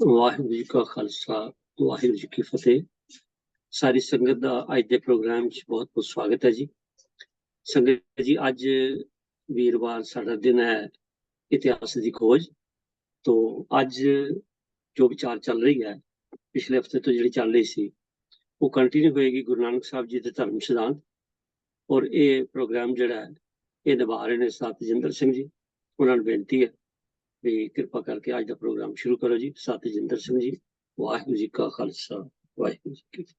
ਵਾਹਿਗੁਰੂ ਜੀ ਕਾ ਖਾਲਸਾ ਵਾਹਿਗੁਰੂ ਜੀ ਕੀ ਫਤਿਹ। ਸਾਰੀ ਸੰਗਤ ਦਾ ਅੱਜ ਦੇ ਪ੍ਰੋਗਰਾਮ 'ਚ ਬਹੁਤ ਬਹੁਤ ਸਵਾਗਤ ਹੈ ਜੀ। ਸੰਗਤ ਜੀ, ਅੱਜ ਵੀਰਵਾਰ ਸਾਡਾ ਦਿਨ ਹੈ ਇਤਿਹਾਸ ਦੀ ਖੋਜ। ਤੋਂ ਅੱਜ ਜੋ ਵਿਚਾਰ ਚੱਲ ਰਹੀ ਹੈ, ਪਿਛਲੇ ਹਫਤੇ ਤੋਂ ਜਿਹੜੀ ਚੱਲ ਰਹੀ ਸੀ, ਉਹ ਕੰਟੀਨਿਊ ਹੋਏਗੀ ਗੁਰੂ ਨਾਨਕ ਸਾਹਿਬ ਜੀ ਦੇ ਧਰਮ ਸਿਧਾਂਤ। ਔਰ ਇਹ ਪ੍ਰੋਗਰਾਮ ਜਿਹੜਾ ਹੈ ਇਹ ਨਿਭਾ ਰਹੇ ਨੇ ਸਾਥ ਤੇਜਿੰਦਰ ਸਿੰਘ ਜੀ। ਉਹਨਾਂ ਨੂੰ ਬੇਨਤੀ ਹੈ ਵੀ ਕਿਰਪਾ ਕਰਕੇ ਅੱਜ ਦਾ ਪ੍ਰੋਗਰਾਮ ਸ਼ੁਰੂ ਕਰੋ ਜੀ। ਸਾਥ ਤੇਜਿੰਦਰ ਸਿੰਘ ਜੀ। ਵਾਹਿਗੁਰੂ ਜੀ ਕਾ ਖਾਲਸਾ ਵਾਹਿਗੁਰੂ ਜੀ ਕੀ ਫਤਿਹ।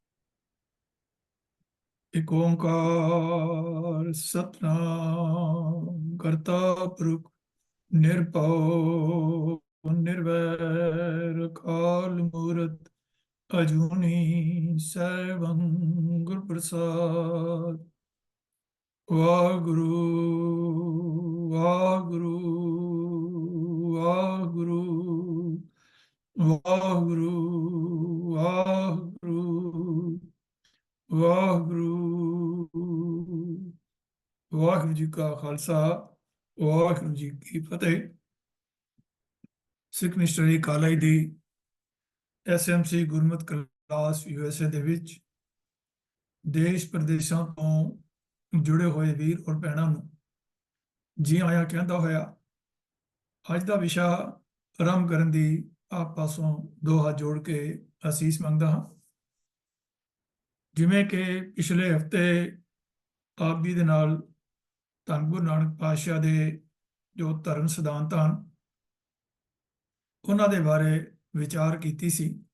ਇੱਕ ਓੰਕਾਰ ਸਤਨਾਮ ਕਰਤਾ ਪੁਰਖ ਨਿਰਭਉ ਨਿਰਵੈਰ ਅਕਾਲ ਮੂਰਤ ਅਜੂਨੀ ਸੈਭੰ ਗੁਰ ਪ੍ਰਸਾਦ। ਵਾਹਿਗੁਰੂ ਵਾਹਿਗੁਰੂ ਵਾਹਿਗੁਰੂ ਵਾਹਿਗੁਰੂ ਵਾਹਿਗੁਰੂ ਵਾਹਿਗੁਰੂ। ਵਾਹਿਗੁਰੂ ਜੀ ਕਾ ਖਾਲਸਾ ਵਾਹਿਗੁਰੂ ਜੀ ਕੀ ਫਤਿਹ। ਸਿੱਖ ਮਿਸ਼ਨਰੀ ਕਾਲਜ ਦੀ SMC ਗੁਰਮਤ ਕਲਾਸ USA ਦੇ ਵਿੱਚ ਦੇਸ਼ ਪ੍ਰਦੇਸ਼ਾਂ ਤੋਂ ਜੁੜੇ ਹੋਏ ਵੀਰ ਔਰ ਭੈਣਾਂ ਨੂੰ ਜੀ ਆਇਆਂ ਕਹਿੰਦਾ ਹੋਇਆ ਅੱਜ ਦਾ ਵਿਸ਼ਾ ਆਰੰਭ ਕਰਨ ਦੀ ਆਪ ਪਾਸੋਂ ਦੋ ਹੱਥ ਜੋੜ ਕੇ ਅਸੀਸ ਮੰਗਦਾ ਹਾਂ। ਜਿਵੇਂ ਕਿ ਪਿਛਲੇ ਹਫਤੇ ਆਪ ਜੀ ਦੇ ਨਾਲ ਧੰਨ ਗੁਰੂ ਨਾਨਕ ਪਾਤਸ਼ਾਹ ਦੇ ਜੋ ਧਰਮ ਸਿਧਾਂਤ ਹਨ ਉਹਨਾਂ ਦੇ ਬਾਰੇ ਵਿਚਾਰ ਕੀਤੀ ਸੀ,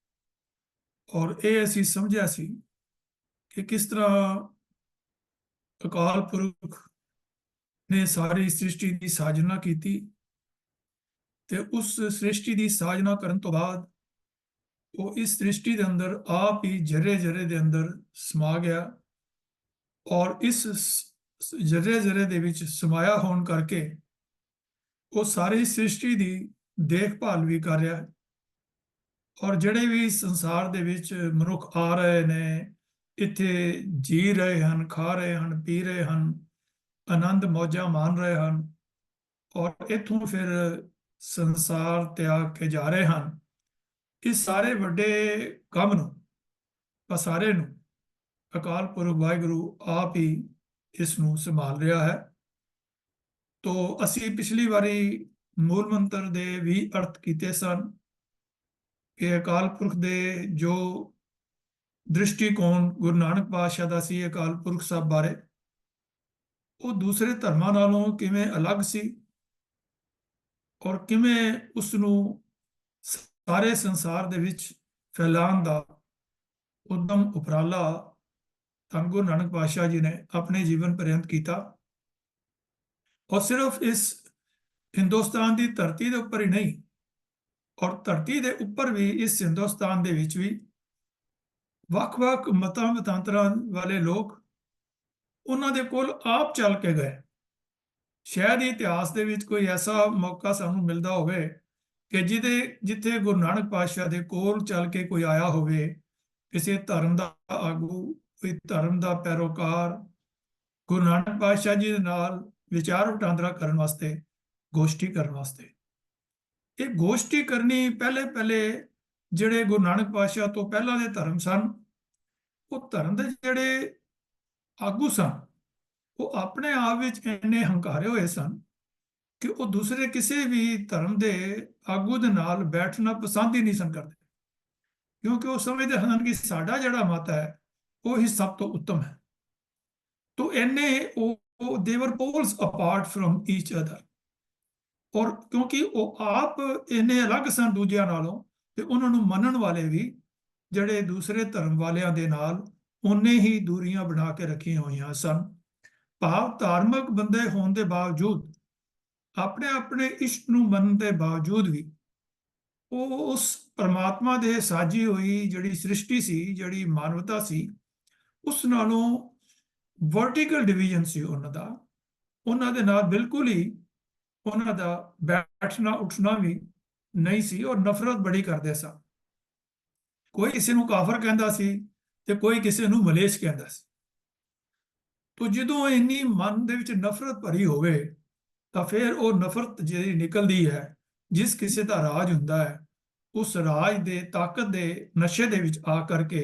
ਔਰ ਇਹ ਅਸੀਂ ਸਮਝਿਆ ਸੀ ਕਿ ਕਿਸ ਤਰ੍ਹਾਂ ਅਕਾਲ ਪੁਰਖ ਨੇ ਸਾਰੀ ਸ੍ਰਿਸ਼ਟੀ ਦੀ ਸਾਜਨਾ ਕੀਤੀ ਤੇ ਉਸ ਸ੍ਰਿਸ਼ਟੀ ਦੀ ਸਾਜਨਾ ਕਰਨ ਤੋਂ ਬਾਅਦ ਉਹ ਇਸ ਸ੍ਰਿਸ਼ਟੀ ਦੇ ਅੰਦਰ ਆਪ ਹੀ ਜਰੇ ਜਰੇ ਦੇ ਅੰਦਰ ਸਮਾ ਗਿਆ, ਔਰ ਇਸ ਜਰੇ ਜਰੇ ਦੇ ਵਿੱਚ ਸਮਾਇਆ ਹੋਣ ਕਰਕੇ ਉਹ ਸਾਰੀ ਸ੍ਰਿਸ਼ਟੀ ਦੀ ਦੇਖਭਾਲ ਵੀ ਕਰ ਰਿਹਾ ਹੈ। ਔਰ ਜਿਹੜੇ ਵੀ ਸੰਸਾਰ ਦੇ ਵਿੱਚ ਮਨੁੱਖ ਆ ਰਹੇ ਨੇ, ਇੱਥੇ ਜੀ ਰਹੇ ਹਨ, ਖਾ ਰਹੇ ਹਨ, ਪੀ ਰਹੇ ਹਨ, ਆਨੰਦ ਮੌਜਾਂ ਮਾਣ ਰਹੇ ਹਨ, ਔਰ ਇੱਥੋਂ ਫਿਰ ਸੰਸਾਰ ਤਿਆਗ ਕੇ ਜਾ ਰਹੇ ਹਨ। ਇਸ ਸਾਰੇ ਵੱਡੇ ਕੰਮ ਨੂੰ, ਪਸਾਰੇ ਨੂੰ ਅਕਾਲ ਪੁਰਖ ਵਾਹਿਗੁਰੂ ਆਪ ਹੀ ਇਸ ਨੂੰ ਸੰਭਾਲ ਰਿਹਾ ਹੈ। ਤੋ ਅਸੀਂ ਪਿਛਲੀ ਵਾਰੀ ਮੂਲ ਮੰਤਰ ਦੇ ਵੀ ਅਰਥ ਕੀਤੇ ਸਨ ਕਿ ਅਕਾਲ ਪੁਰਖ ਦੇ ਜੋ ਦ੍ਰਿਸ਼ਟੀਕੋਣ ਗੁਰੂ ਨਾਨਕ ਪਾਤਸ਼ਾਹ ਦਾ ਸੀ ਅਕਾਲ ਪੁਰਖ ਸਾਹਿਬ ਬਾਰੇ, ਉਹ ਦੂਸਰੇ ਧਰਮਾਂ ਨਾਲੋਂ ਕਿਵੇਂ ਅਲੱਗ ਸੀ ਔਰ ਕਿਵੇਂ ਉਸ ਨੂੰ ਸਾਰੇ ਸੰਸਾਰ ਦੇ ਵਿੱਚ ਫੈਲਾਉਣ ਦਾ ਉਦਮ ਉਪਰਾਲਾ ਧੰਨ ਗੁਰੂ ਨਾਨਕ ਪਾਤਸ਼ਾਹ ਜੀ ਨੇ ਆਪਣੇ ਜੀਵਨ ਪਰਯੰਤ ਕੀਤਾ। ਔਰ ਸਿਰਫ ਇਸ ਹਿੰਦੁਸਤਾਨ ਦੀ ਧਰਤੀ ਦੇ ਉੱਪਰ ਹੀ ਨਹੀਂ, ਔਰ ਧਰਤੀ ਦੇ ਉੱਪਰ ਵੀ, ਇਸ ਹਿੰਦੁਸਤਾਨ ਦੇ ਵਿੱਚ ਵੀ ਵੱਖ-ਵੱਖ ਮਤਾਂ ਮਤਾਂਤਰਾਂ ਵਾਲੇ ਲੋਕ ਉਹਨਾਂ ਦੇ ਕੋਲ ਆਪ ਚੱਲ ਕੇ ਗਏ। ਸ਼ਾਇਦ ਇਤਿਹਾਸ ਦੇ ਵਿੱਚ ਕੋਈ ਐਸਾ ਮੌਕਾ ਸਾਨੂੰ ਮਿਲਦਾ ਹੋਵੇ ਕਿ ਜਿੱਥੇ ਗੁਰੂ ਨਾਨਕ ਪਾਤਸ਼ਾਹ ਦੇ ਕੋਲ ਚੱਲ ਕੇ ਕੋਈ ਆਇਆ ਹੋਵੇ, ਕਿਸੇ ਧਰਮ ਦਾ ਆਗੂ, ਕੋਈ ਧਰਮ ਦਾ ਪੈਰੋਕਾਰ, ਗੁਰੂ ਨਾਨਕ ਪਾਤਸ਼ਾਹ ਜੀ ਦੇ ਨਾਲ ਵਿਚਾਰ ਵਟਾਂਦਰਾ ਕਰਨ ਵਾਸਤੇ, ਗੋਸ਼ਟੀ ਕਰਨ ਵਾਸਤੇ। ਇਹ ਗੋਸ਼ਟੀ ਕਰਨੀ ਪਹਿਲੇ ਜਿਹੜੇ ਗੁਰੂ ਨਾਨਕ ਪਾਤਸ਼ਾਹ ਤੋਂ ਪਹਿਲਾਂ ਦੇ ਧਰਮ ਸਨ, ਉਹ ਧਰਮ ਦੇ ਜਿਹੜੇ ਆਗੂ ਸਨ, ਉਹ ਆਪਣੇ ਆਪ ਵਿੱਚ ਇੰਨੇ ਹੰਕਾਰੇ ਹੋਏ ਸਨ ਕਿ ਉਹ ਦੂਸਰੇ ਕਿਸੇ ਵੀ ਧਰਮ ਦੇ ਆਗੂ ਦੇ ਨਾਲ ਬੈਠਣਾ ਪਸੰਦ ਹੀ ਨਹੀਂ ਸਨ ਕਰਦੇ, ਕਿਉਂਕਿ ਉਹ ਸਮਝਦੇ ਹਨ ਕਿ ਸਾਡਾ ਜਿਹੜਾ ਮਤ ਹੈ ਉਹ ਹੀ ਸਭ ਤੋਂ ਉੱਤਮ ਹੈ। ਤੋ ਇੰਨੇ they were poles apart from each other, ਔਰ ਕਿਉਂਕਿ ਉਹ ਆਪ ਇੰਨੇ ਅਲੱਗ ਸਨ ਦੂਜਿਆਂ ਨਾਲੋਂ, ਤੇ ਉਹਨਾਂ ਨੂੰ ਮੰਨਣ ਵਾਲੇ ਵੀ ਜਿਹੜੇ ਦੂਸਰੇ ਧਰਮ ਵਾਲਿਆਂ ਦੇ ਨਾਲ ਉਨੇ ਹੀ ਦੂਰੀਆਂ ਬਣਾ ਕੇ ਰੱਖੀਆਂ ਹੋਈਆਂ ਸਨ। ਭਾਵ ਧਾਰਮਿਕ ਬੰਦੇ ਹੋਣ ਦੇ ਬਾਵਜੂਦ, ਆਪਣੇ ਇਸ਼ਟ ਨੂੰ ਮੰਨਣ ਦੇ ਬਾਵਜੂਦ ਵੀ ਉਹ ਉਸ ਪਰਮਾਤਮਾ ਦੇ ਸਾਜੀ ਹੋਈ ਜਿਹੜੀ ਸ੍ਰਿਸ਼ਟੀ ਸੀ, ਜਿਹੜੀ ਮਾਨਵਤਾ ਸੀ, ਉਸ ਨਾਲੋਂ ਵਰਟੀਕਲ ਡਿਵੀਜ਼ਨ ਸੀ ਉਹਨਾਂ ਦੇ ਨਾਲ ਬਿਲਕੁਲ ਹੀ ਉਹਨਾਂ ਦਾ ਬੈਠਣਾ ਉੱਠਣਾ ਵੀ ਨਹੀਂ ਸੀ, ਔਰ ਨਫ਼ਰਤ ਬੜੀ ਕਰਦੇ ਸਨ। ਕੋਈ ਕਿਸੇ ਨੂੰ ਕਾਫਰ ਕਹਿੰਦਾ ਸੀ ਤੇ ਕੋਈ ਕਿਸੇ ਨੂੰ ਮਲੇਛ ਕਹਿੰਦਾ ਸੀ। ਤੋ ਜਦੋਂ ਇੰਨੀ ਮਨ ਦੇ ਵਿੱਚ ਨਫ਼ਰਤ ਭਰੀ ਹੋਵੇ ਤਾਂ ਫਿਰ ਉਹ ਨਫ਼ਰਤ ਜਿਹੜੀ ਨਿਕਲਦੀ ਹੈ, ਜਿਸ ਕਿਸੇ ਦਾ ਰਾਜ ਹੁੰਦਾ ਹੈ, ਉਸ ਰਾਜ ਦੇ ਤਾਕਤ ਦੇ ਨਸ਼ੇ ਦੇ ਵਿੱਚ ਆ ਕਰਕੇ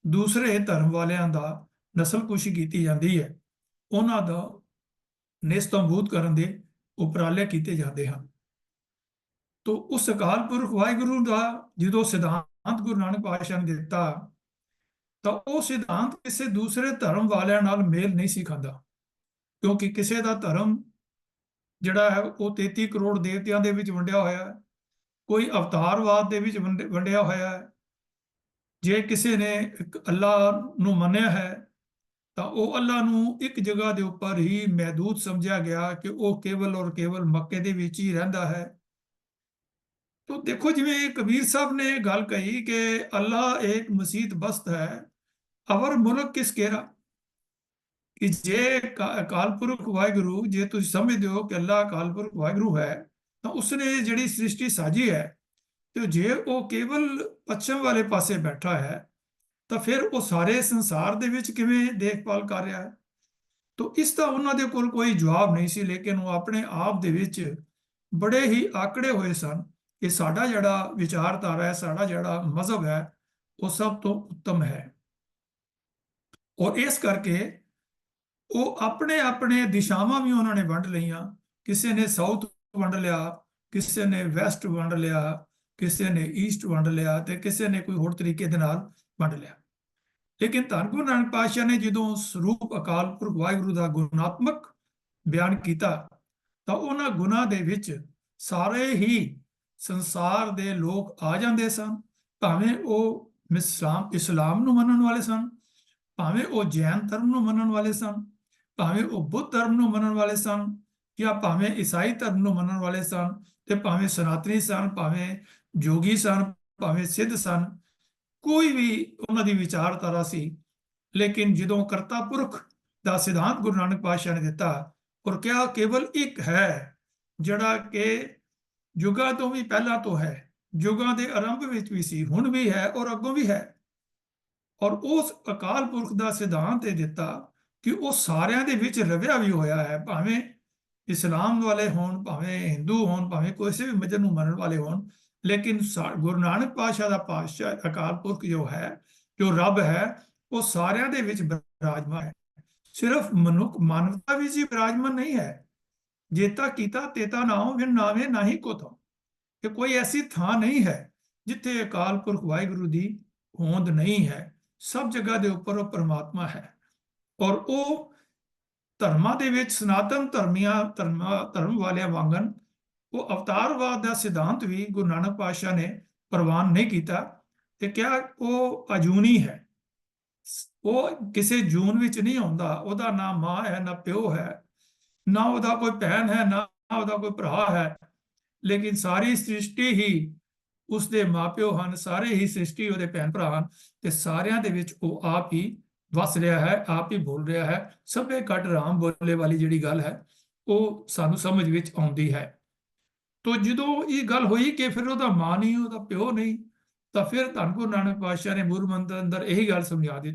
ਦੂਸਰੇ ਧਰਮ ਵਾਲਿਆਂ ਦਾ ਨਸਲਕੁਸ਼ੀ ਕੀਤੀ ਜਾਂਦੀ ਹੈ, ਉਹਨਾਂ ਦਾ ਨੇਸਤਾਭੂਤ ਕਰਨ ਦੇ ਉਪਰਾਲੇ ਕੀਤੇ ਜਾਂਦੇ ਹਨ। ਤੋ ਉਸ ਅਕਾਲ ਪੁਰਖ ਵਾਹਿਗੁਰੂ ਦਾ ਜਦੋਂ ਸਿਧਾਂਤ ਗੁਰੂ ਨਾਨਕ ਪਾਤਸ਼ਾਹ ਨੇ ਦਿੱਤਾ, ਤਾਂ ਉਹ ਸਿਧਾਂਤ ਕਿਸੇ ਦੂਸਰੇ ਧਰਮ ਵਾਲਿਆਂ ਨਾਲ ਮੇਲ ਨਹੀਂ ਸੀ ਖਾਂਦਾ, ਕਿਉਂਕਿ ਕਿਸੇ ਦਾ ਧਰਮ ਜਿਹੜਾ ਹੈ ਉਹ 33 ਕਰੋੜ ਦੇਵਤਿਆਂ ਦੇ ਵਿੱਚ ਵੰਡਿਆ ਹੋਇਆ ਹੈ, ਕੋਈ ਅਵਤਾਰਵਾਦ ਦੇ ਵਿੱਚ ਵੰਡਿਆ ਹੋਇਆ ਹੈ। ਜੇ ਕਿਸੇ ਨੇ ਇੱਕ ਅੱਲਾ ਨੂੰ ਮੰਨਿਆ ਹੈ ਤਾਂ ਉਹ ਅੱਲਾ ਨੂੰ ਇੱਕ ਜਗ੍ਹਾ ਦੇ ਉੱਪਰ ਹੀ ਮਹਿਦੂਦ ਸਮਝਿਆ ਗਿਆ ਕਿ ਉਹ ਕੇਵਲ ਔਰ ਕੇਵਲ ਮੱਕੇ ਦੇ ਵਿੱਚ ਹੀ ਰਹਿੰਦਾ ਹੈ। तो देखो जिवें कबीर साहब ने गल कही कि अल्लाह एक मसीत बस्त है, अवर मुल्क किस केरा, कि जे अकाल पुरख वाहिगुरू जे तुम समझते हो कि अल्लाह अकाल पुरख वाहिगुरू है, तो उसने जिहड़ी सृष्टि साजी है, तो जे वो केवल पश्चिम वाले पासे बैठा है तो फिर वो सारे संसार दे विच किवें देखभाल कर रहा है। तो इसका उन्हां दे कोल कोई जवाब नहीं सी, लेकिन वो अपने आप दे विच बड़े ही आकड़े हुए सन कि साडा जिहड़ा विचारधारा है, साडा जिहड़ा मजहब है, वो सब तो उत्तम है। और इस करके वो अपने अपने दिशावां भी उन्होंने वंड लईआं, किसी ने साउथ वंड लिया, किसी ने वैसट वंड लिया, किसी ने ईस्ट वंड लिया, ते किसी ने कोई होर तरीके दे नाल वंड लिया। लेकिन धन गुरु नानक पातशाह ने जदों स्वरूप अकाल पुरख वाहिगुरू दा गुणात्मक बयान किया, तो उन्हां गुणां दे विच सारे ही संसार दे लोग आ जाते सन, भावें वो इस्लाम नूं मनण वाले सन, भावें वो जैन धर्म नूं मनण वाले सन, भावें वो बुद्ध धर्म नूं मनण वाले सन, या भावें ईसाई धर्म नूं मनण वाले सन, ते भावें सनातनी सन, भावें जोगी सन, भावें सिद्ध सन, कोई भी उन्हां दी विचारधारा सी। लेकिन जदों करता पुरख दा सिद्धांत गुरु नानक पातशाह ने दिता और क्या केवल एक है जिहड़ा कि युगां तो भी पहला तो है, युगां दे आरंभ विच भी सी, हुण भी है और अगों भी है। और उस अकाल पुरख दा सिद्धांत ये दिता कि वो सारियां दे विच रविया भी होया है, भावें इस्लाम वाले होण, भावें हिंदू होण, भावें किसी भी मजहब नूं मनण वाले होण, लेकिन गुरु नानक पातशाह दा पातशाह अकाल पुरख जो है, जो रब है, वो सारियां दे विच विराजमान है। सिर्फ मनुख मानवता विच ही विराजमान नहीं है। जेता कीता तेता नाओ विन नावे नाही को थो, कि कोई ऐसी थां नहीं है जिथे अकाल पुरख वाहिगुरू दी होंद नहीं है। सब जगह दे उपर वो परमात्मा है। और वो धर्मां दे विच सनातन धर्म वालियां वांगन वो अवतारवाद दा सिद्धांत भी गुरु नानक पातशाह ने प्रवान नहीं किया, ते क्या वो अजूनी है, वो किसी जून विच नहीं आउंदा, ओहदा ना मां है ना प्यो है, ना ओहदा कोई भैन है ना ओहदा कोई भरा है, लेकिन सारी सृष्टि ही उसके माँ प्यो हैं, सारे ही सृष्टि उहदे भैन भरा हैं, ते सारियां दे विच वो आप ही वस रहा है, आप ही बोल रहा है। सभे घट राम बोले वाली जिहड़ी गल है वो सानू समझ विच आउंदी है। तो जदों ये गल हुई कि फिर ओहदा मां नहीं, ओहदा प्यो नहीं, तो फिर धन गुरु नानक पातशाह ने मूल मंत्र अंदर यही गल समझा दी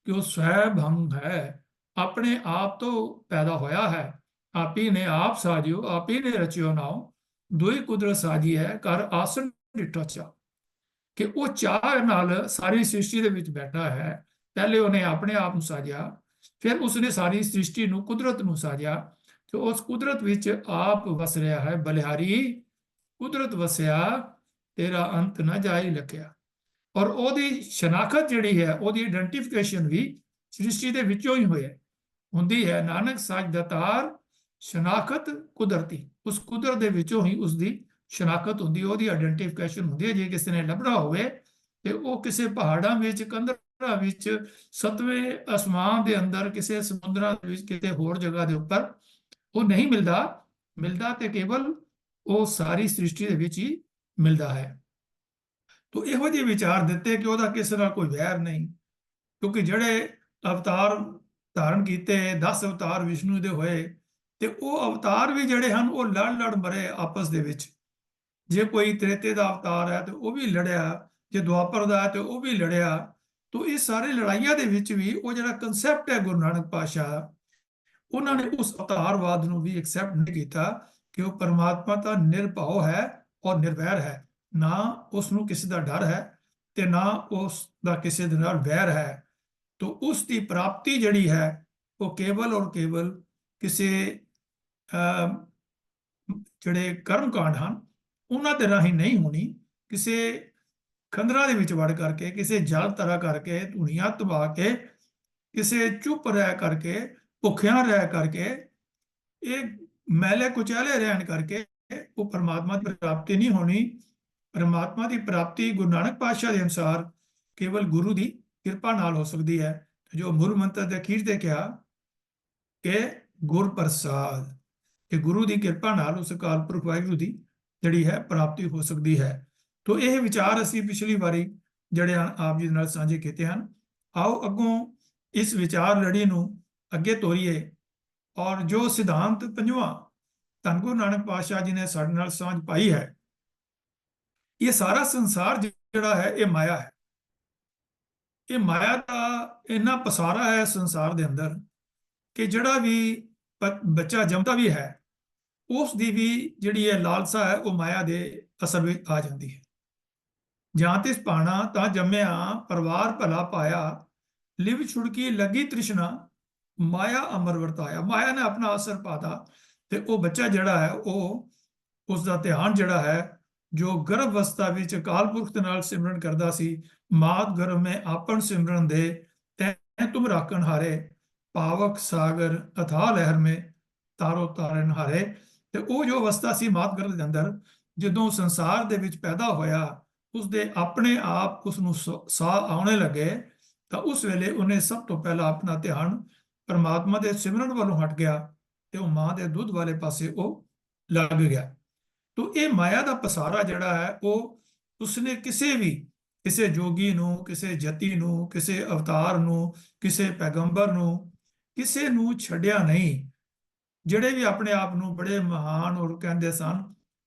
कि वो स्वयं है, अपने आप तो पैदा होया है, आप ही ने आप साजियो, आप ही ने रचियो नाओ, दुई कुदरत साजी है, कर आसन डिठो चा, कि वो चाह नाल सारी सृष्टि दे विच बैठा है। पहले उन्हें अपने आप नूं साजिया, फिर उसने सारी सृष्टि नूं कुदरत नूं साजिया, तो उस कुदरत विच आप वस रहा है। बलिहारी कुदरत वसिया, तेरा अंत ना जाई लखिया। और ओदी शनाखत जिहड़ी है, ओदी आइडेंटिफिकेशन भी सृष्टि दे विचों ही होए हुंदी है। नानक साज दातार शनाखत कुदरती, उस कुदरत दे विचों ही उसदी शनाखत हुंदी, ओदी आइडेंटिफिकेशन हुंदी है। जे किसी ने लभना होवे ते वो किसी पहाड़ां विच, कंदरां विच, सतवें आसमान दे अंदर, किसी समुद्रां दे विच, किते होर जगह दे उपर वो नहीं मिलदा, मिलदा ते केवल वो सारी सृष्टि दे विच ही मिलदा है। तो इहो ਜਿਹੇ विचार दिते कि ਉਹਦਾ ਕਿਸੇ ਨਾਲ कोई वैर नहीं, क्योंकि ਜਿਹੜੇ अवतार धारण किए 10 अवतार विष्णु ਦੇ ਹੋਏ, ਤੇ ਉਹ अवतार भी ਜਿਹੜੇ ਹਨ ਉਹ ਲੜ ਮਰੇ आपस ਦੇ ਵਿੱਚ। ਜੇ ਕੋਈ ਤ੍ਰੇਤੇ ਦਾ अवतार है तो ਉਹ ਵੀ ਲੜਿਆ, ਜੇ ਦੁਆਪਰ ਦਾ है तो ਉਹ ਵੀ ਲੜਿਆ। तो ਇਹ ਸਾਰੇ ਲੜਾਈਆਂ ਦੇ ਵਿੱਚ ਵੀ ਉਹ ਜਿਹੜਾ ਕਨਸੈਪਟ ਹੈ ਗੁਰੂ ਨਾਨਕ ਪਾਤਸ਼ਾਹ, ਉਹਨਾਂ ਨੇ ਉਸ अवतारवाद ਨੂੰ ਵੀ ਐਕਸੈਪਟ ਨਹੀਂ ਕੀਤਾ कि वो परमात्मा ਤਾਂ ਨਿਰਭਉ है और निर्वैर है। ਨਾ ਉਸ ਨੂੰ ਕਿਸੇ ਦਾ ਡਰ ਹੈ ਤੇ ਨਾ ਉਸ ਦਾ ਕਿਸੇ ਦੇ ਨਾਲ ਵੈਰ ਹੈ। ਤੋ ਉਸ ਦੀ ਪ੍ਰਾਪਤੀ ਜਿਹੜੀ ਹੈ ਉਹ ਕੇਵਲ ਔਰ ਕੇਵਲ ਕਿਸੇ ਜਿਹੜੇ ਕਰਮ ਕਾਂਡ ਹਨ ਉਹਨਾਂ ਦੇ ਰਾਹੀਂ ਨਹੀਂ ਹੋਣੀ। ਕਿਸੇ ਖੰਦਰਾਂ ਦੇ ਵਿੱਚ ਵੜ ਕਰਕੇ, ਕਿਸੇ ਜਲ ਤਰਾ ਕਰਕੇ, ਧੂਣੀਆਂ ਤਬਾ ਕੇ, ਕਿਸੇ ਚੁੱਪ ਰਹਿ ਕਰਕੇ, ਭੁੱਖਿਆਂ ਰਹਿ ਕਰਕੇ, ਇਹ ਮੈਲੇ ਕੁਚੈਲੇ ਰਹਿਣ ਕਰਕੇ ਉਹ ਪਰਮਾਤਮਾ ਦੀ ਪ੍ਰਾਪਤੀ ਨਹੀਂ ਹੋਣੀ। ਪਰਮਾਤਮਾ ਦੀ ਪ੍ਰਾਪਤੀ ਗੁਰੂ ਨਾਨਕ ਪਾਤਸ਼ਾਹ ਦੇ ਅਨੁਸਾਰ ਕੇਵਲ ਗੁਰੂ ਦੀ ਕਿਰਪਾ ਨਾਲ ਹੋ ਸਕਦੀ ਹੈ। ਜੋ ਮੂਲ ਮੰਤਰ ਦੇ ਅਖੀਰ ਤੇ ਕਿਹਾ ਕਿ ਗੁਰ ਪ੍ਰਸਾਦ, ਕਿ ਗੁਰੂ ਦੀ ਕਿਰਪਾ ਨਾਲ ਉਸ ਅਕਾਲ ਪੁਰਖ ਵਾਹਿਗੁਰੂ ਦੀ ਜਿਹੜੀ ਹੈ ਪ੍ਰਾਪਤੀ ਹੋ ਸਕਦੀ ਹੈ। ਤੋ ਇਹ ਵਿਚਾਰ ਅਸੀਂ ਪਿਛਲੀ ਵਾਰੀ ਜਿਹੜੇ ਆਪ ਜੀ ਨਾਲ ਸਾਂਝੇ ਕੀਤੇ ਹਨ। ਆਓ ਅੱਗੋਂ ਇਸ ਵਿਚਾਰ ਲੜੀ ਨੂੰ ਅੱਗੇ ਤੋਰੀਏ ਔਰ ਜੋ ਸਿਧਾਂਤ ਪੰਜਵਾਂ ਧੰਨ ਗੁਰੂ ਨਾਨਕ ਪਾਤਸ਼ਾਹ ਜੀ ਨੇ ਸਾਡੇ ਨਾਲ ਸਾਂਝ ਪਾਈ ਹੈ, ਇਹ ਸਾਰਾ ਸੰਸਾਰ ਜਿਹੜਾ ਹੈ ਇਹ ਮਾਇਆ ਹੈ। ਇਹ ਮਾਇਆ ਦਾ ਇੰਨਾ ਪਸਾਰਾ ਹੈ ਸੰਸਾਰ ਦੇ ਅੰਦਰ ਕਿ ਜਿਹੜਾ ਵੀ ਬੱਚਾ ਜੰਮਦਾ ਵੀ ਹੈ ਉਸ ਦੀ ਵੀ ਜਿਹੜੀ ਹੈ ਲਾਲਸਾ ਹੈ ਉਹ ਮਾਇਆ ਦੇ ਅਸਰ ਵਿੱਚ ਆ ਜਾਂਦੀ ਹੈ। ਜਾਂ ਤਿਸ ਭਾਣਾ ਤਾਂ ਜੰਮਿਆ ਪਰਿਵਾਰ ਭਲਾ ਪਾਇਆ, ਲਿਵ ਛੁੜਕੀ ਲੱਗੀ ਤ੍ਰਿਸ਼ਨਾ ਮਾਇਆ ਅਮਰ ਵਰਤਾਇਆ। ਮਾਇਆ ਨੇ ਆਪਣਾ ਅਸਰ ਪਾਤਾ ਤੇ ਉਹ ਬੱਚਾ ਜਿਹੜਾ ਹੈ ਉਹ ਉਸ ਦਾ ਧਿਆਨ ਜਿਹੜਾ ਹੈ ਜੋ ਗਰਭ ਅਵਸਥਾ ਵਿੱਚ ਅਕਾਲ ਪੁਰਖ ਦੇ ਨਾਲ ਸਿਮਰਨ ਕਰਦਾ ਸੀ, ਮਾਤ ਗਰਭ ਮੈਂ ਆਪਨ ਸਿਮਰਨ ਦੇ ਤੈਂ ਤੁਮ ਰਾਖਣ ਹਾਰੇ, ਪਾਵਕ ਸਾਗਰ ਅਥਾਹ ਲਹਿਰ ਮੇ ਤਾਰੋ ਤਾਰਨ ਹਾਰੇ। ਤੇ ਉਹ ਜੋ ਅਵਸਥਾ ਸੀ ਮਾਤ ਗਰਭ ਦੇ ਅੰਦਰ, ਜਦੋਂ ਸੰਸਾਰ ਦੇ ਵਿੱਚ ਪੈਦਾ ਹੋਇਆ, ਉਸਦੇ ਆਪਣੇ ਆਪ ਉਸ ਨੂੰ ਸਾਹ ਆਉਣੇ ਲੱਗੇ, ਤਾਂ ਉਸ ਵੇਲੇ ਉਹਨੇ ਸਭ ਤੋਂ ਪਹਿਲਾਂ ਆਪਣਾ ਧਿਆਨ ਪਰਮਾਤਮਾ ਦੇ ਸਿਮਰਨ ਵੱਲੋਂ ਹਟ ਗਿਆ ਤੇ ਉਹ ਮਾਂ ਦੇ ਦੁੱਧ ਵਾਲੇ ਪਾਸੇ ਉਹ ਲੱਗ ਗਿਆ। ਤੋ ਇਹ ਮਾਇਆ ਦਾ ਪਸਾਰਾ ਜਿਹੜਾ ਹੈ ਉਹ ਉਸਨੇ ਕਿਸੇ ਜੋਗੀ ਨੂੰ, ਕਿਸੇ ਜਤੀ ਨੂੰ, ਕਿਸੇ ਅਵਤਾਰ ਨੂੰ, ਕਿਸੇ ਪੈਗੰਬਰ ਨੂੰ, ਕਿਸੇ ਨੂੰ ਛੱਡਿਆ ਨਹੀਂ। ਜਿਹੜੇ ਵੀ ਆਪਣੇ ਆਪ ਨੂੰ ਬੜੇ ਮਹਾਨ ਔਰ ਕਹਿੰਦੇ ਸਨ,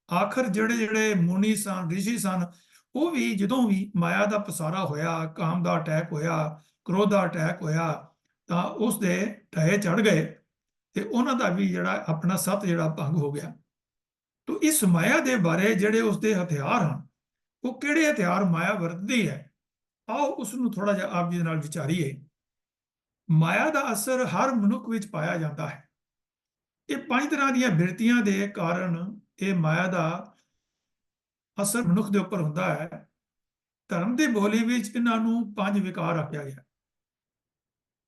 ਆਖਰ ਜਿਹੜੇ ਮੁਨੀ ਸਨ, ਰਿਸ਼ੀ ਸਨ, ਉਹ ਵੀ ਜਦੋਂ ਵੀ ਮਾਇਆ ਦਾ ਪਸਾਰਾ ਹੋਇਆ, ਕਾਮ ਦਾ ਅਟੈਕ ਹੋਇਆ, ਕ੍ਰੋਧ ਦਾ ਅਟੈਕ ਹੋਇਆ, ਤਾਂ ਉਸ ਦੇ ਢਹੇ ਚੜ ਗਏ ਤੇ ਉਹਨਾਂ ਦਾ ਵੀ ਜਿਹੜਾ ਆਪਣਾ ਸਤ ਜਿਹੜਾ ਭੰਗ ਹੋ ਗਿਆ। ਤੋ ਇਸ ਮਾਇਆ ਦੇ ਬਾਰੇ ਜਿਹੜੇ ਉਸਦੇ ਹਥਿਆਰ ਹਨ, ਉਹ ਕਿਹੜੇ ਹਥਿਆਰ ਮਾਇਆ ਵਰਤਦੀ ਹੈ, ਆਓ ਉਸ ਨੂੰ ਥੋੜਾ ਜਿਹਾ ਆਪ ਜੀ ਦੇ ਨਾਲ ਵਿਚਾਰੀਏ। ਮਾਇਆ ਦਾ ਅਸਰ ਹਰ ਮਨੁੱਖ ਵਿੱਚ ਪਾਇਆ ਜਾਂਦਾ ਹੈ। ਇਹ 5 ਤਰ੍ਹਾਂ ਦੀਆਂ ਬਿਰਤੀਆਂ ਦੇ ਕਾਰਨ ਇਹ ਮਾਇਆ ਦਾ ਅਸਰ ਮਨੁੱਖ ਦੇ ਉੱਪਰ ਹੁੰਦਾ ਹੈ। ਧਰਮ ਦੀ ਬੋਲੀ ਵਿੱਚ ਇਹਨਾਂ ਨੂੰ 5 ਵਿਕਾਰ ਆਖਿਆ ਗਿਆ।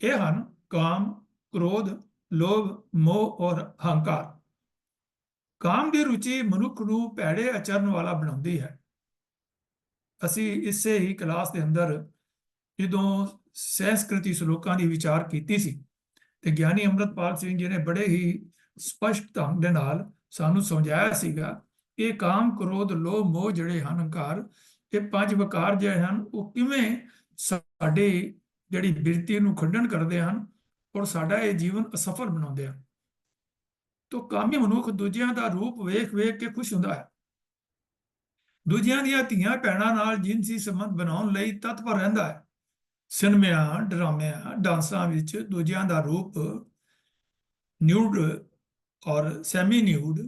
ਇਹ ਹਨ ਕਾਮ, ਕ੍ਰੋਧ, ਲੋਭ, ਮੋਹ ਔਰ ਹੰਕਾਰ। ਕਾਮ ਦੀ ਰੁਚੀ ਮਨੁੱਖ ਨੂੰ ਭੈੜੇ ਆਚਰਨ ਵਾਲਾ ਬਣਾਉਂਦੀ ਹੈ। ਅਸੀਂ ਇਸੇ ਹੀ ਕਲਾਸ ਦੇ ਅੰਦਰ ਜਦੋਂ ਸੰਸਕ੍ਰਿਤੀ ਸ਼ਲੋਕਾਂ ਦੀ ਵਿਚਾਰ ਕੀਤੀ ਸੀ ਤੇ ਗਿਆਨੀ ਅੰਮ੍ਰਿਤਪਾਲ ਸਿੰਘ ਜੀ ਨੇ ਬੜੇ ਹੀ ਸਪਸ਼ਟ ਢੰਗ ਦੇ ਨਾਲ ਸਾਨੂੰ ਸਮਝਾਇਆ ਸੀਗਾ ਇਹ ਕਾਮ, ਕ੍ਰੋਧ, ਲੋਭ, ਮੋਹ ਜਿਹੜੇ ਹਨ, ਹੰਕਾਰ, ਇਹ 5 ਵਿਕਾਰ ਜਿਹੜੇ ਹਨ ਉਹ ਕਿਵੇਂ ਸਾਡੀ ਜਿਹੜੀ ਬਿਰਤੀ ਨੂੰ ਖੰਡਨ ਕਰਦੇ ਹਨ ਔਰ ਸਾਡਾ ਇਹ ਜੀਵਨ ਅਸਫਲ ਬਣਾਉਂਦੇ ਹਨ। ਤੋ ਕਾਮੀ ਮਨੁੱਖ ਦੂਜਿਆਂ ਦਾ ਰੂਪ ਵੇਖ ਕੇ ਖੁਸ਼ ਹੁੰਦਾ ਹੈ। ਦੂਜਿਆਂ ਦੀਆਂ ਧੀਆਂ ਭੈਣਾਂ ਨਾਲ ਜਿਨਸੀ ਸੰਬੰਧ ਬਣਾਉਣ ਲਈ ਤਤਪਰ ਰਹਿੰਦਾ ਹੈ। ਸਿਨੇਮਿਆਂ, ਡਰਾਮਿਆਂ, ਡਾਂਸਾਂ ਵਿੱਚ ਦੂਜਿਆਂ ਦਾ ਰੂਪ ਨਿਊਡ ਔਰ ਸੈਮੀ ਨਿਊਡ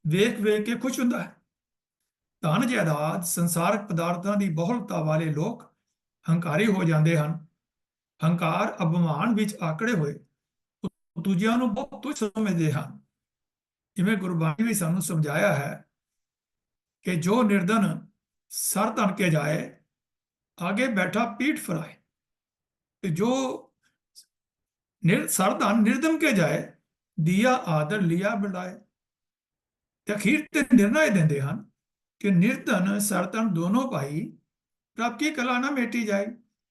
ਵੇਖ ਕੇ ਖੁਸ਼ ਹੁੰਦਾ ਹੈ। ਧਨ ਜਾਇਦਾਦ, ਸੰਸਾਰਕ ਪਦਾਰਥਾਂ ਦੀ ਬਹੁਲਤਾ ਵਾਲੇ ਲੋਕ ਹੰਕਾਰੀ ਹੋ ਜਾਂਦੇ ਹਨ। ਹੰਕਾਰ ਅਭਿਮਾਨ ਵਿੱਚ ਆਕੜੇ ਹੋਏ ਦੂਜਿਆਂ ਨੂੰ ਬਹੁਤ ਤੁੱਛ ਸਮਝਦੇ ਹਨ। ਜਿਵੇਂ ਗੁਰਬਾਣੀ ਵੀ ਸਾਨੂੰ ਸਮਝਾਇਆ ਹੈ ਕਿ ਜੋ ਨਿਰਧਨ ਸਰ ਧਨ ਕੇ ਜਾਏ, ਆਗੇ ਬੈਠਾ ਪੀਠ ਫਰਾਏ। ਤੇ ਜੋ ਸਰ ਧਨ ਨਿਰਧਨ ਕੇ ਜਾਏ, ਦਿया आदर लिया बढ़ाए। ਤੇ ਅਖੀਰ ਤੇ ਨਿਰਣਾ ਦਿੰਦੇ ਹਨ ਕਿ ਨਿਰਧਨ ਸਰਧਨ ਦੋਨੋਂ ਭਾਈ ਪ੍ਰਾਪਤੀ ਕਲਾ ਨਾ ਮੇਟੀ ਜਾਏ,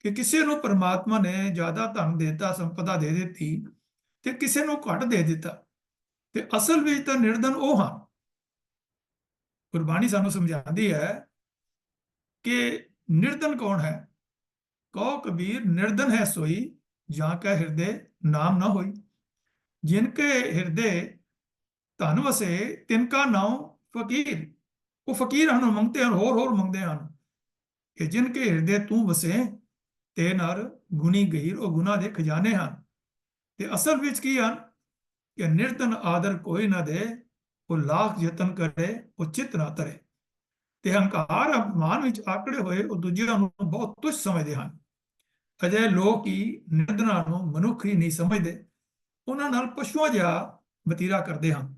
ਕਿ ਕਿਸੇ ਨੂੰ ਪਰਮਾਤਮਾ ਨੇ ਜ਼ਿਆਦਾ ਧਨ ਦੇਤਾ, ਸੰਪਦਾ ਦੇ ਦਿੱਤੀ, ਤੇ ਕਿਸੇ ਨੂੰ ਘੱਟ ਦੇ ਦਿੱਤਾ, ਤੇ ਅਸਲ ਵਿੱਚ ਤਾਂ ਨਿਰਧਨ ਉਹ ਹਨ। ਗੁਰਬਾਣੀ ਸਾਨੂੰ ਸਮਝਾਉਂਦੀ ਹੈ ਕਿ ਨਿਰਧਨ ਕੌਣ ਹੈ। ਕਹੋ ਕਬੀਰ ਨਿਰਧਨ ਹੈ ਸੋਈ, ਜਾਂ ਕਾ ਹਿਰਦੇ ਨਾਮ ਨਾ ਹੋਈ। जिनके हृदय धन वसे तिनका नाम फकीर। वो फकीर ਹਨ, ਮੰਗਤੇ ਹਨ, ਹੋਰ ਮੰਗਦੇ ਹਨ ਕਿ ਜਿਨਕੇ ਹਿਰਦੇ ਤੂੰ ਵਸੇ ਤੇ ਨਰ ਗੁਣੀ ਗਹੀਰ, ਉਹ ਗੁਨਾ ਦੇ ਖਜ਼ਾਨੇ ਹਨ। ਤੇ ਅਸਲ ਵਿੱਚ ਕੀ ਹਨ ਕਿ ਨਿਰਧਨ ਆਦਰ ਕੋਈ ਨਾ ਦੇ, ਉਹ ਲੱਖ ਯਤਨ ਕਰੇ ਉਹ ਚਿਤ ਨਾ ਤਰੇ। ਤੇ ਹੰਕਾਰ ਅਪਮਾਨ ਵਿੱਚ ਆਕੜੇ ਹੋਏ ਉਹ ਦੂਜਿਆਂ ਨੂੰ ਬਹੁਤ ਤੁੱਛ ਸਮਝਦੇ ਹਨ। ਅਜਿਹੇ ਲੋਕ ਹੀ ਨਿਰਧਨਾਂ ਨੂੰ ਮਨੁੱਖ ਹੀ ਨਹੀਂ ਸਮਝਦੇ, ਉਹਨਾਂ ਨਾਲ ਪਸ਼ੂਆਂ ਜਿਹਾ ਵਤੀਰਾ ਕਰਦੇ ਹਨ,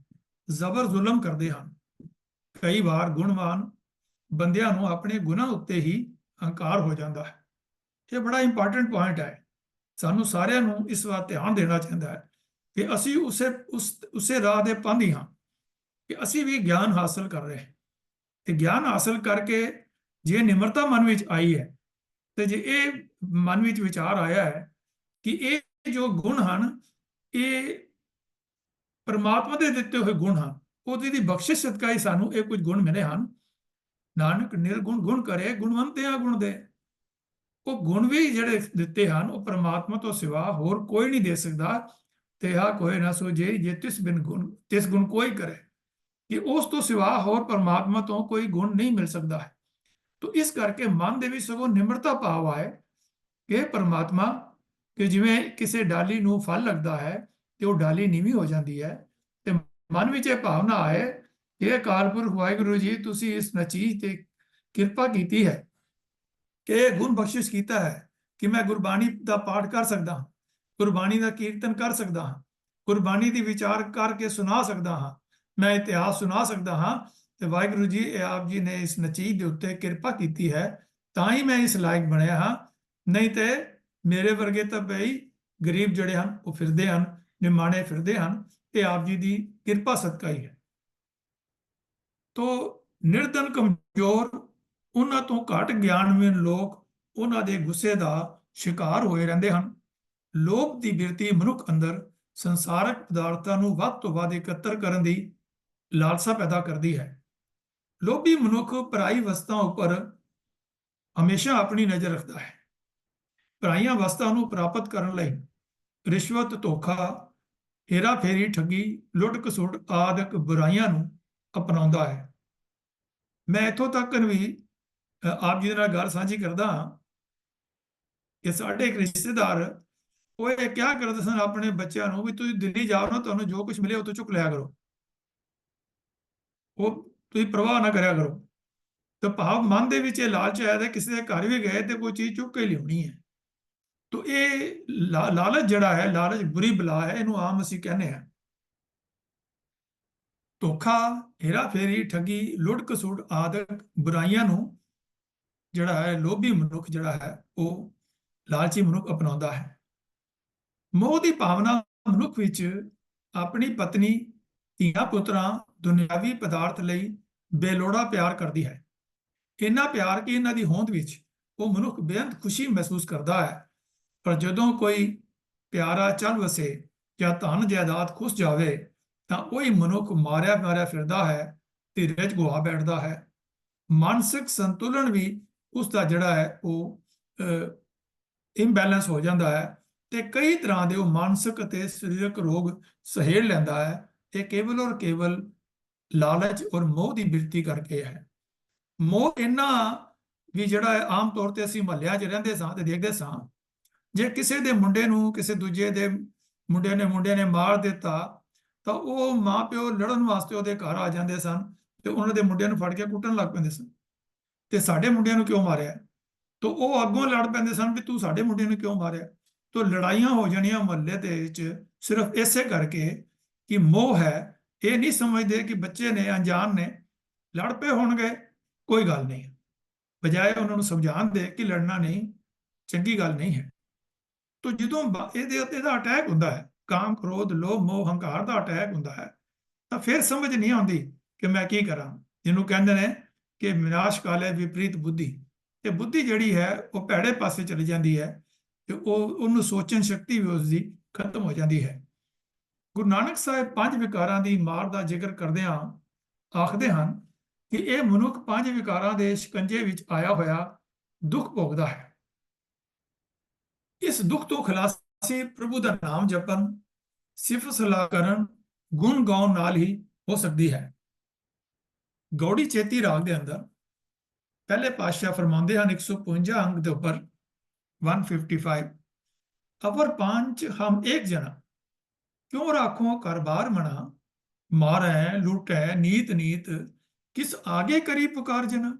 ਜ਼ਬਰ ਜ਼ੁਲਮ ਕਰਦੇ ਹਨ। ਕਈ ਵਾਰ ਗੁਣਵਾਨ ਬੰਦਿਆਂ ਨੂੰ ਆਪਣੇ ਗੁਣਾਂ ਉੱਤੇ ਹੀ ਹੰਕਾਰ ਹੋ ਜਾਂਦਾ ਹੈ। ਇਹ ਬੜਾ ਇੰਪੋਰਟੈਂਟ ਪੁਆਇੰਟ ਹੈ। ਸਾਨੂੰ ਸਾਰਿਆਂ ਨੂੰ ਇਸ ਵਾਰ ਧਿਆਨ ਦੇਣਾ ਚਾਹੀਦਾ ਹੈ ਕਿ ਅਸੀਂ ਉਸੇ ਰਾਹ ਦੇ ਪਾਂਧੀ ਹਾਂ, ਕਿ ਅਸੀਂ ਵੀ ਗਿਆਨ ਹਾਸਲ ਕਰ ਰਹੇ ਹਾਂ। ਤੇ ਗਿਆਨ ਹਾਸਲ ਕਰਕੇ ਜੇ ਨਿਮਰਤਾ ਮਨ ਵਿੱਚ ਆਈ ਹੈ, ਤੇ ਜੇ ਇਹ ਮਨ ਵਿੱਚ ਵਿਚਾਰ ਆਇਆ ਹੈ ਕਿ ਇਹ ਜੋ ਗੁਣ ਹਨ ਇਹ ਪਰਮਾਤਮਾ ਦੇ ਦਿੱਤੇ ਹੋਏ ਗੁਣ ਹਨ, ਉਹਦੀ ਦੀ ਬਖਸ਼ਿਸ਼ ਸਦਕਾ ਹੀ ਸਾਨੂੰ ਇਹ ਕੁਝ ਗੁਣ ਮਿਲੇ ਹਨ। ਨਾਨਕ ਨਿਰਗੁਣ ਗੁਣ ਕਰੇ, ਗੁਣਵੰਤਿਆ ਗੁਣ ਦੇ। ਉਹ ਗੁਣ ਵੀ ਜਿਹੜੇ ਦਿੱਤੇ ਹਨ ਉਹ ਪਰਮਾਤਮਾ ਤੋਂ ਸਿਵਾ ਹੋਰ ਕੋਈ ਨਹੀਂ ਦੇ ਸਕਦਾ। ਤੇ ਆ ਕੋਈ ਨਾ ਸੋਝੇ ਜੇ ਤਿਸ ਗੁਣ ਕੋਈ ਕਰੇ, ਕਿ ਉਸ ਤੋਂ ਸਿਵਾ ਹੋਰ ਪਰਮਾਤਮਾ ਤੋਂ ਕੋਈ ਗੁਣ ਨਹੀਂ ਮਿਲ ਸਕਦਾ ਹੈ। ਤੋ ਇਸ ਕਰਕੇ ਮਨ ਦੇ ਵਿੱਚ ਸਗੋਂ ਨਿਮਰਤਾ ਭਾਵ ਆਏ ਕਿ ਪਰਮਾਤਮਾ, ਕਿ ਜਿਵੇਂ ਕਿਸੇ ਡਾਲੀ ਨੂੰ ਫਲ ਲੱਗਦਾ ਹੈ ਤੇ ਉਹ ਡਾਲੀ ਨੀਵੀਂ ਹੋ ਜਾਂਦੀ ਹੈ, ਤੇ ਮਨ ਵਿੱਚ ਇਹ ਭਾਵਨਾ ਆਏ ਕਿ ਅਕਾਲ ਪੁਰਖ ਵਾਹਿਗੁਰੂ ਜੀ ਤੁਸੀਂ ਇਸ ਨਚੀਜ ਤੇ ਕਿਰਪਾ ਕੀਤੀ ਹੈ, ਕਿ ਇਹ ਗੁਣ ਬਖਸ਼ਿਸ਼ ਕੀਤਾ ਹੈ ਕਿ ਮੈਂ ਗੁਰਬਾਣੀ ਦਾ ਪਾਠ ਕਰ ਸਕਦਾ ਹਾਂ, ਗੁਰਬਾਣੀ ਦਾ ਕੀਰਤਨ ਕਰ ਸਕਦਾ ਹਾਂ, ਗੁਰਬਾਣੀ ਦੀ ਵਿਚਾਰ ਕਰਕੇ ਸੁਣਾ ਸਕਦਾ ਹਾਂ, ਮੈਂ ਇਤਿਹਾਸ ਸੁਣਾ ਸਕਦਾ ਹਾਂ। ਤੇ ਵਾਹਿਗੁਰੂ ਜੀ ਇਹ ਆਪ ਜੀ ਨੇ ਇਸ ਨਚੀਜ ਦੇ ਉੱਤੇ ਕਿਰਪਾ ਕੀਤੀ ਹੈ, ਤਾਂ ਹੀ ਮੈਂ ਇਸ ਲਾਇਕ ਬਣਿਆ ਹਾਂ। ਨਹੀਂ ਤੇ ਮੇਰੇ ਵਰਗੇ ਤਾਂ ਬਈ ਗਰੀਬ ਜਿਹੜੇ ਹਨ ਉਹ ਫਿਰਦੇ ਹਨ, ਨਿਮਾਣੇ ਫਿਰਦੇ ਹਨ, ਤੇ ਆਪ ਜੀ ਦੀ ਕਿਰਪਾ ਸਦਕਾ ਹੀ ਹੈ। ਤੋ ਨਿਰਧਨ ਕਮਜ਼ੋਰ, ਉਹਨਾਂ ਤੋਂ ਘੱਟ ਗਿਆਨਵਾਨ ਲੋਕ ਉਹਨਾਂ ਦੇ ਗੁੱਸੇ ਦਾ ਸ਼ਿਕਾਰ ਹੋਏ ਰਹਿੰਦੇ ਹਨ। ਲੋਭ ਦੀ ਬਿਰਤੀ ਮਨੁੱਖ ਅੰਦਰ ਸੰਸਾਰਕ ਪਦਾਰਥਾਂ ਨੂੰ ਵੱਧ ਤੋਂ ਵੱਧ ਇਕੱਤਰ ਕਰਨ ਦੀ ਲਾਲਸਾ ਪੈਦਾ ਕਰਦੀ ਹੈ। ਲੋਭੀ ਮਨੁੱਖ ਪਰਾਈ ਵਸਤਾਂ ਉੱਪਰ ਹਮੇਸ਼ਾ ਆਪਣੀ ਨਜ਼ਰ ਰੱਖਦਾ ਹੈ। ਪਰਾਈਆਂ ਵਸਤਾਂ ਨੂੰ ਪ੍ਰਾਪਤ ਕਰਨ ਲਈ ਰਿਸ਼ਵਤ, ਧੋਖਾ, ਹੇਰਾ ਫੇਰੀ, ਠੱਗੀ, ਲੁੱਟ ਖਸੁੱਟ ਆਦਿਕ ਬੁਰਾਈਆਂ ਨੂੰ ਅਪਣਾਉਂਦਾ ਹੈ। ਮੈਂ ਇੱਥੋਂ ਤੱਕ ਵੀ ਆਪ ਜੀ ਦੇ ਨਾਲ ਗੱਲ ਸਾਂਝੀ ਕਰਦਾ ਹਾਂ ਕਿ ਸਾਡੇ ਇੱਕ ਰਿਸ਼ਤੇਦਾਰ ਉਹ ਇਹ ਕਿਹਾ ਕਰਦੇ ਸਨ ਆਪਣੇ ਬੱਚਿਆਂ ਨੂੰ ਵੀ ਤੁਸੀਂ ਦਿੱਲੀ ਜਾਓ ਨਾ, ਤੁਹਾਨੂੰ ਜੋ ਕੁਝ ਮਿਲੇ ਉਹ ਤੋਂ ਚੁੱਕ ਲਿਆ ਕਰੋ, ਉਹ ਤੁਸੀਂ ਪਰਵਾਹ ਨਾ ਕਰਿਆ ਕਰੋ। ਤਾਂ ਭਾਵ ਮਨ ਦੇ ਵਿੱਚ ਇਹ ਲਾਲਚ ਆਇਆ ਤੇ ਕਿਸੇ ਦੇ ਘਰ ਵੀ ਗਏ ਤੇ ਕੋਈ ਚੀਜ਼ ਚੁੱਕ ਕੇ ਲਿਆਉਣੀ ਹੈ। ਤੋ ਇਹ ਲਾਲਚ ਜਿਹੜਾ ਹੈ, ਲਾਲਚ ਬੁਰੀ ਬਲਾ ਹੈ, ਇਹਨੂੰ ਆਮ ਅਸੀਂ ਕਹਿੰਦੇ ਹਾਂ। ਧੋਖਾ, ਹੇਰਾ ਫੇਰੀ, ਠੱਗੀ, ਲੁੱਟ ਖਸੁੱਟ ਆਦਿਕ ਬੁਰਾਈਆਂ ਨੂੰ ਜਿਹੜਾ ਹੈ ਲੋਭੀ ਮਨੁੱਖ ਜਿਹੜਾ ਹੈ ਉਹ ਲਾਲਚੀ ਮਨੁੱਖ ਅਪਣਾਉਂਦਾ ਹੈ। ਮੋਹ ਦੀ ਭਾਵਨਾ ਮਨੁੱਖ ਵਿੱਚ ਆਪਣੀ ਪਤਨੀ, ਧੀਆਂ ਪੁੱਤਰਾਂ, ਦੁਨਿਆਵੀ ਪਦਾਰਥ ਲਈ ਬੇਲੋੜਾ ਪਿਆਰ ਕਰਦੀ ਹੈ। ਇੰਨਾ ਪਿਆਰ ਕਿ ਇਹਨਾਂ ਦੀ ਹੋਂਦ ਵਿੱਚ ਉਹ ਮਨੁੱਖ ਬੇਅੰਤ ਖੁਸ਼ੀ ਮਹਿਸੂਸ ਕਰਦਾ ਹੈ। ਪਰ ਜਦੋਂ ਕੋਈ ਪਿਆਰਾ ਚੱਲ ਵਸੇ ਜਾਂ ਧਨ ਜਾਇਦਾਦ ਖੁੱਸ ਜਾਵੇ ਤਾਂ ਉਹੀ ਮਨੁੱਖ ਮਾਰਿਆ ਮਾਰਿਆ ਫਿਰਦਾ ਹੈ, ਧੀਰੇ 'ਚ ਗੁਆ ਬੈਠਦਾ ਹੈ। ਮਾਨਸਿਕ ਸੰਤੁਲਨ ਵੀ ਉਸ ਦਾ ਜਿਹੜਾ ਹੈ ਉਹ ਇੰਬੈਲੈਂਸ ਹੋ ਜਾਂਦਾ ਹੈ, ਤੇ ਕਈ ਤਰ੍ਹਾਂ ਦੇ ਉਹ ਮਾਨਸਿਕ ਅਤੇ ਸਰੀਰਕ ਰੋਗ ਸਹੇੜ ਲੈਂਦਾ ਹੈ। ਇਹ ਕੇਵਲ ਔਰ ਕੇਵਲ ਲਾਲਚ ਔਰ ਮੋਹ ਦੀ ਬਿਰਤੀ ਕਰਕੇ ਹੈ। ਮੋਹ ਇੰਨਾ ਵੀ ਜਿਹੜਾ ਹੈ ਆਮ ਤੌਰ ਤੇ ਅਸੀਂ ਮਹੱਲਿਆਂ 'ਚ ਰਹਿੰਦੇ ਸਾਂ ਤੇ ਦੇਖਦੇ ਸਾਂ, ਜੇ ਕਿਸੇ ਦੇ ਮੁੰਡੇ ਨੂੰ ਕਿਸੇ ਦੂਜੇ ਦੇ ਮੁੰਡੇ ਨੇ ਮਾਰ ਦਿੱਤਾ ਤਾਂ ਉਹ ਮਾਂ ਪਿਓ ਲੜਨ ਵਾਸਤੇ ਉਹਦੇ ਘਰ ਆ ਜਾਂਦੇ ਸਨ ਤੇ ਉਹਨਾਂ ਦੇ ਮੁੰਡਿਆਂ ਨੂੰ ਫੜ ਕੇ ਕੁੱਟਣ ਲੱਗ ਪੈਂਦੇ ਸਨ। ਤੇ ਸਾਡੇ ਮੁੰਡਿਆਂ ਨੂੰ ਕਿਉਂ ਮਾਰਿਆ? ਤਾਂ ਉਹ ਅੱਗੋਂ ਲੜ ਪੈਂਦੇ ਸਨ ਵੀ ਤੂੰ ਸਾਡੇ ਮੁੰਡੇ ਨੂੰ ਕਿਉਂ ਮਾਰਿਆ? ਤਾਂ ਲੜਾਈਆਂ ਹੋ ਜਾਣੀਆਂ ਮੁਹੱਲੇ ਦੇ ਵਿੱਚ ਸਿਰਫ ਇਸੇ ਕਰਕੇ ਕਿ ਮੋਹ ਹੈ। ਇਹ ਨਹੀਂ ਸਮਝਦੇ ਕਿ ਬੱਚੇ ਨੇ, ਅਣਜਾਣ ਨੇ, ਲੜ ਪਏ ਹੋਣਗੇ, ਕੋਈ ਗੱਲ ਨਹੀਂ, ਬਜਾਏ ਉਹਨਾਂ ਨੂੰ ਸਮਝਾਉਣ ਦੇ ਕਿ ਲੜਨਾ ਨਹੀਂ, ਚੰਗੀ ਗੱਲ ਨਹੀਂ ਹੈ। ਤੋ ਜਦੋਂ ਇਹਦਾ ਅਟੈਕ ਹੁੰਦਾ ਹੈ, ਕਾਮ, ਕ੍ਰੋਧ, ਲੋਭ, ਮੋਹ, ਹੰਕਾਰ ਦਾ ਅਟੈਕ ਹੁੰਦਾ ਹੈ, ਤਾਂ ਫਿਰ ਸਮਝ ਨਹੀਂ ਆਉਂਦੀ ਕਿ ਮੈਂ ਕੀ ਕਰਾਂ। ਜਿਹਨੂੰ ਕਹਿੰਦੇ ਨੇ ਕਿ ਵਿਨਾਸ਼ ਕਾਲੇ ਵਿਪਰੀਤ ਬੁੱਧੀ, ਤੇ ਬੁੱਧੀ ਜਿਹੜੀ ਹੈ ਉਹ ਭੈੜੇ ਪਾਸੇ ਚਲੀ ਜਾਂਦੀ ਹੈ ਤੇ ਉਹਨੂੰ ਸੋਚਣ ਸ਼ਕਤੀ ਵੀ ਉਸਦੀ ਖਤਮ ਹੋ ਜਾਂਦੀ ਹੈ। ਗੁਰੂ ਨਾਨਕ ਸਾਹਿਬ ਪੰਜ ਵਿਕਾਰਾਂ ਦੀ ਮਾਰ ਦਾ ਜ਼ਿਕਰ ਕਰਦਿਆਂ ਆਖਦੇ ਹਨ ਕਿ ਇਹ ਮਨੁੱਖ ਪੰਜ ਵਿਕਾਰਾਂ ਦੇ ਸ਼ਿਕੰਜੇ ਵਿੱਚ ਆਇਆ ਹੋਇਆ ਦੁੱਖ ਭੋਗਦਾ ਹੈ। ਇਸ ਦੁੱਖ ਤੋਂ ਖਲਾਸੀ ਪ੍ਰਭੂ ਦਾ ਨਾਮ ਜਪਣ, ਸਿਫਤ ਸਲਾਹ ਕਰਨ, ਗੁਣ ਗਾਉਣ ਨਾਲ ਹੀ ਹੋ ਸਕਦੀ ਹੈ। ਗੌੜੀ ਚੇਤੀ ਰਾਗ ਦੇ ਅੰਦਰ ਪਹਿਲੇ ਪਾਤਸ਼ਾਹ ਫਰਮਾਉਂਦੇ ਹਨ 155 ਅੰਗ ਦੇ ਉੱਪਰ 155, ਅਵਰ ਪੰਜ ਹਮ ਇੱਕ ਜਨਾ, ਕਿਉਂ ਰਾਖੋ ਘਰ ਬਾਰ ਮਨਾ, ਮਾਰੈ ਲੁਟੈ ਨੀਤ ਨੀਤ, किस आगे करी पुकार जना,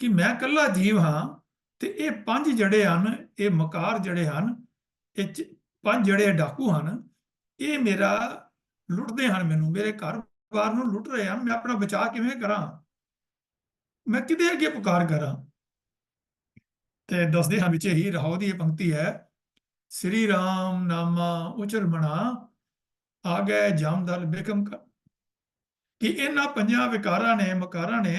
कि मैं कल्ला जीव हाँ ते ये पंज जड़े हन, ये मकार जड़े हन, ये पंज जड़े डाकू हन, ये मेरा लुटते हैं, मैनू मेरे घर बार नूं लुट रहे हैं, मैं अपना बचाव किवें करा, मैं किदे अगे पुकार करा। ते दसदे हैं विच ही रहाओ दी पंक्ति है, श्री राम नामा उचर मना आगे जामदल बेकम का, कि इन्हां पंजां विकारां ने मकारां ने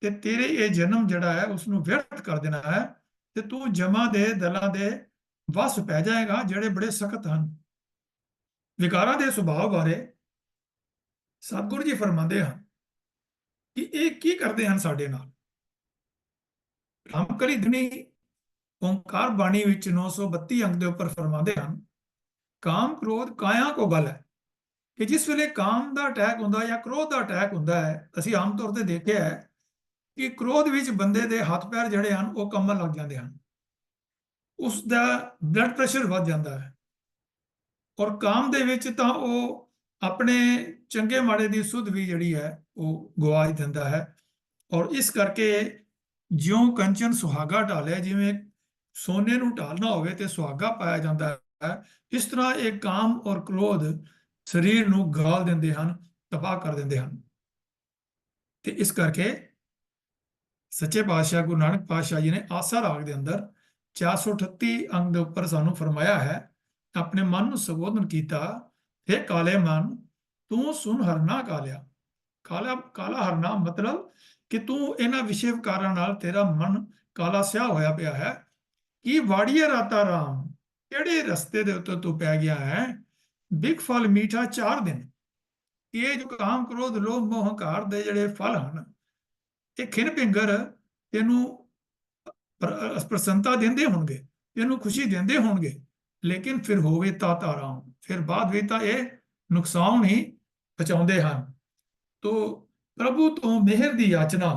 ते तेरे ये जन्म जड़ा है उसनूं व्यर्थ कर देना है, ते तू जमा दे दलां दे वस पै जाएगा ਜਿਹੜੇ बड़े सख्त ਹਨ। ਵਿਕਾਰਾਂ ਦੇ ਸੁਭਾਅ ਬਾਰੇ ਸਤਿਗੁਰੂ ਜੀ ਫਰਮਾਉਂਦੇ ਹਨ ਕਿ ਇਹ ਕੀ ਕਰਦੇ ਹਨ ਸਾਡੇ ਨਾਲ। ਰਾਮਕਲੀ ਧਨੀ ਓੰਕਾਰ ਬਾਣੀ ਵਿੱਚ 932 ਅੰਕ ਦੇ ਉੱਪਰ ਫਰਮਾਉਂਦੇ ਹਨ, ਕਾਮ ਕ੍ਰੋਧ ਕਾਇਆ ਕੋ ਗਲ ਹੈ, ਕਿ ਜਿਸ ਵੇਲੇ ਕਾਮ ਦਾ ਅਟੈਕ ਹੁੰਦਾ ਜਾਂ ਕ੍ਰੋਧ ਦਾ ਅਟੈਕ ਹੁੰਦਾ ਹੈ, ਅਸੀਂ ਆਮ ਤੌਰ ਤੇ ਦੇਖਿਆ ਹੈ ਕਿ ਕ੍ਰੋਧ ਵਿੱਚ ਬੰਦੇ ਦੇ ਹੱਥ ਪੈਰ ਜਿਹੜੇ ਹਨ ਉਹ ਕੰਬਣ ਲੱਗ ਜਾਂਦੇ ਹਨ, ਉਸ ਦਾ ਬਲੱਡ ਪ੍ਰੈਸ਼ਰ ਵੱਧ ਜਾਂਦਾ ਹੈ, ਔਰ ਕਾਮ ਦੇ ਵਿੱਚ ਤਾਂ ਉਹ ਆਪਣੇ ਚੰਗੇ ਮਾੜੇ ਦੀ ਸੁਧ ਵੀ ਜਿਹੜੀ ਹੈ ਉਹ ਗਵਾ ਦਿੰਦਾ ਹੈ। ਔਰ ਇਸ ਕਰਕੇ ਜਿਉਂ ਕੰਚਨ ਸੁਹਾਗਾ ਢਾਲਿਆ, ਜਿਵੇਂ ਸੋਨੇ ਨੂੰ ਢਾਲਣਾ ਹੋਵੇ ਤੇ ਸੁਹਾਗਾ ਪਾਇਆ ਜਾਂਦਾ ਹੈ, ਇਸ ਤਰ੍ਹਾਂ ਇਹ ਕਾਮ ਔਰ ਕ੍ਰੋਧ ਸਰੀਰ ਨੂੰ ਗਾਲ ਦਿੰਦੇ ਹਨ, ਤਬਾਹ ਕਰ ਦਿੰਦੇ ਹਨ। ਤੇ ਇਸ ਕਰਕੇ ਸੱਚੇ ਪਾਤਸ਼ਾਹ ਗੁਰੂ ਨਾਨਕ ਪਾਤਸ਼ਾਹ ਜੀ ਨੇ ਆਸਾ ਰਾਗ ਦੇ ਅੰਦਰ 438 ਅੰਗ ਦੇ ਉੱਪਰ ਸਾਨੂੰ ਫਰਮਾਇਆ ਹੈ, ਆਪਣੇ ਮਨ ਨੂੰ ਸੰਬੋਧਨ ਕੀਤਾ, हे ਕਾਲੇ ਮਨ ਤੂੰ ਸੁਨ ਹਰਨਾ ਕਾਲਿਆ। ਕਾਲਾ ਹਰਨਾ ਮਤਲਬ ਕਿ ਤੂੰ ਇਹਨਾਂ ਵਿਸ਼ੇ ਵਿਕਾਰਾਂ ਨਾਲ ਤੇਰਾ ਮਨ ਕਾਲਾ ਸਿਆਹ ਹੋਇਆ ਪਿਆ ਹੈ, ਕਿ ਵਾੜੀਏ ਰਾਤਾ ਰਾਮ, ਕਿਹੜੇ ਰਸਤੇ ਦੇ ਉੱਤੇ ਤੂੰ ਪੈ ਗਿਆ ਹੈ, ਬਿਗ ਫਲ ਮੀਠਾ 4 ਦਿਨ। ਇਹ ਜੋ ਕਾਮ ਕ੍ਰੋਧ ਲੋਭ ਮੋਹ ਹੰਕਾਰ ਦੇ ਜਿਹੜੇ ਫਲ ਹਨ, ਇਹ ਖਿਨ ਪਿੰਗਰ ਤੈਨੂੰ ਪ੍ਰਸੰਨਤਾ ਦਿੰਦੇ ਹੋਣਗੇ, ਤੈਨੂੰ ਖੁਸ਼ੀ ਦਿੰਦੇ ਹੋਣਗੇ, ਲੇਕਿਨ ਫਿਰ ਹੋਵੇ ਤਾਤਾ ਰਾਮ, ਫਿਰ ਬਾਅਦ ਵਿੱਚ ਤਾਂ ਇਹ ਨੁਕਸਾਨ ਹੀ ਪਹੁੰਚਾਉਂਦੇ ਹਨ। ਤੋ ਪ੍ਰਭੂ ਤੋਂ ਮਿਹਰ ਦੀ ਯਾਚਨਾ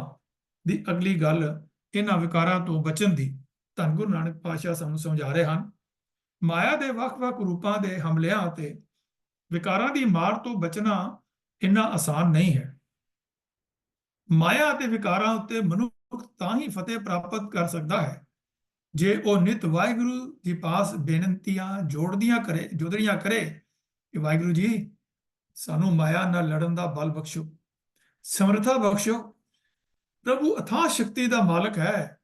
ਦੀ ਅਗਲੀ ਗੱਲ ਇਹਨਾਂ ਵਿਕਾਰਾਂ ਤੋਂ ਬਚਣ ਦੀ ਧੰਨ ਗੁਰੂ ਨਾਨਕ ਪਾਤਸ਼ਾਹ ਸਾਨੂੰ ਸਮਝਾ ਰਹੇ ਹਨ। ਮਾਇਆ ਦੇ ਵੱਖ-ਵੱਖ ਰੂਪਾਂ ਦੇ ਹਮਲਿਆਂ ਅਤੇ ਵਿਕਾਰਾਂ ਦੀ ਮਾਰ ਤੋਂ ਬਚਣਾ ਇੰਨਾ ਆਸਾਨ ਨਹੀਂ ਹੈ। ਮਾਇਆ ਅਤੇ ਵਿਕਾਰਾਂ ਉੱਤੇ ਮਨੁੱਖ ਤਾਂ ਹੀ ਫਤਿਹ ਪ੍ਰਾਪਤ ਕਰ ਸਕਦਾ ਹੈ ਜੇ ਉਹ ਨਿਤ ਵਾਹਿਗੁਰੂ ਜੀ ਪਾਸ ਬੇਨਤੀਆਂ ਜੋੜਦੀਆਂ ਕਰੇ ਕਿ ਵਾਹਿਗੁਰੂ ਜੀ ਸਾਨੂੰ ਮਾਇਆ ਨਾਲ ਲੜਨ ਦਾ ਬਲ ਬਖਸ਼ੋ, ਸਮਰੱਥਾ ਬਖਸ਼ੋ। ਪ੍ਰਭੂ ਅਥਾਹ ਸ਼ਕਤੀ ਦਾ ਮਾਲਕ ਹੈ,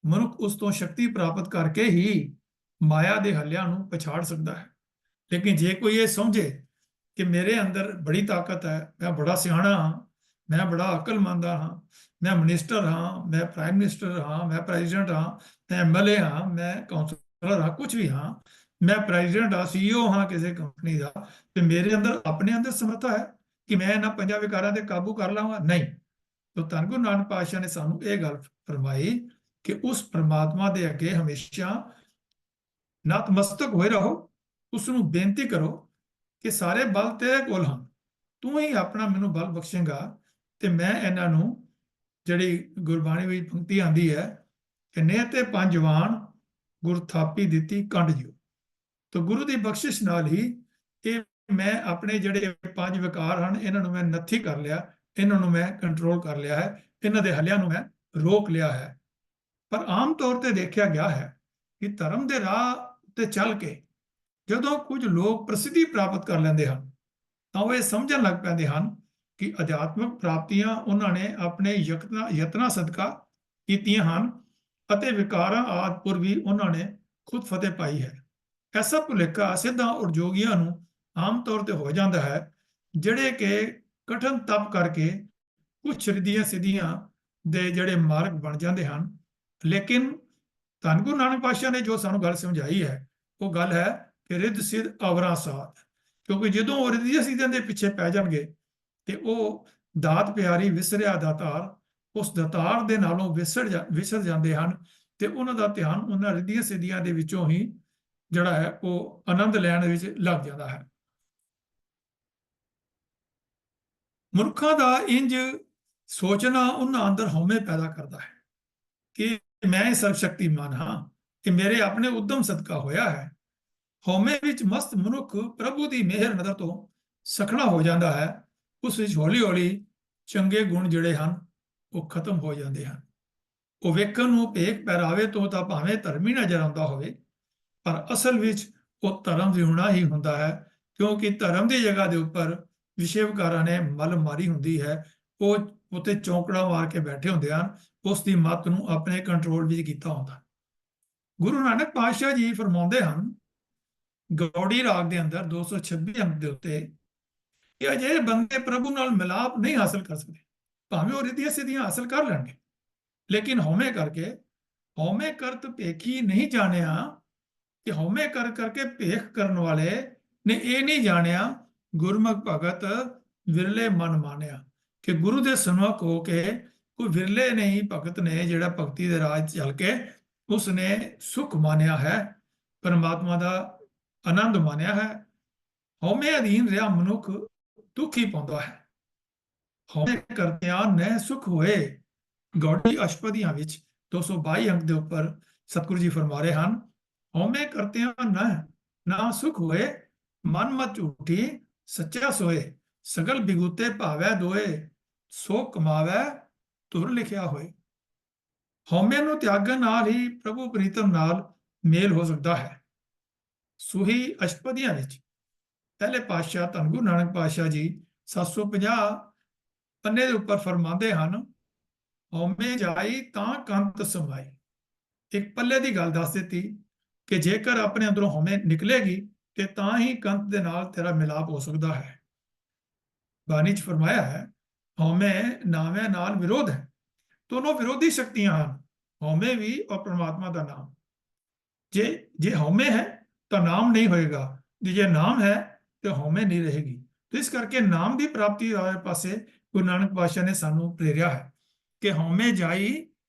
ਮਨੁੱਖ ਉਸ ਤੋਂ ਸ਼ਕਤੀ ਪ੍ਰਾਪਤ ਕਰਕੇ ਹੀ ਮਾਇਆ ਦੇ ਹੱਲਿਆਂ ਨੂੰ ਪਛਾੜ ਸਕਦਾ ਹੈ। ਲੇਕਿਨ ਜੇ ਕੋਈ ਇਹ ਸਮਝੇ ਕਿ ਮੇਰੇ ਅੰਦਰ ਬੜੀ ਤਾਕਤ ਹੈ, ਮੈਂ ਬੜਾ ਸਿਆਣਾ ਹਾਂ, ਮੈਂ ਬੜਾ ਅਕਲਮੰਦ ਹਾਂ, ਮੈਂ ਮਿਨਿਸਟਰ ਹਾਂ, ਮੈਂ ਪ੍ਰਾਈਮ ਮਿਨਿਸਟਰ ਹਾਂ, ਮੈਂ ਪ੍ਰੈਜ਼ੀਡੈਂਟ ਹਾਂ, ਮੈਂ ਐਮਐਲਏ ਹਾਂ, ਮੈਂ ਕਾਉਂਸਲਰ ਹਾਂ, ਕੁਝ ਵੀ ਹਾਂ, ਮੈਂ ਪ੍ਰੈਜ਼ੀਡੈਂਟ ਹਾਂ, ਸੀਈਓ ਹਾਂ ਕਿਸੇ ਕੰਪਨੀ ਦਾ, ਤੇ ਮੇਰੇ ਅੰਦਰ ਆਪਣੇ ਅੰਦਰ ਸਮਰੱਥਾ ਹੈ ਕਿ ਮੈਂ ਇਹਨਾਂ ਪੰਜਾਂ ਵਿਕਾਰਾਂ ਤੇ ਕਾਬੂ ਕਰ ਲਵਾਂਗਾ? ਨਹੀਂ। ਤਾਂ ਧੰਨ ਗੁਰੂ ਨਾਨਕ ਪਾਤਸ਼ਾਹ ਨੇ ਸਾਨੂੰ ਇਹ ਗੱਲ ਫਰਮਾਈ ਕਿ ਉਸ ਪ੍ਰਮਾਤਮਾ ਦੇ ਅੱਗੇ ਹਮੇਸ਼ਾ ਨਤਮਸਤਕ ਹੋਏ ਰਹੋ, ਉਸ ਨੂੰ ਬੇਨਤੀ ਕਰੋ ਕਿ ਸਾਰੇ ਬਲ ਤੇਰੇ ਕੋਲ ਹਨ, ਤੂੰ ਹੀ ਆਪਣਾ ਮੈਨੂੰ ਬਲ ਬਖਸ਼ੇਂਗਾ ਤੇ ਮੈਂ ਇਹਨਾਂ ਨੂੰ, ਜਿਹੜੀ ਗੁਰਬਾਣੀ ਵਿੱਚ ਪੰਕਤੀ ਆਂਦੀ ਹੈ ਕਿ ਨੇ ਤੇ ਪੰਜਵਾਨ ਗੁਰ ਥਾਪੀ ਦਿੱਤੀ ਕੰਡ ਜਿਉ, ਤਾਂ ਗੁਰੂ ਦੀ ਬਖਸ਼ਿਸ਼ ਨਾਲ ਹੀ ਇਹ ਮੈਂ ਆਪਣੇ ਜਿਹੜੇ ਪੰਜ ਵਿਕਾਰ ਹਨ ਇਹਨਾਂ ਨੂੰ ਮੈਂ ਨੱਥੀ ਕਰ ਲਿਆ, ਇਹਨਾਂ ਨੂੰ ਮੈਂ ਕੰਟਰੋਲ ਕਰ ਲਿਆ ਹੈ, ਇਹਨਾਂ ਦੇ ਹੱਲਿਆਂ ਨੂੰ ਮੈਂ ਰੋਕ ਲਿਆ ਹੈ। ਪਰ ਆਮ ਤੌਰ ਤੇ ਦੇਖਿਆ ਗਿਆ ਹੈ ਕਿ ਧਰਮ ਦੇ ਰਾਹ ਤੇ ਚੱਲ ਕੇ ਜਦੋਂ ਕੁਝ ਲੋਕ ਪ੍ਰਸਿੱਧੀ ਪ੍ਰਾਪਤ ਕਰ ਲੈਂਦੇ ਹਨ ਤਾਂ ਉਹ ਇਹ ਸਮਝਣ ਲੱਗ ਪੈਂਦੇ ਹਨ ਕਿ ਅਧਿਆਤਮਿਕ ਪ੍ਰਾਪਤੀਆਂ ਉਹਨਾਂ ਨੇ ਆਪਣੇ ਯਤਨਾਂ ਸਦਕਾ ਕੀਤੀਆਂ ਹਨ ਅਤੇ ਵਿਕਾਰਾਂ ਆਦਿ ਪਰ ਵੀ ਉਹਨਾਂ ਨੇ ਖੁਦ ਫਤਿਹ ਪਾਈ ਹੈ। ਐਸਾ ਭੁਲੇਖਾ ਸਿੱਧਾਂ ਔਰ ਜੋਗੀਆਂ ਨੂੰ ਆਮ ਤੌਰ ਤੇ ਹੋ ਜਾਂਦਾ ਹੈ, ਜਿਹੜੇ ਕਿ ਕਠਨ ਤਪ ਕਰਕੇ ਕੁਛ ਰਿੱਧੀਆਂ ਸਿੱਧੀਆਂ ਦੇ ਜਿਹੜੇ ਮਾਰਗ ਬਣ ਜਾਂਦੇ ਹਨ। ਲੇਕਿਨ ਧੰਨ ਗੁਰੂ ਨਾਨਕ ਪਾਤਸ਼ਾਹ ਨੇ ਜੋ ਸਾਨੂੰ ਗੱਲ ਸਮਝਾਈ ਹੈ ਉਹ ਗੱਲ ਹੈ ਕਿ ਰਿੱਧ ਸਿੱਧ ਅਵਰਾ ਸਾਧ, ਕਿਉਂਕਿ ਜਦੋਂ ਉਹ ਰਿੱਧੀਆਂ ਸਿੱਧੀਆਂ ਦੇ ਪਿੱਛੇ ਪੈ ਜਾਣਗੇ ਤੇ ਉਹ ਦਾਤ ਪਿਆਰੀ ਵਿਸਰਿਆ ਦਾਤਾਰ, ਉਸ ਦਾਤਾਰ ਦੇ ਨਾਲੋਂ ਵਿਸਰ ਜਾਂਦੇ ਹਨ ਤੇ ਉਹਨਾਂ ਦਾ ਧਿਆਨ ਉਹਨਾਂ ਰਿੱਧੀਆਂ ਸਿੱਧੀਆਂ ਦੇ ਵਿੱਚੋਂ ਹੀ ਜਿਹੜਾ ਹੈ ਉਹ ਆਨੰਦ ਲੈਣ ਵਿੱਚ ਲੱਗ ਜਾਂਦਾ ਹੈ। ਮਨੁੱਖਾਂ ਦਾ ਇੰਜ ਸੋਚਣਾ ਉਹਨਾਂ ਅੰਦਰ ਹਉਮੈ ਪੈਦਾ ਕਰਦਾ ਹੈ ਕਿ ਮੈਂ ਸਰਵ ਸ਼ਕਤੀਮਾਨ ਹਾਂ, ਕਿ ਮੇਰੇ ਆਪਣੇ ਉਦਮ ਸਦਕਾ ਹੋਇਆ ਹੈ। ਹਉਮੈ ਵਿੱਚ ਮਸਤ ਮਨੁੱਖ ਪ੍ਰਭੂ ਦੀ ਮਿਹਰ ਨਜ਼ਰ ਤੋਂ ਸਖਣਾ ਹੋ ਜਾਂਦਾ ਹੈ, ਉਸ ਵਿੱਚ ਹੌਲੀ ਹੌਲੀ ਚੰਗੇ ਗੁਣ ਜਿਹੜੇ ਹਨ ਉਹ ਖਤਮ ਹੋ ਜਾਂਦੇ ਹਨ। ਉਹ ਵੇਖਣ ਨੂੰ ਭੇਖ ਪਹਿਰਾਵੇ ਤੋਂ ਤਾਂ ਭਾਵੇਂ ਧਰਮੀ ਨਜ਼ਰ ਆਉਂਦਾ ਹੋਵੇ, ਪਰ ਅਸਲ ਵਿੱਚ ਉਹ ਧਰਮ ਵਿਹੂਣਾ ਹੀ ਹੁੰਦਾ ਹੈ, ਕਿਉਂਕਿ ਧਰਮ ਦੀ ਜਗ੍ਹਾ ਦੇ ਉੱਪਰ ਵਿਸ਼ੇ ਵਿਕਾਰਾਂ ਨੇ ਮੱਲ ਮਾਰੀ ਹੁੰਦੀ ਹੈ। ਉਹ ਉੱਤੇ ਚੌਂਕੜਾ ਮਾਰ ਕੇ ਬੈਠੇ ਹੁੰਦੇ ਹਨ, ਉਸ ਦੀ ਮੱਤ ਨੂੰ ਆਪਣੇ ਕੰਟਰੋਲ ਵਿੱਚ ਕੀਤਾ ਹੁੰਦਾ। ਗੁਰੂ ਨਾਨਕ ਪਾਤਸ਼ਾਹ ਜੀ ਫਰਮਾਉਂਦੇ ਹਨ ਗੌੜੀ ਰਾਗ ਦੇ ਅੰਦਰ 226 ਅੰਕ ਦੇ ਉੱਤੇ ਕਿ ਅਜਿਹੇ ਬੰਦੇ ਪ੍ਰਭੂ ਨਾਲ ਮਿਲਾਪ ਨਹੀਂ ਹਾਸਲ ਕਰ ਸਕਦੇ, ਭਾਵੇਂ ਉਹ ਰਿੱਧੀਆਂ ਸਿੱਧੀਆਂ ਹਾਸਲ ਕਰ ਲੈਣਗੇ, ਲੇਕਿਨ ਹਉਮੈ ਕਰਕੇ, ਹਉਮੈ ਕਰਤ ਭੇਖੀ ਨਹੀਂ ਜਾਣਿਆ, ਕਿ ਹਉਮੈ ਕਰ ਕਰਕੇ ਭੇਖ ਕਰਨ ਵਾਲੇ ਨੇ ਇਹ ਨਹੀਂ ਜਾਣਿਆ ਗੁਰਮੁਖ ਭਗਤ ਵਿਰਲੇ ਮਨ ਮਾਨਿਆ, ਕਿ ਗੁਰੂ ਦੇ ਸਨਮੁਖ ਹੋ ਕੇ ਕੋਈ ਵਿਰਲੇ ਨਹੀਂ ਭਗਤ ਨੇ ਜਿਹੜਾ ਭਗਤੀ ਦੇ ਰਾਹ ਚੱਲ ਕੇ ਉਸਨੇ ਸੁਖ ਮਾਨਿਆ ਹੈ, ਪਰਮਾਤਮਾ ਦਾ ਆਨੰਦ ਮਾਨਿਆ ਹੈ। ਹਉਮੈ ਅਧੀਨ ਰਿਹਾ ਮਨੁੱਖ ਦੁੱਖ ਹੀ ਪਾਉਂਦਾ ਹੈ। ਹਉਮੈ ਕਰਤਿਆਂ ਨਹਿ ਸੁਖ ਹੋਏ, ਗੌੜੀ ਅਸ਼ਟਪਦੀਆਂ ਵਿੱਚ 222 ਅੰਕ ਦੇ ਉੱਪਰ ਸਤਿਗੁਰੂ ਜੀ ਫਰਮਾ ਰਹੇ ਹਨ, ਹਉਮੈ ਕਰਤਿਆਂ ਨਾ ਸੁਖ ਹੋਏ, ਮਨ ਮਤ ਝੂਠੀ ਸੱਚਾ ਸੋਏ, ਸਗਲ ਬਿਗੂਤੇ ਭਾਵੈ ਦੋਏ, ਸੋ ਕਮਾਵੈ ਧੁਰ ਲਿਖਿਆ ਹੋਏ। ਹਉਮੈ ਨੂੰ ਤਿਆਗਣ ਨਾਲ ਹੀ ਪ੍ਰਭੂ ਪ੍ਰੀਤਮ ਨਾਲ ਮੇਲ ਹੋ ਸਕਦਾ ਹੈ। ਸੂਹੀ ਅਸ਼ਟਪਦੀਆਂ ਵਿੱਚ ਪਹਿਲੇ ਪਾਤਸ਼ਾਹ ਧੰਨ ਗੁਰੂ ਨਾਨਕ ਪਾਤਸ਼ਾਹ ਜੀ 750 ਪੰਨੇ ਦੇ ਉੱਪਰ ਫਰਮਾਉਂਦੇ ਹਨ, ਹਉਮੈ ਜਾਈ ਤਾਂ ਕੰਤ ਸਮਾਈ। ਇੱਕ ਪੱਲੇ ਦੀ ਗੱਲ ਦੱਸ ਦਿੱਤੀ ਕਿ ਜੇਕਰ ਆਪਣੇ ਅੰਦਰੋਂ ਹਉਮੈ ਨਿਕਲੇਗੀ ਤੇ ਤਾਂ ਹੀ ਕੰਤ ਦੇ ਨਾਲ ਤੇਰਾ ਮਿਲਾਪ ਹੋ ਸਕਦਾ ਹੈ। ਬਾਣੀ 'ਚ ਫਰਮਾਇਆ ਹੈ ਹਉਮੈ ਨਾਮੈ ਨਾਲ ਵਿਰੋਧ ਹੈ, ਦੋਨੋਂ ਵਿਰੋਧੀ ਸ਼ਕਤੀਆਂ ਹਨ, ਹਉਮੈ ਵੀ ਔਰ ਪ੍ਰਮਾਤਮਾ ਦਾ ਨਾਮ। ਜੇ ਹਉਮੈ ਹੈ ਤਾਂ ਨਾਮ ਨਹੀਂ ਹੋਏਗਾ, ਜੇ ਨਾਮ ਹੈ ਤੇ ਹਉਮੈ ਨਹੀਂ ਰਹੇਗੀ। ਤੇ ਇਸ ਕਰਕੇ ਨਾਮ ਦੀ ਪ੍ਰਾਪਤੀ ਵਾਲੇ ਪਾਸੇ ਗੁਰੂ ਨਾਨਕ ਪਾਤਸ਼ਾਹ ਨੇ ਸਾਨੂੰ ਪ੍ਰੇਰਿਆ ਹੈ ਕਿ ਹਉਮੈ ਜਾਈ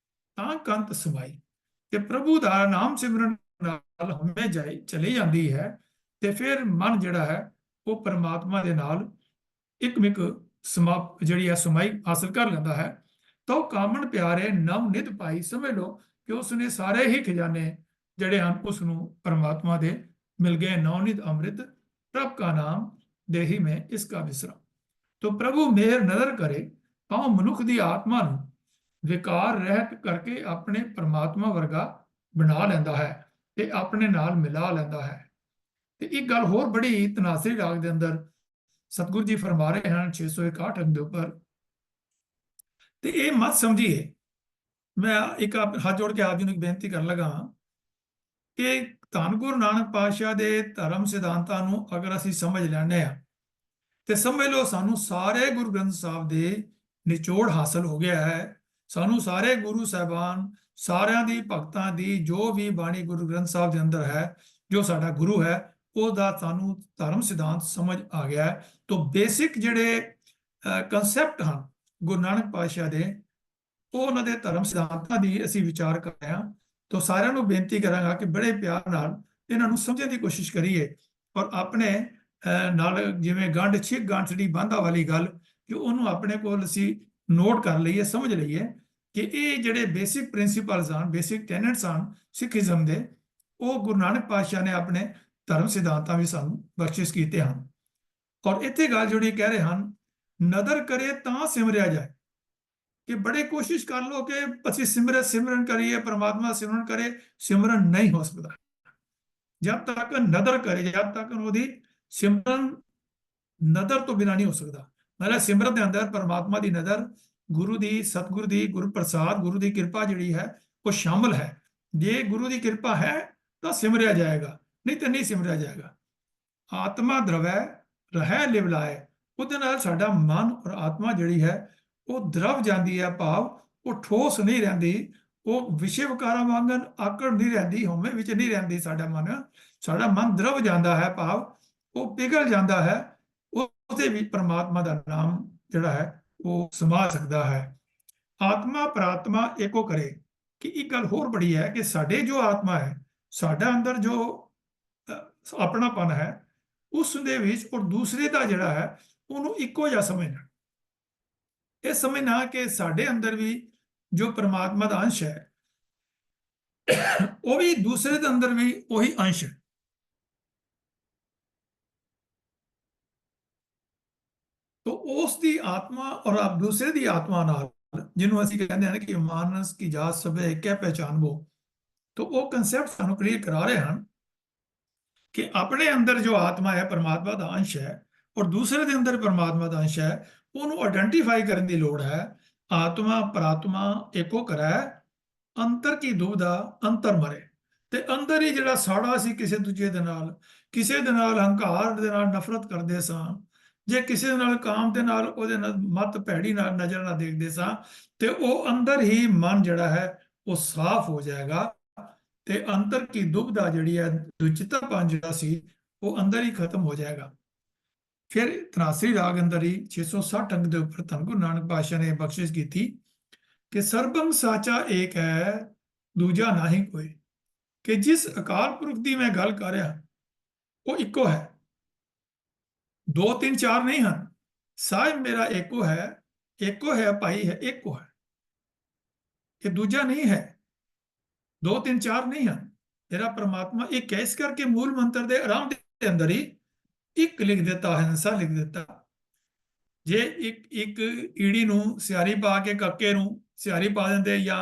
ਤਾਂ ਕੰਤ ਸਮਾਈ, ਤੇ ਪ੍ਰਭੂ ਦਾ ਨਾਮ ਸਿਮਰਨ ਨਾਲ ਹਉਮੈ ਜਾਈ ਚਲੀ ਜਾਂਦੀ ਹੈ, ਤੇ ਫਿਰ ਮਨ ਜਿਹੜਾ ਹੈ ਉਹ ਪਰਮਾਤਮਾ ਦੇ ਨਾਲ ਇੱਕਮਿਕ ਜਿਹੜੀ ਹੈ ਸਮਾਈ ਹਾਸਲ ਕਰ ਲੈਂਦਾ ਹੈ। ਤਾਂ ਉਹ ਕਾਮਣ ਪਿਆਰੇ ਨਵ ਨਿਤ ਪਾਈ, ਸਮਝ ਲਓ ਕਿ ਉਸਨੇ ਸਾਰੇ ਹੀ ਖਜ਼ਾਨੇ ਜਿਹੜੇ ਹਨ ਉਸ ਨੂੰ ਪਰਮਾਤਮਾ ਦੇ ਮਿਲ ਗਏ। ਨਵਨਿਤ ਅੰਮ੍ਰਿਤ ਪ੍ਰਭ ਕਾ ਨਾਮ ਦੇਹੀ ਮੈਂ ਇਸ ਕਾ ਵਿਸਰਾ। ਤੋ ਪ੍ਰਭੂ ਮਿਹਰ ਨਜ਼ਰ ਕਰੇ ਤਾਂ ਮਨੁੱਖ ਦੀ ਆਤਮਾ ਨੂੰ ਵਿਕਾਰ ਰਹਿਤ ਕਰਕੇ ਆਪਣੇ ਪਰਮਾਤਮਾ ਵਰਗਾ ਬਣਾ ਲੈਂਦਾ ਹੈ ਤੇ ਆਪਣੇ ਨਾਲ ਮਿਲਾ ਲੈਂਦਾ ਹੈ। ਤੇ ਇੱਕ ਗੱਲ ਹੋਰ ਬੜੀ ਤਨਾਸਰੀ ਰਾਗ ਦੇ ਅੰਦਰ ਸਤਿਗੁਰੂ ਜੀ ਫਰਮਾ ਰਹੇ ਹਨ 661 ਅੰਕ ਦੇ ਉੱਪਰ, ਤੇ ਇਹ ਮਤ ਸਮਝੀਏ, ਮੈਂ ਇੱਕ ਹੱਥ ਜੋੜ ਕੇ ਆਪ ਜੀ ਨੂੰ ਇੱਕ ਬੇਨਤੀ ਕਰਨ ਲੱਗਾ ਕਿ ਧੰਨ ਗੁਰੂ ਨਾਨਕ ਪਾਤਸ਼ਾਹ ਦੇ ਧਰਮ ਸਿਧਾਂਤਾਂ ਨੂੰ ਅਗਰ ਅਸੀਂ ਸਮਝ ਲੈਂਦੇ ਹਾਂ ਤੇ ਸਮਝ ਲਓ ਸਾਨੂੰ ਸਾਰੇ ਗੁਰੂ ਗ੍ਰੰਥ ਸਾਹਿਬ ਦੇ ਨਿਚੋੜ ਹਾਸਲ ਹੋ ਗਿਆ ਹੈ। ਸਾਨੂੰ ਸਾਰੇ ਗੁਰੂ ਸਾਹਿਬਾਨ ਸਾਰਿਆਂ ਦੀ ਭਗਤਾਂ ਦੀ ਜੋ ਵੀ ਬਾਣੀ ਗੁਰੂ ਗ੍ਰੰਥ ਸਾਹਿਬ ਦੇ ਅੰਦਰ ਹੈ, ਜੋ ਸਾਡਾ ਗੁਰੂ ਹੈ ਉਹਦਾ ਸਾਨੂੰ ਧਰਮ ਸਿਧਾਂਤ ਸਮਝ ਆ ਗਿਆ ਹੈ। ਤੋਂ ਬੇਸਿਕ ਜਿਹੜੇ ਕਨਸੈਪਟ ਹਨ ਗੁਰੂ ਨਾਨਕ ਪਾਤਸ਼ਾਹ ਦੇ, ਉਹ ਉਹਨਾਂ ਦੇ ਧਰਮ ਸਿਧਾਂਤਾਂ ਦੀ ਅਸੀਂ ਵਿਚਾਰ ਕਰ ਰਹੇ ਹਾਂ। ਤਾਂ ਸਾਰਿਆਂ ਨੂੰ ਬੇਨਤੀ ਕਰਾਂਗਾ ਕਿ ਬੜੇ ਪਿਆਰ ਨਾਲ ਇਹਨਾਂ ਨੂੰ ਸਮਝਣ ਦੀ ਕੋਸ਼ਿਸ਼ ਕਰੀਏ ਔਰ ਆਪਣੇ ਨਾਲ ਜਿਵੇਂ ਗੰਢ ਛਿੱਕ ਗਾਂਠੜੀ ਬਾਂਧਾ ਵਾਲੀ ਗੱਲ ਕਿ ਉਹਨੂੰ ਆਪਣੇ ਕੋਲ ਅਸੀਂ ਨੋਟ ਕਰ ਲਈਏ, ਸਮਝ ਲਈਏ ਕਿ ਇਹ ਜਿਹੜੇ ਬੇਸਿਕ ਪ੍ਰਿੰਸੀਪਲਸ ਹਨ, ਬੇਸਿਕ ਟੈਨੈਂਟਸ ਹਨ ਸਿੱਖੀਜ਼ਮ ਦੇ, ਉਹ ਗੁਰੂ ਨਾਨਕ ਪਾਤਸ਼ਾਹ ਨੇ ਆਪਣੇ ਧਰਮ ਸਿਧਾਂਤਾਂ ਵਿੱਚ ਸਾਨੂੰ ਬਖਸ਼ਿਸ਼ ਕੀਤੇ ਹਨ। ਔਰ ਇੱਥੇ ਗੱਲ ਜਿਹੜੀ ਕਹਿ ਰਹੇ ਹਨ, ਨਦਰ ਕਰੇ ਤਾਂ ਸਿਮਰਿਆ ਜਾਏ, ਕਿ ਬੜੇ ਕੋਸ਼ਿਸ਼ ਕਰ ਲੋ ਕਿ ਅਸੀਂ ਸਿਮਰਨ ਕਰੀਏ, ਪਰਮਾਤਮਾ ਸਿਮਰਨ ਕਰੇ, ਸਿਮਰਨ ਨਹੀਂ ਹੋ ਸਕਦਾ ਜਦ ਤੱਕ ਨਦਰ ਕਰੇ, ਜਦ ਤੱਕ ਉਹਦੀ ਸਿਮਰਨ ਨਦਰ ਤੋਂ ਬਿਨਾਂ ਨਹੀਂ ਹੋ ਸਕਦਾ। ਮਤਲਬ ਸਿਮਰਨ ਦੇ ਅੰਦਰ ਪਰਮਾਤਮਾ ਦੀ ਨਜ਼ਰ, ਗੁਰੂ ਦੀ, ਸਤਿਗੁਰੂ ਦੀ, ਗੁਰੂ ਪ੍ਰਸਾਦ, ਗੁਰੂ ਦੀ ਕਿਰਪਾ ਜਿਹੜੀ ਹੈ ਉਹ ਸ਼ਾਮਲ ਹੈ। ਜੇ ਗੁਰੂ ਦੀ ਕਿਰਪਾ ਹੈ ਤਾਂ ਸਿਮਰਿਆ ਜਾਏਗਾ, ਨਹੀਂ ਤਾਂ ਨਹੀਂ ਸਿਮਰਿਆ ਜਾਏਗਾ। ਆਤਮਾ ਦਰਵੈ ਰਹਿ ਲਿਵ ਲਾਏ, ਉਹਦੇ ਨਾਲ ਸਾਡਾ ਮਨ ਔਰ ਆਤਮਾ ਜਿਹੜੀ ਹੈ ਉਹ ਦਰਵ ਜਾਂਦੀ ਹੈ, ਭਾਵ ਉਹ ਠੋਸ ਨਹੀਂ ਰਹਿੰਦੀ, ਉਹ ਵਿਸ਼ੇ ਵਿਕਾਰਾਂ ਵਾਂਗਨ ਆਕੜ ਨਹੀਂ ਰਹਿੰਦੀ, ਹਉਮੈ ਵਿੱਚ ਨਹੀਂ ਰਹਿੰਦੀ। ਸਾਡਾ ਮਨ ਦਰਵ ਜਾਂਦਾ ਹੈ, ਭਾਵ ਉਹ ਪਿਘਲ ਜਾਂਦਾ ਹੈ, ਉਹਦੇ ਵਿੱਚ ਪਰਮਾਤਮਾ ਦਾ ਨਾਮ ਜਿਹੜਾ ਹੈ ਉਹ ਸਮਾ ਸਕਦਾ ਹੈ। ਆਤਮਾ ਪ੍ਰਾਤਮਾ ਏਕੋ ਕਰੇ, ਕਿ ਇੱਕ ਗੱਲ ਹੋਰ ਬੜੀ ਹੈ ਕਿ ਸਾਡੇ ਜੋ ਆਤਮਾ ਹੈ, ਸਾਡਾ ਅੰਦਰ ਜੋ ਆਪਣਾਪਨ ਹੈ, ਉਸ ਦੇ ਵਿੱਚ ਔਰ ਦੂਸਰੇ ਦਾ ਜਿਹੜਾ ਹੈ ਉਹਨੂੰ ਇੱਕੋ ਜਿਹਾ ਸਮਝਣਾ। ਇਹ ਸਮਝਣਾ ਕਿ ਸਾਡੇ ਅੰਦਰ ਵੀ ਜੋ ਪਰਮਾਤਮਾ ਦਾ ਅੰਸ਼ ਹੈ ਉਹ ਵੀ ਦੂਸਰੇ ਦੇ ਅੰਦਰ ਵੀ ਉਹੀ ਅੰਸ਼ ਹੈ। तो उस दी आत्मा और आप दूसरे दी आत्मा नाल, जिन्हों ਅਸੀਂ ਕਹਿੰਦੇ ਹਨ ਕਿ ਮਾਨਸ ਕੀ ਜਾਤ ਸਭੇ ਇੱਕ ਹੈ ਪਹਿਚਾਨਬੋ, तो वो कंसेप्ट ਸਾਨੂੰ ਕਲੀਅਰ ਕਰਾ ਰਹੇ ਹਨ कि अपने अंदर जो आत्मा है परमात्मा का अंश है और दूसरे के अंदर परमात्मा का अंश है, ਉਹਨੂੰ ਆਇਡੈਂਟੀਫਾਈ ਕਰਨ ਦੀ ਲੋੜ ਹੈ। ਆਤਮਾ ਪਰਾਤਮਾ ਏਕੋ ਕਰੈ, ਅੰਤਰ ਕੀ ਦੁਬਿਧਾ ਅੰਤਰ ਮਰੇ। ਤੇ ਅੰਦਰ ਹੀ ਜਿਹੜਾ ਸਾੜਾ ਸੀ ਕਿਸੇ ਦੂਜੇ ਦੇ ਨਾਲ ਹੰਕਾਰ ਦੇ ਨਾਲ ਨਫ਼ਰਤ ਕਰਦੇ ਸਾਂ, ਜੇ ਕਿਸੇ ਦੇ ਨਾਲ ਕਾਮ ਦੇ ਨਾਲ ਉਹਦੇ ਨਾਲ ਮਤ ਭੈੜੀ ਨਾਲ ਨਜ਼ਰ ਨਾਲ ਦੇਖਦੇ ਸਾਂ, ਤੇ ਉਹ ਅੰਦਰ ਹੀ ਮਨ ਜਿਹੜਾ ਹੈ ਉਹ ਸਾਫ਼ ਹੋ ਜਾਏਗਾ ਤੇ ਅੰਤਰ ਕੀ ਦੁਬਿਧਾ ਜਿਹੜੀ ਹੈ, ਦੁਚਿੱਤਾਪਨ ਜਿਹੜਾ ਸੀ ਉਹ ਅੰਦਰ ਹੀ ਖਤਮ ਹੋ ਜਾਏਗਾ। ਫਿਰ ਤਨਾਸਰੀ ਰਾਗ ਅੰਦਰ ਹੀ 660 ਅੰਗ ਦੇ ਉੱਪਰ ਧੰਨ ਗੁਰੂ ਨਾਨਕ ਪਾਤਸ਼ਾਹ ਨੇ ਬਖਸ਼ਿਸ਼ ਕੀਤੀ ਕਿ ਸਰਬੰ ਸਾਚਾ ਏਕ ਹੈ, ਦੂਜਾ ਨਾਹੀ ਕੋਈ। ਕਿ ਜਿਸ ਅਕਾਲ ਪੁਰਖ ਦੀ ਮੈਂ ਗੱਲ ਕਰ ਰਿਹਾ ਉਹ ਇੱਕੋ ਹੈ, 2 3 4 ਨਹੀਂ ਹਨ। ਸਾਹਿਬ ਮੇਰਾ ਇੱਕੋ ਹੈ ਭਾਈ ਹੈ, ਇੱਕੋ ਹੈ, ਇਹ ਦੂਜਾ ਨਹੀਂ ਹੈ, 2 3 4 ਨਹੀਂ ਹਨ। ਤੇਰਾ ਪਰਮਾਤਮਾ ਇੱਕ ਹੈ। ਇਸ ਕਰਕੇ ਮੂਲ ਮੰਤਰ ਦੇ ਆਰੰਭ ਦੇ ਅੰਦਰ ਹੀ ਇੱਕ ਲਿਖ ਦਿੱਤਾ, ਹਿੰਸਾ ਲਿਖ ਦਿੱਤਾ। ਜੇ ਇੱਕ ਈੜੀ ਨੂੰ ਸਿਆਰੀ ਪਾ ਕੇ ਕੱਕੇ ਨੂੰ ਸਿਆਰੀ ਪਾ ਦਿੰਦੇ ਜਾਂ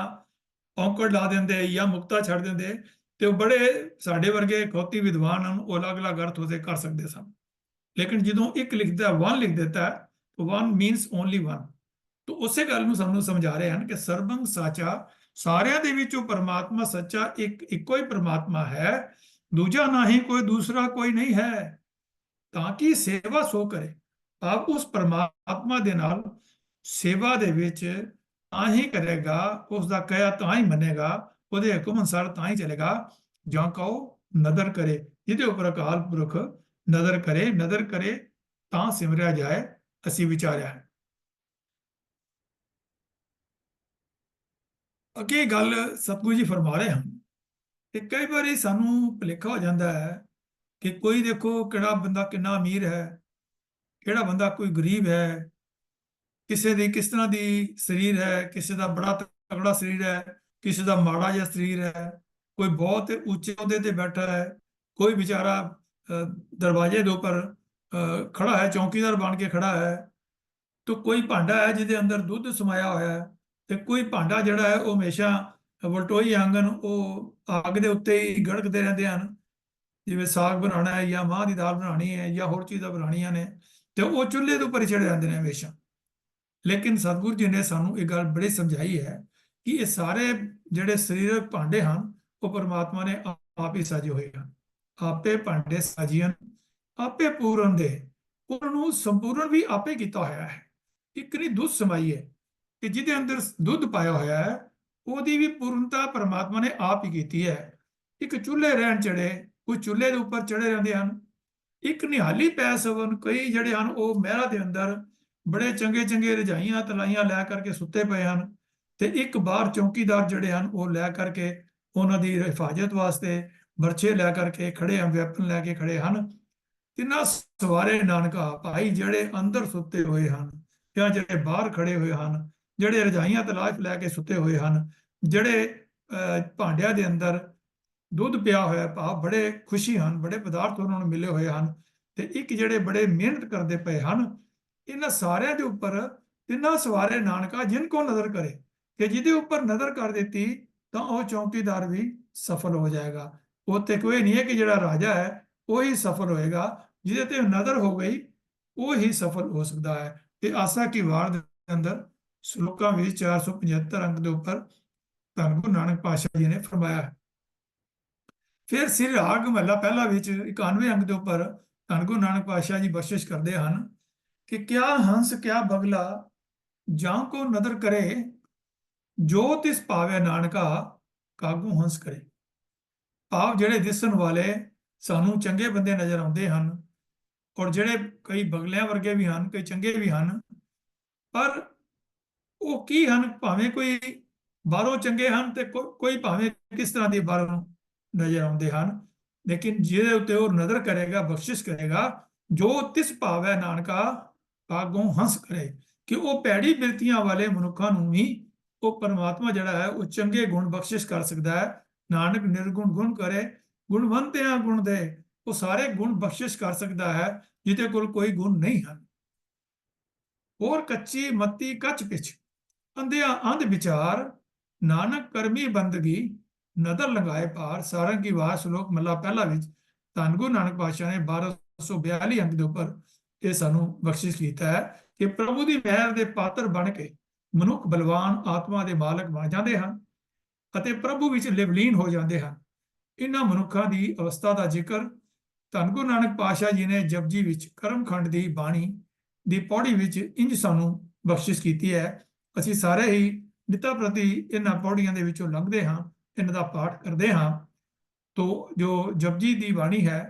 ਔਂਕੜ ਲਾ ਦਿੰਦੇ ਜਾਂ ਮੁਕਤਾ ਛੱਡ ਦਿੰਦੇ, ਤੇ ਉਹ ਬੜੇ ਸਾਡੇ ਵਰਗੇ ਖੋਤੀ ਵਿਦਵਾਨ ਹਨ, ਉਹ ਅਲੱਗ-ਅਲੱਗ ਅਰਥ ਉਹਦੇ ਕਰ ਸਕਦੇ ਸਨ। ਲੇਕਿਨ ਜਦੋਂ ਇੱਕ ਲਿਖਦਾ, 1 ਲਿਖ ਦਿੱਤਾ, ਤਾਂ 1 ਮੀਨਸ ਓਨਲੀ 1। ਤਾਂ ਉਸੇ ਗੱਲ ਨੂੰ ਸਾਨੂੰ ਸਮਝਾ ਰਹੇ ਹਨ ਕਿ ਸਰਬੰ ਸਾਚਾ, ਸਾਰਿਆਂ ਦੇ ਵਿੱਚੋਂ ਪਰਮਾਤਮਾ ਸੱਚਾ ਇੱਕੋ ਹੀ ਪਰਮਾਤਮਾ ਹੈ, ਦੂਜਾ ਨਹੀਂ ਕੋਈ, ਦੂਸਰਾ ਕੋਈ ਨਹੀਂ ਹੈ। ਤਾਂ ਕਿ ਸੇਵਾ ਸੋ ਕਰੇ, ਆਪ ਉਸ ਪਰਮਾਤਮਾ ਦੇ ਨਾਲ ਸੇਵਾ ਦੇ ਵਿੱਚ ਤਾਂ ਹੀ ਕਰੇਗਾ, ਉਸ ਦਾ ਕਹਿਆ ਤਾਂ ਹੀ ਮੰਨੇਗਾ, ਉਹਦੇ ਹੁਕਮ ਅਨੁਸਾਰ ਤਾਂ ਹੀ ਚਲੇਗਾ, ਜਾਂ ਕਹੋ ਨਦਰ ਕਰੇ, ਜਿਹਦੇ ਉੱਪਰ ਅਕਾਲ ਪੁਰਖ ਨਦਰ ਕਰੇ ਤਾਂ ਸਿਮਰਿਆ ਜਾਏ। ਅਸੀਂ ਵਿਚਾਰਿਆ ਹੈ। ਅੱਗੇ ਗੱਲ ਸਤਿਗੁਰੂ ਜੀ ਫਰਮਾ ਰਹੇ ਹਨ ਕਿ ਕਈ ਵਾਰੀ ਸਾਨੂੰ ਭੁਲੇਖਾ ਹੋ ਜਾਂਦਾ ਹੈ ਕਿ ਕੋਈ ਦੇਖੋ ਕਿਹੜਾ ਬੰਦਾ ਕਿੰਨਾ ਅਮੀਰ ਹੈ, ਕਿਹੜਾ ਬੰਦਾ ਕੋਈ ਗਰੀਬ ਹੈ, ਕਿਸੇ ਦੀ ਕਿਸ ਤਰ੍ਹਾਂ ਦੀ ਸਰੀਰ ਹੈ, ਕਿਸੇ ਦਾ ਬੜਾ ਤਗੜਾ ਸਰੀਰ ਹੈ, ਕਿਸੇ ਦਾ ਮਾੜਾ ਜਿਹਾ ਸਰੀਰ ਹੈ, ਕੋਈ ਬਹੁਤ ਉੱਚੇ ਅਹੁਦੇ ਤੇ ਬੈਠਾ ਹੈ, ਕੋਈ ਵਿਚਾਰਾ ਦਰਵਾਜ਼ੇ ਦੇ ਉੱਪਰ ਖੜਾ ਹੈ, ਚੌਕੀਦਾਰ ਬਣ ਕੇ ਖੜਾ ਹੈ, ਤੇ ਕੋਈ ਭਾਂਡਾ ਹੈ ਜਿਹਦੇ ਅੰਦਰ ਦੁੱਧ ਸਮਾਇਆ ਹੋਇਆ ਹੈ, ਤੇ ਕੋਈ ਭਾਂਡਾ ਜਿਹੜਾ ਹੈ ਉਹ ਹਮੇਸ਼ਾ ਵਲਟੋਈ ਆਂਗਨ ਉਹ ਅੱਗ ਦੇ ਉੱਤੇ ਹੀ ਗੜਕਦੇ ਰਹਿੰਦੇ ਹਨ। ਜਿਵੇਂ ਸਾਗ ਬਣਾਉਣਾ ਹੈ ਜਾਂ ਮਾਂਹ ਦੀ ਦਾਲ ਬਣਾਉਣੀ ਹੈ ਜਾਂ ਹੋਰ ਚੀਜ਼ਾਂ ਬਣਾਉਣੀਆਂ ਨੇ, ਤੇ ਉਹ ਚੁੱਲ੍ਹੇ ਦੇ ਉੱਪਰ ਹੀ ਚੜੇ ਰਹਿੰਦੇ ਨੇ ਹਮੇਸ਼ਾ। ਲੇਕਿਨ ਸਤਿਗੁਰੂ ਜੀ ਨੇ ਸਾਨੂੰ ਇਹ ਗੱਲ ਬੜੀ ਸਮਝਾਈ ਹੈ ਕਿ ਇਹ ਸਾਰੇ ਜਿਹੜੇ ਸਰੀਰਕ ਭਾਂਡੇ ਹਨ ਉਹ ਪਰਮਾਤਮਾ ਨੇ ਆਪ ਹੀ ਸਾਜੇ ਹੋਏ ਹਨ। ਆਪੇ ਭਾਂਡੇ ਸਾਜੀਆਂ, ਆਪੇ ਪੂਰਨ ਦੇ, ਉਹਨਾਂ ਨੂੰ ਸੰਪੂਰਨ ਵੀ ਆਪੇ ਕੀਤਾ ਹੋਇਆ ਹੈ। ਇੱਕ ਨਹੀਂ ਦੁੱਧ ਸਮਾਈ ਹੈ ਕਿ ਜਿਹਦੇ ਅੰਦਰ ਦੁੱਧ ਪਾਇਆ ਹੋਇਆ ਹੈ, ਉਹਦੀ ਵੀ ਪੂਰਨਤਾ ਪਰਮਾਤਮਾ ਨੇ ਆਪ ਹੀ ਕੀਤੀ ਹੈ। ਇੱਕ ਚੁੱਲ੍ਹੇ ਰਹਿਣ ਚੜੇ, ਕੁਝ ਚੁੱਲ੍ਹੇ ਦੇ ਉੱਪਰ ਚੜੇ ਰਹਿੰਦੇ ਹਨ। ਇੱਕ ਨਿਹਾਲੀ ਪੈ ਸਵਨ, ਕਈ ਜਿਹੜੇ ਹਨ ਉਹ ਮਹਿਰਾਂ ਦੇ ਅੰਦਰ ਬੜੇ ਚੰਗੇ ਰਜਾਈਆਂ ਤਲਾਈਆਂ ਲੈ ਕਰਕੇ ਸੁੱਤੇ ਪਏ ਹਨ, ਤੇ ਇੱਕ ਬਾਹਰ ਚੌਕੀਦਾਰ ਜਿਹੜੇ ਹਨ ਉਹ ਲੈ ਕਰਕੇ ਉਹਨਾਂ ਦੀ ਹਿਫਾਜ਼ਤ ਵਾਸਤੇ ਬਰਛੇ ਲੈ ਕਰਕੇ ਖੜੇ ਹਨ, ਵੈਪਨ ਲੈ ਕੇ ਖੜੇ ਹਨ। ਤਿੰਨਾਂ ਸਵਾਰੇ ਨਾਨਕਾ ਭਾਈ, ਜਿਹੜੇ ਅੰਦਰ ਸੁੱਤੇ ਹੋਏ ਹਨ ਜਾਂ ਜਿਹੜੇ ਬਾਹਰ ਖੜੇ ਹੋਏ ਹਨ, ਜਿਹੜੇ ਰਜਾਈਆਂ ਤਲਾਸ਼ ਲੈ ਕੇ ਸੁੱਤੇ ਹੋਏ ਹਨ, ਜਿਹੜੇ ਭਾਂਡਿਆਂ ਦੇ ਅੰਦਰ ਦੁੱਧ ਪਿਆ ਹੋਇਆ, ਭਾਵ ਬੜੇ ਖੁਸ਼ੀ ਹਨ, ਬੜੇ ਪਦਾਰਥ ਉਹਨਾਂ ਨੂੰ ਮਿਲੇ ਹੋਏ ਹਨ, ਤੇ ਇੱਕ ਜਿਹੜੇ ਬੜੇ ਮਿਹਨਤ ਕਰਦੇ ਪਏ ਹਨ, ਇਹਨਾਂ ਸਾਰਿਆਂ ਦੇ ਉੱਪਰ ਤਿੰਨਾਂ ਸਵਾਰੇ ਨਾਨਕਾ ਜਿਨ ਕੋ ਨਜ਼ਰ ਕਰੇ, ਕਿ ਜਿਹਦੇ ਉੱਪਰ ਨਜ਼ਰ ਕਰ ਦਿੱਤੀ ਤਾਂ ਉਹ ਚੌਕੀਦਾਰ ਵੀ ਸਫਲ ਹੋ ਜਾਏਗਾ। ਉੱਥੇ ਕੋਈ ਨਹੀਂ ਹੈ ਕਿ ਜਿਹੜਾ ਰਾਜਾ ਹੈ ਉਹੀ ਸਫਲ ਹੋਏਗਾ, ਜਿਹਦੇ ਤੇ ਨਜ਼ਰ ਹੋ ਗਈ ਉਹ ਹੀ ਸਫਲ ਹੋ ਸਕਦਾ ਹੈ। ਤੇ ਆਸਾ ਕੀ ਵਾਰ ਦੇ ਅੰਦਰ ਸ਼ਲੋਕਾਂ ਵਿੱਚ 475 ਅੰਕ ਦੇ ਉੱਪਰ ਧੰਨ ਗੁਰੂ ਨਾਨਕ ਪਾਤਸ਼ਾਹ ਜੀ ਨੇ ਫਰਮਾਇਆ ਹੈ। ਫਿਰ ਸ੍ਰੀ ਰਾਗ ਮਹਲਾ ਪਹਿਲਾ ਵਿੱਚ 91 ਅੰਕ ਦੇ ਉੱਪਰ ਧੰਨ ਗੁਰੂ ਨਾਨਕ ਪਾਤਸ਼ਾਹ ਜੀ ਬਖਸ਼ਿਸ਼ ਕਰਦੇ ਹਨ ਕਿ ਕਿਆ ਹੰਸ ਕਿਆ ਬਗਲਾ ਜਾਂ ਕੋ ਨਦਰ ਕਰੇ, ਜੋ ਤਿਸ ਭਾਵੇ ਨਾਨਕਾ ਕਾਗੂ ਹੰਸ ਕਰੇ। ਭਾਵ ਜਿਹੜੇ ਦਿਸਣ ਵਾਲੇ ਸਾਨੂੰ ਚੰਗੇ ਬੰਦੇ ਨਜ਼ਰ ਆਉਂਦੇ ਹਨ, ਔਰ ਜਿਹੜੇ ਕਈ ਬਗਲਿਆਂ ਵਰਗੇ ਵੀ ਹਨ, ਕਈ ਚੰਗੇ ਵੀ ਹਨ, ਪਰ ਉਹ ਕੀ ਹਨ, ਭਾਵੇਂ ਕੋਈ ਬਾਹਰੋਂ ਚੰਗੇ ਹਨ ਤੇ ਕੋਈ ਭਾਵੇਂ ਕਿਸ ਤਰ੍ਹਾਂ ਦੀ ਬਾਹਰੋਂ ਨਜ਼ਰ ਆਉਂਦੇ ਹਨ, ਲੇਕਿਨ ਜਿਹਦੇ ਉੱਤੇ ਉਹ ਨਜ਼ਰ ਕਰੇਗਾ, ਬਖਸ਼ਿਸ਼ ਕਰੇਗਾ, ਜੋ ਤਿਸ ਭਾਵੈ ਨਾਨਕਾ ਕਾਗੋਂ ਹੰਸ ਕਰੇ, ਕਿ ਉਹ ਭੈੜੀ ਬਿਰਤੀਆਂ ਵਾਲੇ ਮਨੁੱਖਾਂ ਨੂੰ ਵੀ ਉਹ ਪਰਮਾਤਮਾ ਜਿਹੜਾ ਹੈ ਉਹ ਚੰਗੇ ਗੁਣ ਬਖਸ਼ਿਸ਼ ਕਰ ਸਕਦਾ ਹੈ। ਨਾਨਕ ਨਿਰਗੁਣ ਗੁਣ ਕਰੇ, ਗੁਣਵੰਤਿਆਂ ਗੁਣ ਦੇ, ਉਹ ਸਾਰੇ ਗੁਣ ਬਖਸ਼ਿਸ਼ ਕਰ ਸਕਦਾ ਹੈ ਜਿਹਦੇ ਕੋਲ ਕੋਈ ਗੁਣ ਨਹੀਂ ਹਨ। ਹੋਰ ਕੱਚੀ ਮੱਤੀ ਕੱਚ ਪਿਛ, ਅੰਧਿਆ ਅੰਧ ਵਿਚਾਰ, ਨਾਨਕ ਕਰਮੀ ਬੰਦਗੀ, ਨਦਰ ਲੰਗਾਏ ਪਾਰ। ਸਾਰੰਗੀ ਵਾਰ ਸ਼ਲੋਕ ਮਹਲਾ ਪਹਿਲਾ ਵਿੱਚ ਧੰਨ ਗੁਰੂ ਨਾਨਕ ਪਾਤਸ਼ਾਹ ਨੇ 1242 ਅੰਕ ਦੇ ਉੱਪਰ ਇਹ ਸਾਨੂੰ ਬਖਸ਼ਿਸ਼ ਕੀਤਾ ਹੈ ਕਿ ਪ੍ਰਭੂ ਦੀ ਮਿਹਰ ਦੇ ਪਾਤਰ ਬਣ ਕੇ ਮਨੁੱਖ ਬਲਵਾਨ ਆਤਮਾ ਦੇ ਮਾਲਕ ਬਣ ਜਾਂਦੇ ਹਨ ਅਤੇ ਪ੍ਰਭੂ ਵਿੱਚ ਲਿਵਲੀਨ ਹੋ ਜਾਂਦੇ ਹਨ। ਇਹਨਾਂ ਮਨੁੱਖਾਂ ਦੀ ਅਵਸਥਾ ਦਾ ਜ਼ਿਕਰ ਧੰਨ ਗੁਰੂ ਨਾਨਕ ਪਾਤਸ਼ਾਹ ਜੀ ਨੇ ਜਪਜੀ ਵਿੱਚ ਕਰਮਖੰਡ ਦੀ ਬਾਣੀ ਦੀ ਪੌੜੀ ਵਿੱਚ ਇੰਜ ਸਾਨੂੰ ਬਖਸ਼ਿਸ਼ ਕੀਤੀ ਹੈ। ਅਸੀਂ ਸਾਰੇ ਹੀ ਨਿਤਾ ਪ੍ਰਤੀ ਇਹਨਾਂ ਪੌੜੀਆਂ ਦੇ ਵਿੱਚੋਂ ਲੰਘਦੇ ਹਾਂ, ਇਹਨਾਂ ਦਾ ਪਾਠ ਕਰਦੇ ਹਾਂ। ਤੋ ਜੋ ਜਪਜੀ ਦੀ ਬਾਣੀ ਹੈ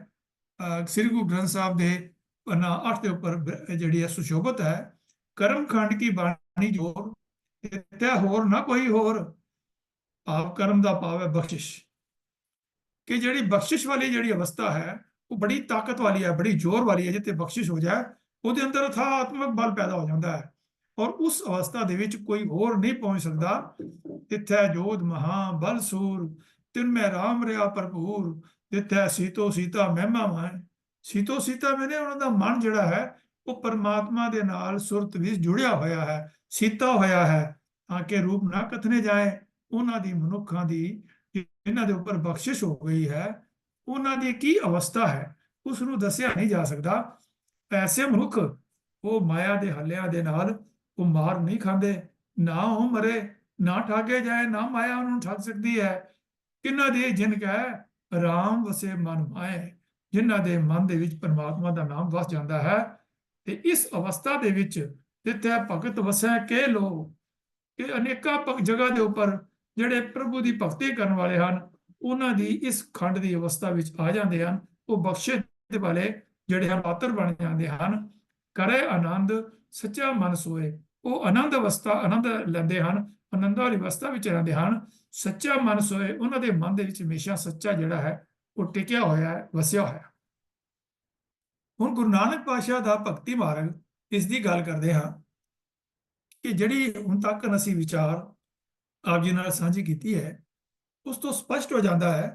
ਸ੍ਰੀ ਗੁਰੂ ਗ੍ਰੰਥ ਸਾਹਿਬ ਦੇ ਪੰਨਾ 8 ਦੇ ਉੱਪਰ ਜਿਹੜੀ ਹੈ ਸੁਸ਼ੋਭਿਤ ਹੈ। ਕਰਮਖੰਡ ਕੀ ਬਾਣੀ ਜੋਰ, ਤੇ ਹੋਰ ਨਾ ਕੋਈ ਹੋਰ, ਆਪ ਕਰਮ ਦਾ ਪਾਵੇ ਬਖਸ਼ਿਸ਼। ਕਿ ਜਿਹੜੀ ਬਖਸ਼ਿਸ਼ ਵਾਲੀ ਜਿਹੜੀ ਅਵਸਥਾ ਹੈ ਉਹ ਬੜੀ ਤਾਕਤ ਵਾਲੀ ਹੈ, ਬੜੀ ਜ਼ੋਰ ਵਾਲੀ ਹੈ। ਜਿੱਥੇ ਬਖਸ਼ਿਸ਼ ਹੋ ਜਾਏ ਉਹਦੇ ਅੰਦਰ ਅਥਾਹ ਆਤਮਿਕ ਬਲ ਪੈਦਾ ਹੋ ਜਾਂਦਾ ਹੈ ਔਰ ਉਸ ਅਵਸਥਾ ਦੇ ਵਿੱਚ ਕੋਈ ਹੋਰ ਨਹੀਂ ਪਹੁੰਚ ਸਕਦਾ। ਤਿੱਥੈ ਜੋਧ ਮਹਾ ਬਲ ਸੂਰ, ਤਿਨ ਮੈਂ ਰਾਮ ਰਿਆ ਭਰਪੂਰ, ਤਿੱਥੈ ਸੀਤੋ ਸੀਤਾ ਮਹਿਮਾ ਮਾਏ। ਸੀਤੋ ਸੀਤਾ ਮੈਨੇ ਉਹਨਾਂ ਦਾ ਮਨ ਜਿਹੜਾ ਹੈ ਉਹ ਪਰਮਾਤਮਾ ਦੇ ਨਾਲ ਸੁਰਤ ਵਿੱਚ ਜੁੜਿਆ ਹੋਇਆ ਹੈ, ਸੀਤਾ ਹੋਇਆ ਹੈ। ਤਾਂ ਕਿ ਰੂਪ ਨਾ ਕਥਨੇ ਜਾਏ। ਉਹਨਾਂ ਦੀ ਮਨੁੱਖਾਂ ਦੀ ਇਹਨਾਂ ਦੇ ਉੱਪਰ ਬਖਸ਼ਿਸ਼ ਹੋ ਗਈ ਹੈ, ਉਹਨਾਂ ਦੀ ਕੀ ਅਵਸਥਾ ਹੈ ਉਸ ਨੂੰ ਦੱਸਿਆ ਨਹੀਂ ਜਾ ਸਕਦਾ। ਐਸੇ ਮਨੁੱਖ ਉਹ ਮਾਇਆ ਦੇ ਹੱਲਿਆਂ ਦੇ ਨਾਲ ਉਹ ਮਾਰ ਨਹੀਂ ਖਾਂਦੇ, ਨਾ ਉਹ ਮਰੇ, ਨਾ ਠਾਗੇ ਜਾਏ, ਨਾ ਮਾਇਆ ਉਹਨੂੰ ਠੱਗ ਸਕਦੀ ਹੈ। ਕਿਹਨਾਂ ਦੇ ਜਿਨ ਕਹੈ ਰਾਮ ਵਸੇ ਮਨ ਮਾਏ, ਜਿਨ੍ਹਾਂ ਦੇ ਮਨ ਦੇ ਵਿੱਚ ਪਰਮਾਤਮਾ ਦਾ ਨਾਮ ਵਸ ਜਾਂਦਾ ਹੈ। ਤੇ ਇਸ ਅਵਸਥਾ ਦੇ ਵਿੱਚ ਜਿੱਥੇ ਭਗਤ ਵਸੈ ਕੇ ਲੋ, ਕਿ ਅਨੇਕਾਂ ਜਗ੍ਹਾ ਦੇ ਉੱਪਰ ਜਿਹੜੇ ਪ੍ਰਭੂ ਦੀ ਭਗਤੀ ਕਰਨ ਵਾਲੇ ਹਨ ਉਹਨਾਂ ਦੀ ਇਸ ਖੰਡ ਦੀ ਅਵਸਥਾ ਵਿੱਚ ਆ ਜਾਂਦੇ ਹਨ। ਉਹ ਬਖਸ਼ਿਸ਼ ਵਾਲੇ ਜਿਹੜੇ ਹਨ ਪਾਤਰ ਬਣ ਜਾਂਦੇ ਹਨ। ਕਰੇ ਆਨੰਦ ਸੱਚਾ ਮਨ ਸੋਏ, ਉਹ ਆਨੰਦ ਅਵਸਥਾ ਆਨੰਦ ਲੈਂਦੇ ਹਨ, ਆਨੰਦ ਵਾਲੀ ਅਵਸਥਾ ਵਿੱਚ ਰਹਿੰਦੇ ਹਨ। ਸੱਚਾ ਮਨ ਸੋਏ, ਉਹਨਾਂ ਦੇ ਮਨ ਦੇ ਵਿੱਚ ਹਮੇਸ਼ਾ ਸੱਚਾ ਜਿਹੜਾ ਹੈ ਉਹ ਟਿਕਿਆ ਹੋਇਆ ਹੈ, ਵਸਿਆ ਹੋਇਆ। ਹੁਣ ਗੁਰੂ ਨਾਨਕ ਪਾਤਸ਼ਾਹ ਦਾ ਭਗਤੀ ਮਾਰਗ ਇਸ ਦੀ ਗੱਲ ਕਰਦੇ ਹਾਂ ਕਿ ਜਿਹੜੀ ਹੁਣ ਤੱਕ ਅਸੀਂ ਵਿਚਾਰ ਆਪ ਜੀ ਨਾਲ ਸਾਂਝੀ ਕੀਤੀ ਹੈ ਉਸ ਤੋਂ ਸਪਸ਼ਟ ਹੋ ਜਾਂਦਾ ਹੈ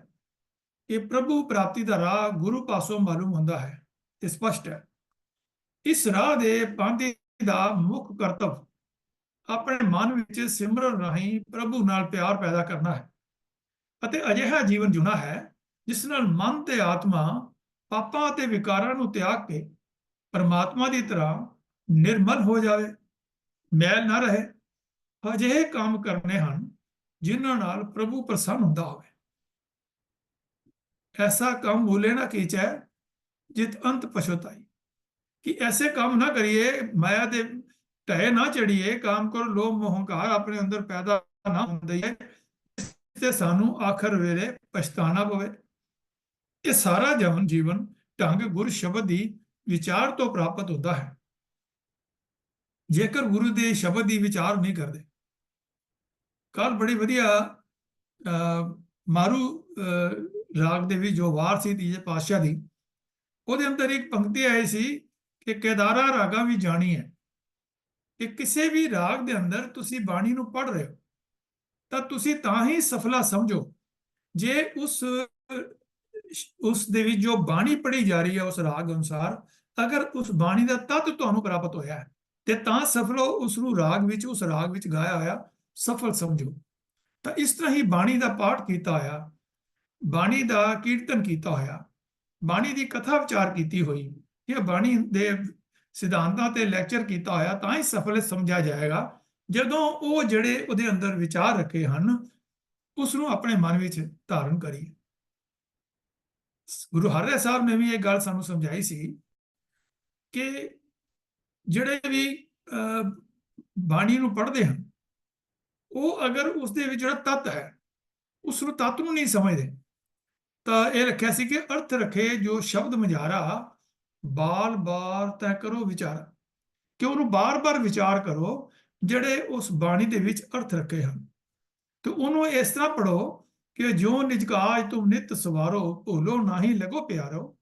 ਕਿ ਪ੍ਰਭੂ ਪ੍ਰਾਪਤੀ ਦਾ ਰਾਹ ਗੁਰੂ ਪਾਸੋਂ ਮਾਲੂਮ ਹੁੰਦਾ ਹੈ। ਇਹ ਸਪਸ਼ਟ ਹੈ। ਇਸ ਰਾਹ ਦੇ ਪਾਂਧੇ ਦਾ ਮੁੱਖ ਕਰਤੱਵ ਆਪਣੇ ਮਨ ਵਿੱਚ ਸਿਮਰਨ ਰਾਹੀਂ ਪ੍ਰਭੂ ਨਾਲ ਪਿਆਰ ਪੈਦਾ ਕਰਨਾ ਹੈ ਅਤੇ ਅਜਿਹਾ ਜੀਵਨ ਜਿਉਣਾ ਹੈ ਜਿਸ ਨਾਲ ਮਨ ਤੇ ਆਤਮਾ ਪਾਪਾਂ ਅਤੇ ਵਿਕਾਰਾਂ ਨੂੰ ਤਿਆਗ ਕੇ ਪਰਮਾਤਮਾ ਦੀ ਤਰ੍ਹਾਂ ਨਿਰਮਲ ਹੋ ਜਾਵੇ, ਮੈਲ ਨਾ ਰਹੇ। ਅਜਿਹੇ ਕੰਮ ਕਰਨੇ ਹਨ ਜਿਨ੍ਹਾਂ ਨਾਲ ਪ੍ਰਭੂ ਪ੍ਰਸੰਨ ਹੁੰਦਾ ਹੋਵੇ। ਐਸਾ ਕੰਮ ਭੂਲੇ ਨਾ ਕੀਚੈ ਜਿਤ ਅੰਤ ਪਛੁਤਾਈ, ਕਿ ਐਸੇ ਕੰਮ ਨਾ ਕਰੀਏ ਮਾਇਆ ਦੇ ਢਹਿ ਨਾ ਚੜੀਏ, ਕੰਮ ਕਰੋ ਲੋਭ ਮੋਹ ਹੰਕਾਰ ਆਪਣੇ ਅੰਦਰ ਪੈਦਾ ਨਾ ਹੁੰਦੇ ਤੇ ਸਾਨੂੰ ਆਖਰ ਵੇਲੇ ਪਛਤਾਣਾ ਪਵੇ। ਇਹ ਸਾਰਾ ਜੀਵਨ ਢੰਗ ਗੁਰ ਸ਼ਬਦ ਦੀ ਵਿਚਾਰ ਤੋਂ ਪ੍ਰਾਪਤ ਹੁੰਦਾ ਹੈ। ਜੇਕਰ ਗੁਰੂ ਦੇ ਸ਼ਬਦ ਦੀ ਵਿਚਾਰ ਨਹੀਂ ਕਰਦੇ। ਕੱਲ ਬੜੀ ਵਧੀਆ ਮਾਰੂ ਰਾਗ ਦੇ ਵਿੱਚ ਜੋ ਵਾਰ ਸੀ ਤੀਜੇ ਪਾਤਸ਼ਾਹ ਦੀ, ਉਹਦੇ ਅੰਦਰ ਇੱਕ ਪੰਕਤੀ ਆਈ ਸੀ ਕਿ ਕੇਦਾਰਾ ਰਾਗਾ ਵੀ ਜਾਣੀ ਹੈ ਕਿ ਕਿਸੇ ਵੀ ਰਾਗ ਦੇ ਅੰਦਰ ਤੁਸੀਂ ਬਾਣੀ ਨੂੰ ਪੜ੍ਹ ਰਹੇ ਹੋ ਤਾਂ ਤੁਸੀਂ ਤਾਂ ਹੀ ਸਫਲਾ ਸਮਝੋ ਜੇ ਉਸ ਦੇ ਵਿੱਚ ਜੋ ਬਾਣੀ ਪੜ੍ਹੀ ਜਾ ਰਹੀ ਹੈ ਉਸ ਰਾਗ ਅਨੁਸਾਰ ਅਗਰ ਉਸ ਬਾਣੀ ਦਾ ਤੱਤ ਤੁਹਾਨੂੰ ਪ੍ਰਾਪਤ ਹੋਇਆ ਹੈ ਤੇ ਤਾਂ ਸਫਲੋ ਉਸ ਨੂੰ ਰਾਗ ਵਿੱਚ ਉਸ ਰਾਗ ਵਿੱਚ ਗਾਇਆ ਹੋਇਆ ਸਫਲ ਸਮਝੋ। ਤਾਂ ਇਸ ਤਰ੍ਹਾਂ ਹੀ ਬਾਣੀ ਦਾ ਪਾਠ ਕੀਤਾ ਹੋਇਆ, ਬਾਣੀ ਦਾ ਕੀਰਤਨ ਕੀਤਾ ਹੋਇਆ, ਬਾਣੀ ਦੀ ਕਥਾ ਵਿਚਾਰ ਕੀਤੀ ਹੋਈ, ਇਹ ਬਾਣੀ ਦੇ ਸਿਧਾਂਤਾਂ ਤੇ ਲੈਕਚਰ ਕੀਤਾ ਹੋਇਆ ਤਾਂ ਹੀ ਸਫਲ ਸਮਝਿਆ ਜਾਏਗਾ ਜਦੋਂ ਉਹ ਜਿਹੜੇ ਉਹਦੇ ਅੰਦਰ ਵਿਚਾਰ ਰੱਖੇ ਹਨ ਉਸ ਨੂੰ ਆਪਣੇ ਮਨ ਵਿੱਚ ਧਾਰਨ ਕਰੀਏ। ਗੁਰੂ ਹਰਿ ਸਾਹਿਬ ਨੇ ਵੀ ਇਹ ਗੱਲ ਸਾਨੂੰ ਸਮਝਾਈ ਸੀ ਕਿ ਜਿਹੜੇ ਵੀ ਬਾਣੀ ਨੂੰ ਪੜ੍ਹਦੇ ਹਨ ਉਹ ਅਗਰ ਉਸ ਦੇ ਵਿੱਚ ਜਿਹੜਾ ਤੱਤ ਹੈ ਉਸ ਨੂੰ ਤੱਤ ਨੂੰ ਨਹੀਂ ਸਮਝਦੇ ਤਾਂ ਇਹ ਰੱਖਿਆ ਸੀ ਕਿ ਅਰਥ ਰੱਖੇ ਜੋ ਸ਼ਬਦ ਮਝਾਰਾ ਬਾਰ ਬਾਰ ਤੈ ਕਰੋ ਵਿਚਾਰਾ, ਕਿ ਉਹਨੂੰ ਬਾਰ-ਬਾਰ ਵਿਚਾਰ ਕਰੋ ਜਿਹੜੇ ਉਸ ਬਾਣੀ ਦੇ ਵਿੱਚ ਅਰਥ ਰੱਖੇ ਹਨ ਤੇ ਉਹਨੂੰ ਇਸ ਤਰ੍ਹਾਂ ਪੜੋ ਕਿ ਜੋ ਨਿਜ ਕਾਜ ਤੁਮ ਨਿਤ ਸਵਾਰੋ, ਭੁੱਲੋ ਨਾਹੀ ਲਗੋ ਪਿਆਰੋ।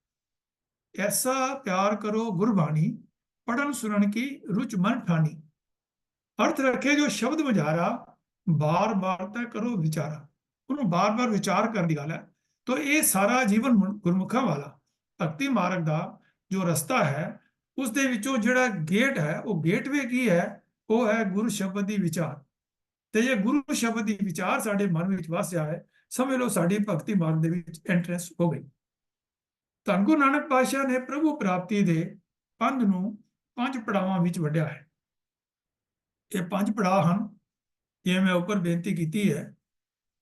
ਐਸਾ ਪਿਆਰ ਕਰੋ ਗੁਰਬਾਣੀ ਪੜਨ ਸੁਣਨ ਕੀ ਰੁਚ ਮਨ ਠਾਣੀ। ਅਰਥ ਰੱਖੇ ਜੋ ਸ਼ਬਦ ਮਝਾਰਾ ਬਾਰ-ਬਾਰ ਤੈ ਕਰੋ ਵਿਚਾਰਾ, ਉਹਨੂੰ ਬਾਰ-ਬਾਰ ਵਿਚਾਰ ਕਰਨ ਦੀ ਗੱਲ ਹੈ। ਤਾਂ ਇਹ ਸਾਰਾ ਜੀਵਨ ਗੁਰਮੁਖਾਂ ਵਾਲਾ ਭਗਤੀ ਮਾਰਗ ਦਾ ਜੋ ਰਸਤਾ ਹੈ ਉਸ ਦੇ ਵਿੱਚੋਂ ਜਿਹੜਾ ਗੇਟ ਹੈ, ਉਹ ਗੇਟਵੇ ਕੀ ਹੈ? ਉਹ ਹੈ ਗੁਰੂ ਸ਼ਬਦ ਦੀ ਵਿਚਾਰ। ਤੇ ਜੇ ਗੁਰੂ ਸ਼ਬਦ ਦੀ ਵਿਚਾਰ ਸਾਡੇ ਮਨ ਵਿੱਚ ਵਸ ਜਾਏ, ਸਮਝ ਲਓ ਸਾਡੀ ਭਗਤੀ ਮਾਰਗ ਦੇ ਵਿੱਚ ਐਂਟਰੈਂਸ ਹੋ ਗਈ। ਧੰਨ ਗੁਰੂ ਨਾਨਕ ਪਾਤਸ਼ਾਹ ਨੇ ਪ੍ਰਭੂ ਪ੍ਰਾਪਤੀ ਦੇ ਪੰਧ ਨੂੰ 5 ਪੜਾਵਾਂ ਵਿੱਚ ਵੰਡਿਆ ਹੈ। ਇਹ 5 ਪੜਾਅ ਹਨ, ਜਿਵੇਂ ਮੈਂ ਉੱਪਰ ਬੇਨਤੀ ਕੀਤੀ ਹੈ: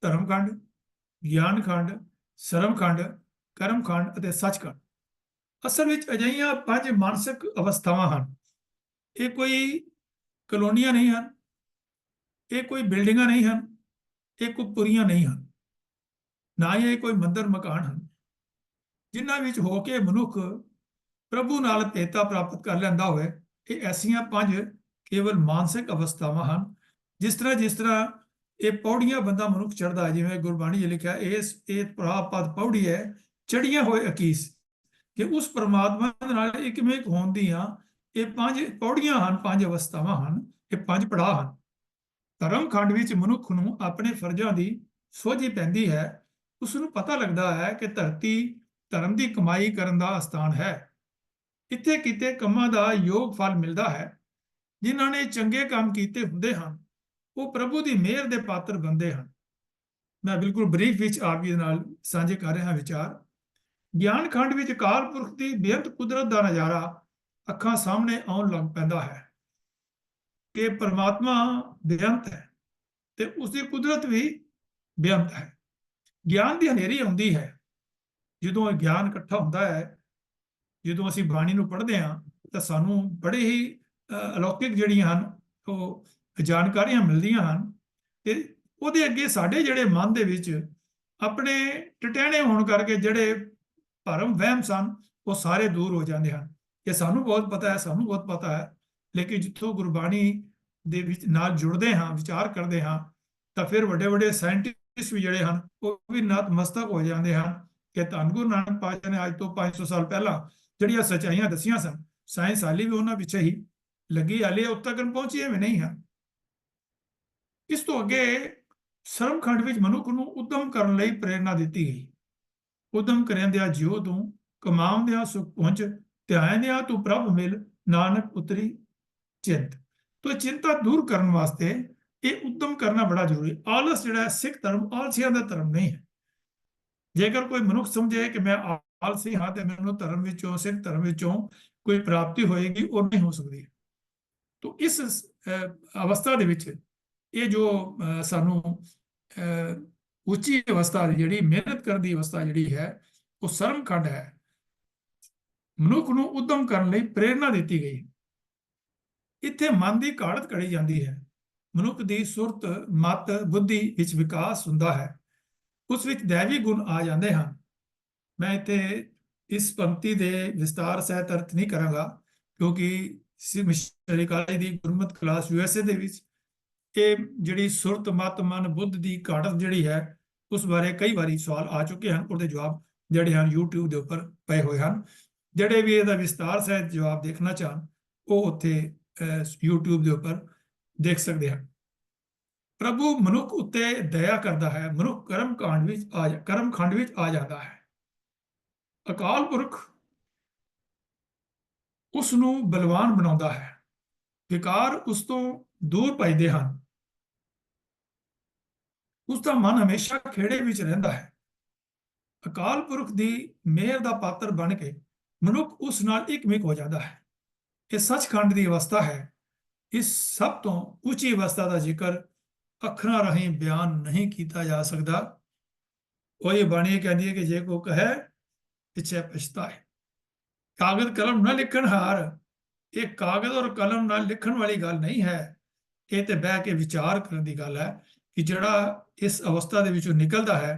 ਧਰਮਖੰਡ, ਗਿਆਨਖੰਡ, ਸਰਮਖੰਡ, ਕਰਮਖੰਡ ਅਤੇ ਸੱਚਖੰਡ। ਅਸਲ ਵਿੱਚ ਅਜਿਹੀਆਂ 5 ਮਾਨਸਿਕ ਅਵਸਥਾਵਾਂ ਹਨ। ਇਹ ਕੋਈ ਕਲੋਨੀਆਂ ਨਹੀਂ ਹਨ, ਇਹ ਕੋਈ ਬਿਲਡਿੰਗਾਂ ਨਹੀਂ ਹਨ, ਇਹ ਕੋਈ ਪੁਰੀਆਂ ਨਹੀਂ ਹਨ, ਨਾ ਹੀ ਇਹ ਕੋਈ ਮੰਦਰ ਮਕਾਨ ਹਨ, ਜਿਨ੍ਹਾਂ ਵਿੱਚ ਹੋ ਕੇ ਮਨੁੱਖ ਪ੍ਰਭੂ ਨਾਲ ਭੇਟਾ ਪ੍ਰਾਪਤ ਕਰ ਲੈਂਦਾ ਹੋਵੇ। ਇਹ ਐਸੀਆਂ 5 ਕੇਵਲ ਮਾਨਸਿਕ ਅਵਸਥਾਵਾਂ ਹਨ। ਜਿਸ ਤਰ੍ਹਾਂ ਇਹ ਪੌੜੀਆਂ ਬੰਦਾ ਮਨੁੱਖ ਚੜ੍ਹਦਾ, ਜਿਵੇਂ ਗੁਰਬਾਣੀ 'ਚ ਲਿਖਿਆ, ਇਹ ਪ੍ਰਾਪਤ ਪੌੜੀ ਹੈ ਚੜ੍ਹੀਆਂ ਹੋਏ ਅਕੀਸ, ਕਿ ਉਸ ਪਰਮਾਤਮਾ ਦੇ ਨਾਲ ਕਿਵੇਂ ਹੋਣ ਦੀਆਂ ਇਹ 5 ਪੌੜੀਆਂ ਹਨ, 5 ਅਵਸਥਾਵਾਂ ਹਨ, ਇਹ 5 ਪੜਾਅ ਹਨ। ਧਰਮ ਖੰਡ ਵਿੱਚ ਮਨੁੱਖ ਨੂੰ ਆਪਣੇ ਫਰਜ਼ਾਂ ਦੀ ਸੋਝੀ ਪੈਂਦੀ ਹੈ। ਉਸ ਨੂੰ ਪਤਾ ਲੱਗਦਾ ਹੈ ਕਿ ਧਰਤੀ ਧਰਮ ਦੀ ਕਮਾਈ ਕਰਨ ਦਾ ਸਥਾਨ ਹੈ। ਇੱਥੇ ਕੀਤੇ ਕੰਮਾਂ ਦਾ ਯੋਗ ਫਲ ਮਿਲਦਾ ਹੈ। ਜਿਨ੍ਹਾਂ ਨੇ ਚੰਗੇ ਕੰਮ ਕੀਤੇ ਹੁੰਦੇ ਹਨ, ਉਹ ਪ੍ਰਭੂ ਦੀ ਮਿਹਰ ਦੇ ਪਾਤਰ ਬਣਦੇ ਹਨ। ਮੈਂ ਬਿਲਕੁਲ ਬਰੀਫ ਵਿੱਚ ਆਪ ਜੀ ਨਾਲ ਸਾਂਝੇ ਕਰ ਰਿਹਾ ਵਿਚਾਰ। ਗਿਆਨ ਖੰਡ ਵਿੱਚ ਅਕਾਲ ਪੁਰਖ ਦੀ ਬੇਅੰਤ ਕੁਦਰਤ ਦਾ ਨਜ਼ਾਰਾ ਅੱਖਾਂ ਸਾਹਮਣੇ ਆਉਣ ਲੱਗ ਪੈਂਦਾ ਹੈ ਕਿ ਪਰਮਾਤਮਾ ਬੇਅੰਤ ਹੈ ਤੇ ਉਸ ਦੀ ਕੁਦਰਤ ਵੀ ਬੇਅੰਤ ਹੈ। ਗਿਆਨ ਦੀ ਹਨੇਰੀ ਆਉਂਦੀ ਹੈ। ਜਦੋਂ ਇਹ ਗਿਆਨ ਇਕੱਠਾ ਹੁੰਦਾ ਹੈ, ਜਦੋਂ ਅਸੀਂ ਬਾਣੀ ਨੂੰ ਪੜ੍ਹਦੇ ਹਾਂ, ਤਾਂ ਸਾਨੂੰ ਬੜੇ ਹੀ ਅਲੌਕਿਕ ਜਿਹੜੀਆਂ ਹਨ ਉਹ ਜਾਣਕਾਰੀਆਂ ਮਿਲਦੀਆਂ ਹਨ। ਤੇ ਉਹਦੇ ਅੱਗੇ ਸਾਡੇ ਜਿਹੜੇ ਮਨ ਦੇ ਵਿੱਚ ਆਪਣੇ ਟਟਿਆਣੇ ਹੋਣ ਕਰਕੇ ਜਿਹੜੇ ਭਰਮ ਵਹਿਮ ਸਨ, ਉਹ ਸਾਰੇ ਦੂਰ ਹੋ ਜਾਂਦੇ ਹਨ। ਕਿ ਸਾਨੂੰ ਬਹੁਤ ਪਤਾ ਹੈ, ਸਾਨੂੰ ਬਹੁਤ ਪਤਾ ਹੈ। ਲੇਕਿਨ ਜਿੱਥੋਂ ਗੁਰਬਾਣੀ ਦੇ ਵਿੱਚ ਨਾਲ ਜੁੜਦੇ ਹਾਂ, ਵਿਚਾਰ ਕਰਦੇ ਹਾਂ, ਤਾਂ ਫਿਰ ਵੱਡੇ ਵੱਡੇ ਸਾਇੰਟਿਸਟ ਵੀ ਜਿਹੜੇ ਹਨ, ਉਹ ਵੀ ਨਤਮਸਤਕ ਹੋ ਜਾਂਦੇ ਹਨ ਕਿ ਧੰਨ ਗੁਰੂ ਨਾਨਕ ਪਾਤਸ਼ਾਹ ਨੇ ਅੱਜ ਤੋਂ 500 ਸਾਲ ਪਹਿਲਾਂ ਜਿਹੜੀਆਂ ਸੱਚਾਈਆਂ ਦੱਸੀਆਂ ਸਨ, ਸਾਇੰਸ ਹਾਲੇ ਵੀ ਉਹਨਾਂ ਪਿੱਛੇ ਹੀ ਲੱਗੀ, ਹਾਲੇ ਉੱਥੇ ਤੱਕ ਪਹੁੰਚੀ ਵੀ ਨਹੀਂ ਹੈ। ਇਸ ਤੋਂ ਅੱਗੇ ਸਰਮਖੰਡ ਵਿੱਚ ਮਨੁੱਖ ਨੂੰ ਉਦਮ ਕਰਨ ਲਈ ਪ੍ਰੇਰਨਾ ਦਿੱਤੀ ਗਈ। ਉਦਮ ਕਰਦਿਆਂ ਜਿਉ ਤੂੰ, ਕਮਾਉਂਦਿਆਂ ਸੁਖ ਪਹੁੰਚ, ਧਿਆਇਂਦਿਆਂ ਤੂੰ ਪ੍ਰਭ ਮਿਲ, ਨਾਨਕ ਉਤਰੀ ਚਿੰਤ। ਤੋ ਚਿੰਤਾ ਦੂਰ ਕਰਨ ਵਾਸਤੇ ਇਹ ਉਦਮ ਕਰਨਾ ਬੜਾ ਜ਼ਰੂਰੀ। ਆਲਸ ਜਿਹੜਾ ਹੈ, ਸਿੱਖ ਧਰਮ ਆਲਸੀਆਂ ਦਾ ਧਰਮ ਨਹੀਂ ਹੈ। ਜੇਕਰ ਕੋਈ ਮਨੁੱਖ ਸਮਝੇ ਕਿ ਮੈਂ ਆਲਸੀ ਹਾਂ ਤੇ ਮੈਨੂੰ ਧਰਮ ਵਿੱਚੋਂ, ਸਿੱਖ ਧਰਮ ਵਿੱਚੋਂ ਕੋਈ ਪ੍ਰਾਪਤੀ ਹੋਏਗੀ, ਉਹ ਨਹੀਂ ਹੋ ਸਕਦੀ। ਤੋ ਇਸ ਅਵਸਥਾ ਦੇ ਵਿੱਚ ਇਹ ਜੋ ਸਾਨੂੰ ਉੱਚੀ ਅਵਸਥਾ ਜਿਹੜੀ ਮਿਹਨਤ ਕਰਨ ਦੀ ਅਵਸਥਾ ਜਿਹੜੀ ਹੈ, ਉਹ ਸਰਮਖੰਡ ਹੈ। ਮਨੁੱਖ ਨੂੰ ਉਦਮ ਕਰਨ ਲਈ ਪ੍ਰੇਰਨਾ ਦਿੱਤੀ ਗਈ। ਇੱਥੇ ਮਨ ਦੀ ਘਾੜਤ ਘੜੀ ਜਾਂਦੀ ਹੈ। ਮਨੁੱਖ ਦੀ ਸੁਰਤ, ਮਤ, ਬੁੱਧੀ ਵਿੱਚ ਵਿਕਾਸ ਹੁੰਦਾ ਹੈ। ਉਸ ਵਿੱਚ ਦੈਵੀ ਗੁਣ ਆ ਜਾਂਦੇ ਹਨ। ਮੈਂ ਇੱਥੇ ਇਸ ਪੰਕਤੀ ਦੇ ਵਿਸਤਾਰ ਸਹਿਤ ਅਰਥ ਨਹੀਂ ਕਰਾਂਗਾ, ਕਿਉਂਕਿ ਮਿਸ਼ਨਰੀ ਕਾਲਜ ਦੀ ਗੁਰਮਤਿ ਕਲਾਸ USA ਦੇ ਵਿੱਚ ਇਹ ਜਿਹੜੀ ਸੁਰਤ, ਮਤ, ਮਨ, ਬੁੱਧ ਦੀ ਘਾੜਤ ਜਿਹੜੀ ਹੈ, ਉਸ ਬਾਰੇ ਕਈ ਵਾਰੀ ਸਵਾਲ ਆ ਚੁੱਕੇ ਹਨ। ਉਹਦੇ ਜਵਾਬ ਜਿਹੜੇ ਹਨ YouTube ਦੇ ਉੱਪਰ ਪਏ ਹੋਏ ਹਨ। ਜਿਹੜੇ ਵੀ ਇਹਦਾ ਵਿਸਤਾਰ ਸਹਿਤ ਜਵਾਬ ਦੇਖਣਾ ਚਾਹਣ, ਉਹ ਉੱਥੇ YouTube ਦੇ ਉੱਪਰ ਦੇਖ ਸਕਦੇ ਹਨ। ਪ੍ਰਭੂ ਮਨੁੱਖ ਉੱਤੇ ਦਇਆ ਕਰਦਾ ਹੈ। ਮਨੁੱਖ ਕਰਮਖੰਡ ਵਿੱਚ ਆ ਜਾਂਦਾ ਹੈ। ਅਕਾਲ ਪੁਰਖ ਉਸ ਨੂੰ ਬਲਵਾਨ ਬਣਾਉਂਦਾ ਹੈ। ਵਿਕਾਰ ਉਸ ਤੋਂ ਦੂਰ ਭੱਜਦੇ ਹਨ। ਉਸ ਦਾ ਮਨ ਹਮੇਸ਼ਾ ਖੇੜੇ ਵਿੱਚ ਰਹਿੰਦਾ ਹੈ। ਅਕਾਲ ਪੁਰਖ ਦੀ ਮਿਹਰ ਦਾ ਪਾਤਰ ਬਣ ਕੇ ਮਨੁੱਖ ਉਸ ਨਾਲ ਇੱਕਮਿਕ ਹੋ ਜਾਂਦਾ ਹੈ। ਇਹ ਸੱਚਖੰਡ ਦੀ ਅਵਸਥਾ ਹੈ। ਇਸ ਸਭ ਤੋਂ ਉੱਚੀ ਅਵਸਥਾ ਦਾ ਜ਼ਿਕਰ ਅੱਖਰਾਂ ਰਾਹੀਂ ਬਿਆਨ ਨਹੀਂ ਕੀਤਾ ਜਾ ਸਕਦਾ। ਉਹ ਇਹ ਬਾਣੀ ਕਹਿੰਦੀ ਹੈ ਕਿ ਜੇ ਕੋ ਕਹੇ ਪਿੱਛੇ ਪਛਤਾਏ। ਕਾਗਜ਼ ਕਲਮ ਨਾ ਲਿਖਣ ਹਾਰ, ਇਹ ਕਾਗਜ਼ ਔਰ ਕਲਮ ਨਾਲ ਲਿਖਣ ਵਾਲੀ ਗੱਲ ਨਹੀਂ ਹੈ। ਇਹ ਤੇ ਬਹਿ ਕੇ ਵਿਚਾਰ ਕਰਨ ਦੀ ਗੱਲ ਹੈ ਕਿ ਜਿਹੜਾ ਇਸ ਅਵਸਥਾ ਦੇ ਵਿੱਚੋਂ ਨਿਕਲਦਾ ਹੈ,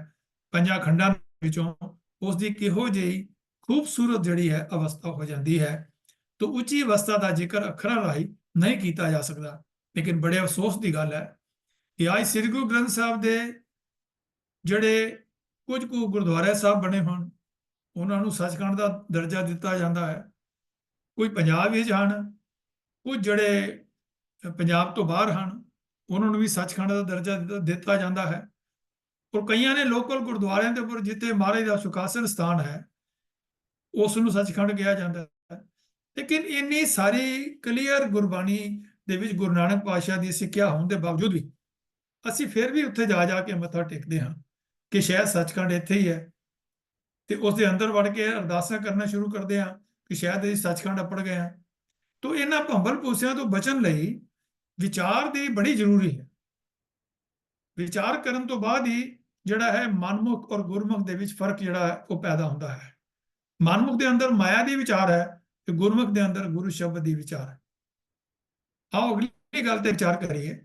5 ਖੰਡਾਂ ਵਿੱਚੋਂ, ਉਸ ਦੀ ਕਿਹੋ ਜਿਹੀ ਖੂਬਸੂਰਤ ਜਿਹੜੀ ਹੈ ਅਵਸਥਾ ਹੋ ਜਾਂਦੀ ਹੈ। ਤਾਂ ਉੱਚੀ ਅਵਸਥਾ ਦਾ ਜ਼ਿਕਰ ਅੱਖਰਾਂ ਰਾਹੀਂ ਨਹੀਂ ਕੀਤਾ ਜਾ ਸਕਦਾ। ਲੇਕਿਨ ਬੜੇ ਅਫਸੋਸ ਦੀ ਗੱਲ ਹੈ ਕਿ ਅੱਜ ਸ੍ਰੀ ਗੁਰੂ ਗ੍ਰੰਥ ਸਾਹਿਬ ਦੇ ਜਿਹੜੇ ਕੁਝ ਕੁ ਗੁਰਦੁਆਰੇ ਸਾਹਿਬ ਬਣੇ ਹੋਣ, ਉਹਨਾਂ ਨੂੰ ਸੱਚਖੰਡ ਦਾ ਦਰਜਾ ਦਿੱਤਾ ਜਾਂਦਾ ਹੈ। ਕੋਈ ਪੰਜਾਬ ਵਿੱਚ ਹਨ, ਕੁਝ ਜਿਹੜੇ ਪੰਜਾਬ ਤੋਂ ਬਾਹਰ ਹਨ, ਉਹਨਾਂ ਨੂੰ ਵੀ ਸੱਚਖੰਡ ਦਾ ਦਰਜਾ ਦਿੱਤਾ ਜਾਂਦਾ ਹੈ। ਔਰ ਕਈਆਂ ਨੇ ਲੋਕਲ ਗੁਰਦੁਆਰਿਆਂ ਦੇ ਉੱਪਰ ਜਿੱਥੇ ਮਹਾਰਾਜ ਦਾ ਸੁਖਾਸਨ ਸਥਾਨ ਹੈ, ਉਸ ਨੂੰ ਸੱਚਖੰਡ ਕਿਹਾ ਜਾਂਦਾ ਹੈ। ਲੇਕਿਨ ਇੰਨੀ ਸਾਰੀ ਕਲੀਅਰ ਗੁਰਬਾਣੀ ਦੇ ਵਿੱਚ ਗੁਰੂ ਨਾਨਕ ਪਾਤਸ਼ਾਹ ਦੀ ਸਿੱਖਿਆ ਹੋਣ ਦੇ ਬਾਵਜੂਦ ਵੀ ਅਸੀਂ ਫਿਰ ਵੀ ਉੱਥੇ ਜਾ ਜਾ ਕੇ ਮੱਥਾ ਟੇਕਦੇ ਹਾਂ ਕਿ ਸ਼ਾਇਦ ਸੱਚਖੰਡ ਇੱਥੇ ਹੀ ਹੈ, ਤੇ ਉਸ ਦੇ ਅੰਦਰ ਵੜ ਕੇ ਅਰਦਾਸਾਂ ਕਰਨਾ ਸ਼ੁਰੂ ਕਰਦੇ ਹਾਂ ਕਿ ਸ਼ਾਇਦ ਅਸੀਂ ਸੱਚਖੰਡ ਅੱਪੜ ਗਏ ਹਾਂ। ਤੋ ਇਹਨਾਂ ਭੰਬਲ ਭੂਸਿਆਂ ਤੋਂ ਬਚਣ ਲਈ ਵਿਚਾਰ ਦੀ ਬੜੀ ਜ਼ਰੂਰੀ ਹੈ। ਵਿਚਾਰ ਕਰਨ ਤੋਂ ਬਾਅਦ ਹੀ ਜਿਹੜਾ ਹੈ ਮਨਮੁਖ ਔਰ ਗੁਰਮੁਖ ਦੇ ਵਿੱਚ ਫਰਕ ਜਿਹੜਾ ਹੈ ਉਹ ਪੈਦਾ ਹੁੰਦਾ ਹੈ। ਮਨਮੁਖ ਦੇ ਅੰਦਰ ਮਾਇਆ ਦੀ ਵਿਚਾਰ ਹੈ ਤੇ ਗੁਰਮੁਖ ਦੇ ਅੰਦਰ ਗੁਰੂ ਸ਼ਬਦ ਦੀ ਵਿਚਾਰ ਹੈ। ਆਓ ਅਗਲੀ ਗੱਲ ਤੇ ਵਿਚਾਰ ਕਰੀਏ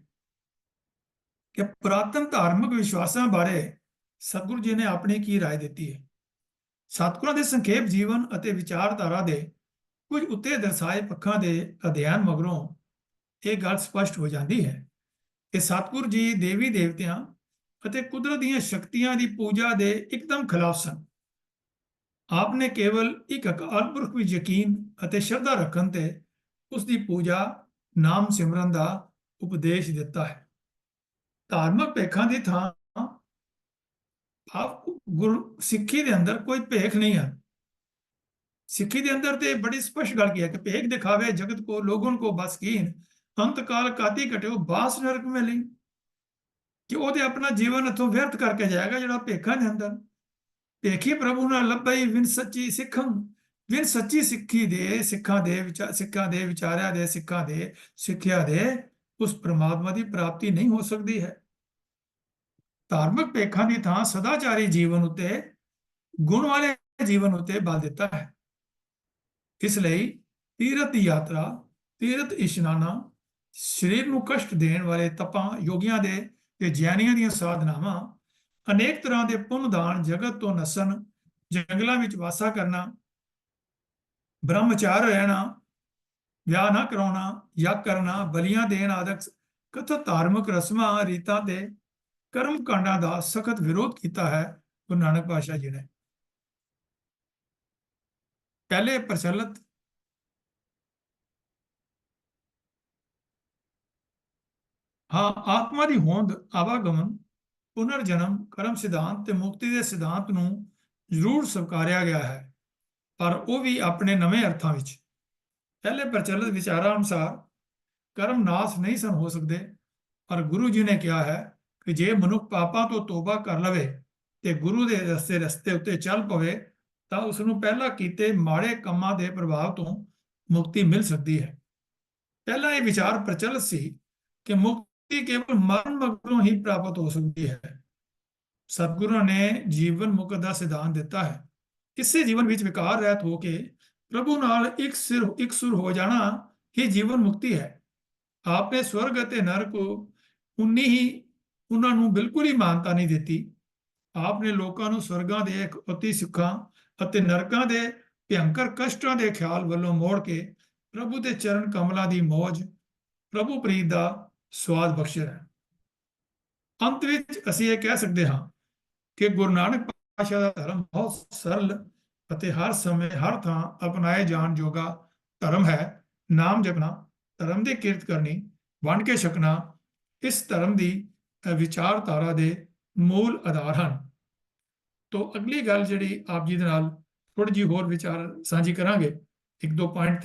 ਕਿ ਪੁਰਾਤਨ ਧਾਰਮਿਕ ਵਿਸ਼ਵਾਸਾਂ ਬਾਰੇ ਸਤਿਗੁਰੂ ਜੀ ਨੇ ਆਪਣੀ ਕੀ ਰਾਏ ਦਿੱਤੀ ਹੈ। ਸਤਿਗੁਰਾਂ ਦੇ ਸੰਖੇਪ ਜੀਵਨ ਅਤੇ ਵਿਚਾਰਧਾਰਾ ਦੇ ਕੁਝ ਉੱਤੇ ਦਰਸਾਏ ਪੱਖਾਂ ਦੇ ਅਧਿਐਨ ਮਗਰੋਂ ਇਹ ਗੱਲ ਸਪਸ਼ਟ ਹੋ ਜਾਂਦੀ ਹੈ ਕਿ ਸਤਿਗੁਰੂ ਜੀ ਦੇਵੀ ਦੇਵਤਿਆਂ ਅਤੇ ਕੁਦਰਤ ਦੀਆਂ ਸ਼ਕਤੀਆਂ ਦੀ ਪੂਜਾ ਦੇ ਇੱਕਦਮ ਖਿਲਾਫ ਸਨ। ਆਪ ਨੇ ਕੇਵਲ ਇੱਕ ਅਕਾਲ ਪੁਰਖ ਵਿੱਚ ਯਕੀਨ ਅਤੇ ਸ਼ਰਧਾ ਰੱਖਣ ਤੇ ਉਸ ਦੀ ਪੂਜਾ ਨਾਮ ਸਿਮਰਨ ਦਾ ਉਪਦੇਸ਼ ਦਿੱਤਾ ਹੈ। ਧਾਰਮਿਕ ਭੇਖਾਂ ਦੀ ਥਾਂ ਗੁਰ ਸਿੱਖੀ ਦੇ ਅੰਦਰ ਕੋਈ ਭੇਖ ਨਹੀਂ ਹੈ। ਸਿੱਖੀ ਦੇ ਅੰਦਰ ਤੇ ਬੜੀ ਸਪਸ਼ਟ ਗੱਲ ਕੀ ਹੈ ਕਿ ਭੇਖ ਦਿਖਾਵੇ ਜਗਤ ਕੋ ਲੋਗਨ ਕੋ ਬਸ ਕੀਨ ਅੰਤ ਕਾਲ ਕਾਤੀ ਘਟਿਓ ਬਾਸ ਨਰਕ में लीन, ਕਿ ਉਹਦੇ ਆਪਣਾ ਜੀਵਨ ਇਥੋਂ ਵਿਅਰਥ ਕਰਕੇ ਜਾਏਗਾ ਜਿਹੜਾ ਭੇਖਾਂ ਦੇ ਅੰਦਰ। ਭੇਖੀ ਪ੍ਰਭੂ ਨਾਲ ਲੱਭਈ ਵਿਨ ਸੱਚੀ ਸਿੱਖਾਂ, ਵਿਨ ਸੱਚੀ ਸਿੱਖੀ ਦੇ ਸਿੱਖਾਂ ਦੇ ਵਿਚਾਰਿਆਂ ਦੇ ਸਿੱਖਾਂ ਦੇ ਸਿੱਖਿਆ ਦੇ ਉਸ ਪ੍ਰਮਾਤਮਾ ਦੀ ਪ੍ਰਾਪਤੀ ਨਹੀਂ ਹੋ ਸਕਦੀ ਹੈ। ਧਾਰਮਿਕ ਭੇਖਾਂ ਦੀ ਥਾਂ ਸਦਾਚਾਰੀ ਜੀਵਨ ਉੱਤੇ ਗੁਣ ਵਾਲੇ ਜੀਵਨ ਉੱਤੇ ਬਲ ਦਿੱਤਾ ਹੈ। ਇਸ ਲਈ ਤੀਰਥ ਦੀ ਯਾਤਰਾ, ਤੀਰਥ ਇਸ਼ਨਾਨਾਂ, ਸਰੀਰ ਨੂੰ ਕਸ਼ਟ ਦੇਣ ਵਾਲੇ ਤਪਾਂ, ਯੋਗੀਆਂ ਦੇ ਤੇ ਜੈਨੀਆਂ ਦੀਆਂ ਸਾਧਨਾਵਾਂ, ਅਨੇਕ ਤਰ੍ਹਾਂ ਦੇ ਪੁੰਨ ਦਾਨ, ਜਗਤ ਤੋਂ ਨਸਣ, ਜੰਗਲਾਂ ਵਿੱਚ ਵਾਸਾ ਕਰਨਾ, ਬ੍ਰਹਮਚਾਰ ਰਹਿਣਾ, ਵਿਆਹ ਨਾ ਕਰਾਉਣਾ, ਯੱਗ ਕਰਨਾ, ਬਲੀਆਂ ਦੇਣ ਆਦਿਕ ਕਥਿਤ ਧਾਰਮਿਕ ਰਸਮਾਂ ਰੀਤਾਂ ਤੇ ਕਰਮ ਕਾਂਡਾਂ ਦਾ ਸਖਤ ਵਿਰੋਧ ਕੀਤਾ ਹੈ ਗੁਰੂ ਨਾਨਕ ਪਾਤਸ਼ਾਹ ਜੀ ਨੇ। ਪਹਿਲੇ ਪ੍ਰਚਲਿਤ ਆਤਮਾ ਦੀ ਹੋਂਦ, ਆਵਾਗਮਨ, ਪੁਨਰ ਜਨਮ, ਕਰਮ ਸਿਧਾਂਤ ਤੇ ਮੁਕਤੀ ਦੇ ਸਿਧਾਂਤ ਨੂੰ ਜ਼ਰੂਰ ਸਵੀਕਾਰਿਆ ਗਿਆ ਹੈ, ਪਰ ਉਹ ਵੀ ਆਪਣੇ ਨਵੇਂ ਅਰਥਾਂ ਵਿੱਚ। ਪਹਿਲੇ ਪ੍ਰਚਲਿਤ ਵਿਚਾਰਾਂ ਅਨੁਸਾਰ ਕਰਮ ਨਾਸ ਨਹੀਂ ਸਨ ਹੋ ਸਕਦੇ, ਪਰ ਗੁਰੂ ਜੀ ਨੇ ਕਿਹਾ ਹੈ ਕਿ ਜੇ ਮਨੁੱਖ ਪਾਪਾਂ ਤੋਂ ਤੋਬਾ ਕਰ ਲਵੇ ਤੇ ਗੁਰੂ ਦੇ ਰਸਤੇ ਉੱਤੇ ਚੱਲ ਪਵੇ ਤਾਂ ਉਸ ਨੂੰ ਪਹਿਲਾਂ ਕੀਤੇ ਮਾੜੇ ਕੰਮਾਂ ਦੇ ਪ੍ਰਭਾਵ ਤੋਂ ਮੁਕਤੀ ਮਿਲ ਸਕਦੀ ਹੈ। ਪਹਿਲਾਂ ਇਹ ਵਿਚਾਰ ਪ੍ਰਚਲਿਤ ਸੀ ਕਿ ਮੁਕਤੀ ਕੇਵਲ ਮਰਨ ਮਗਰੋਂ ਹੀ ਪ੍ਰਾਪਤ ਹੋ ਸਕਦੀ ਹੈ। ਸਤਿਗੁਰਾਂ ਨੇ ਜੀਵਨ ਮੁਕਤ ਦਾ ਸਿਧਾਂਤ ਦਿੱਤਾ ਹੈ। ਇਸੇ ਜੀਵਨ ਵਿੱਚ ਵਿਕਾਰ ਰਹਿਤ ਹੋ ਕੇ ਪ੍ਰਭੂ ਨਾਲ ਇੱਕ ਸੁਰ ਹੋ ਜਾਣਾ ਹੀ ਜੀਵਨ ਮੁਕਤੀ ਹੈ। ਆਪ ਨੇ ਸਵਰਗ ਅਤੇ ਨਰਕ ਉਨੀ ਹੀ ਉਹਨਾਂ ਨੂੰ ਬਿਲਕੁਲ ਹੀ ਮਾਨਤਾ ਨਹੀਂ ਦਿੱਤੀ। ਆਪ ਨੇ ਲੋਕਾਂ ਨੂੰ ਸਵਰਗਾਂ ਦੇ ਅਤੀ ਸੁੱਖਾਂ ਅਤੇ ਨਰਕਾਂ ਦੇ ਭਿਅੰਕਰ ਕਸ਼ਟਾਂ ਦੇ ਖਿਆਲ ਵੱਲੋਂ ਮੋੜ ਕੇ ਪ੍ਰਭੂ ਦੇ ਚਰਨ ਕਮਲਾਂ ਦੀ ਮੌਜ, ਪ੍ਰਭੂ ਪ੍ਰੀਤ ਦਾ ਸਵਾਦ ਬਖਸ਼ਿਆ ਹੈ। ਅੰਤ ਵਿੱਚ ਅਸੀਂ ਇਹ ਕਹਿ ਸਕਦੇ ਹਾਂ ਕਿ ਗੁਰੂ ਨਾਨਕ ਪਾਤਸ਼ਾਹ ਦਾ ਧਰਮ ਬਹੁਤ ਸਰਲ ਅਤੇ ਹਰ ਸਮੇਂ ਹਰ ਥਾਂ ਅਪਣਾਏ ਜਾਣ ਜੋਗਾ ਧਰਮ ਹੈ। ਨਾਮ ਜਪਣਾ, ਧਰਮ ਦੀ ਕਿਰਤ ਕਰਨੀ, ਵੰਡ ਕੇ ਛਕਣਾ ਇਸ ਧਰਮ ਦੀ ਵਿਚਾਰਧਾਰਾ ਦੇ ਮੂਲ ਆਧਾਰ ਹਨ। ਤੋਂ ਅਗਲੀ ਗੱਲ ਜਿਹੜੀ ਆਪ ਜੀ ਦੇ ਨਾਲ ਥੋੜੀ ਜਿਹੀ ਹੋਰ ਵਿਚਾਰ ਸਾਂਝੀ ਕਰਾਂਗੇ ਇੱਕ ਦੋ ਪੁਆਇੰਟ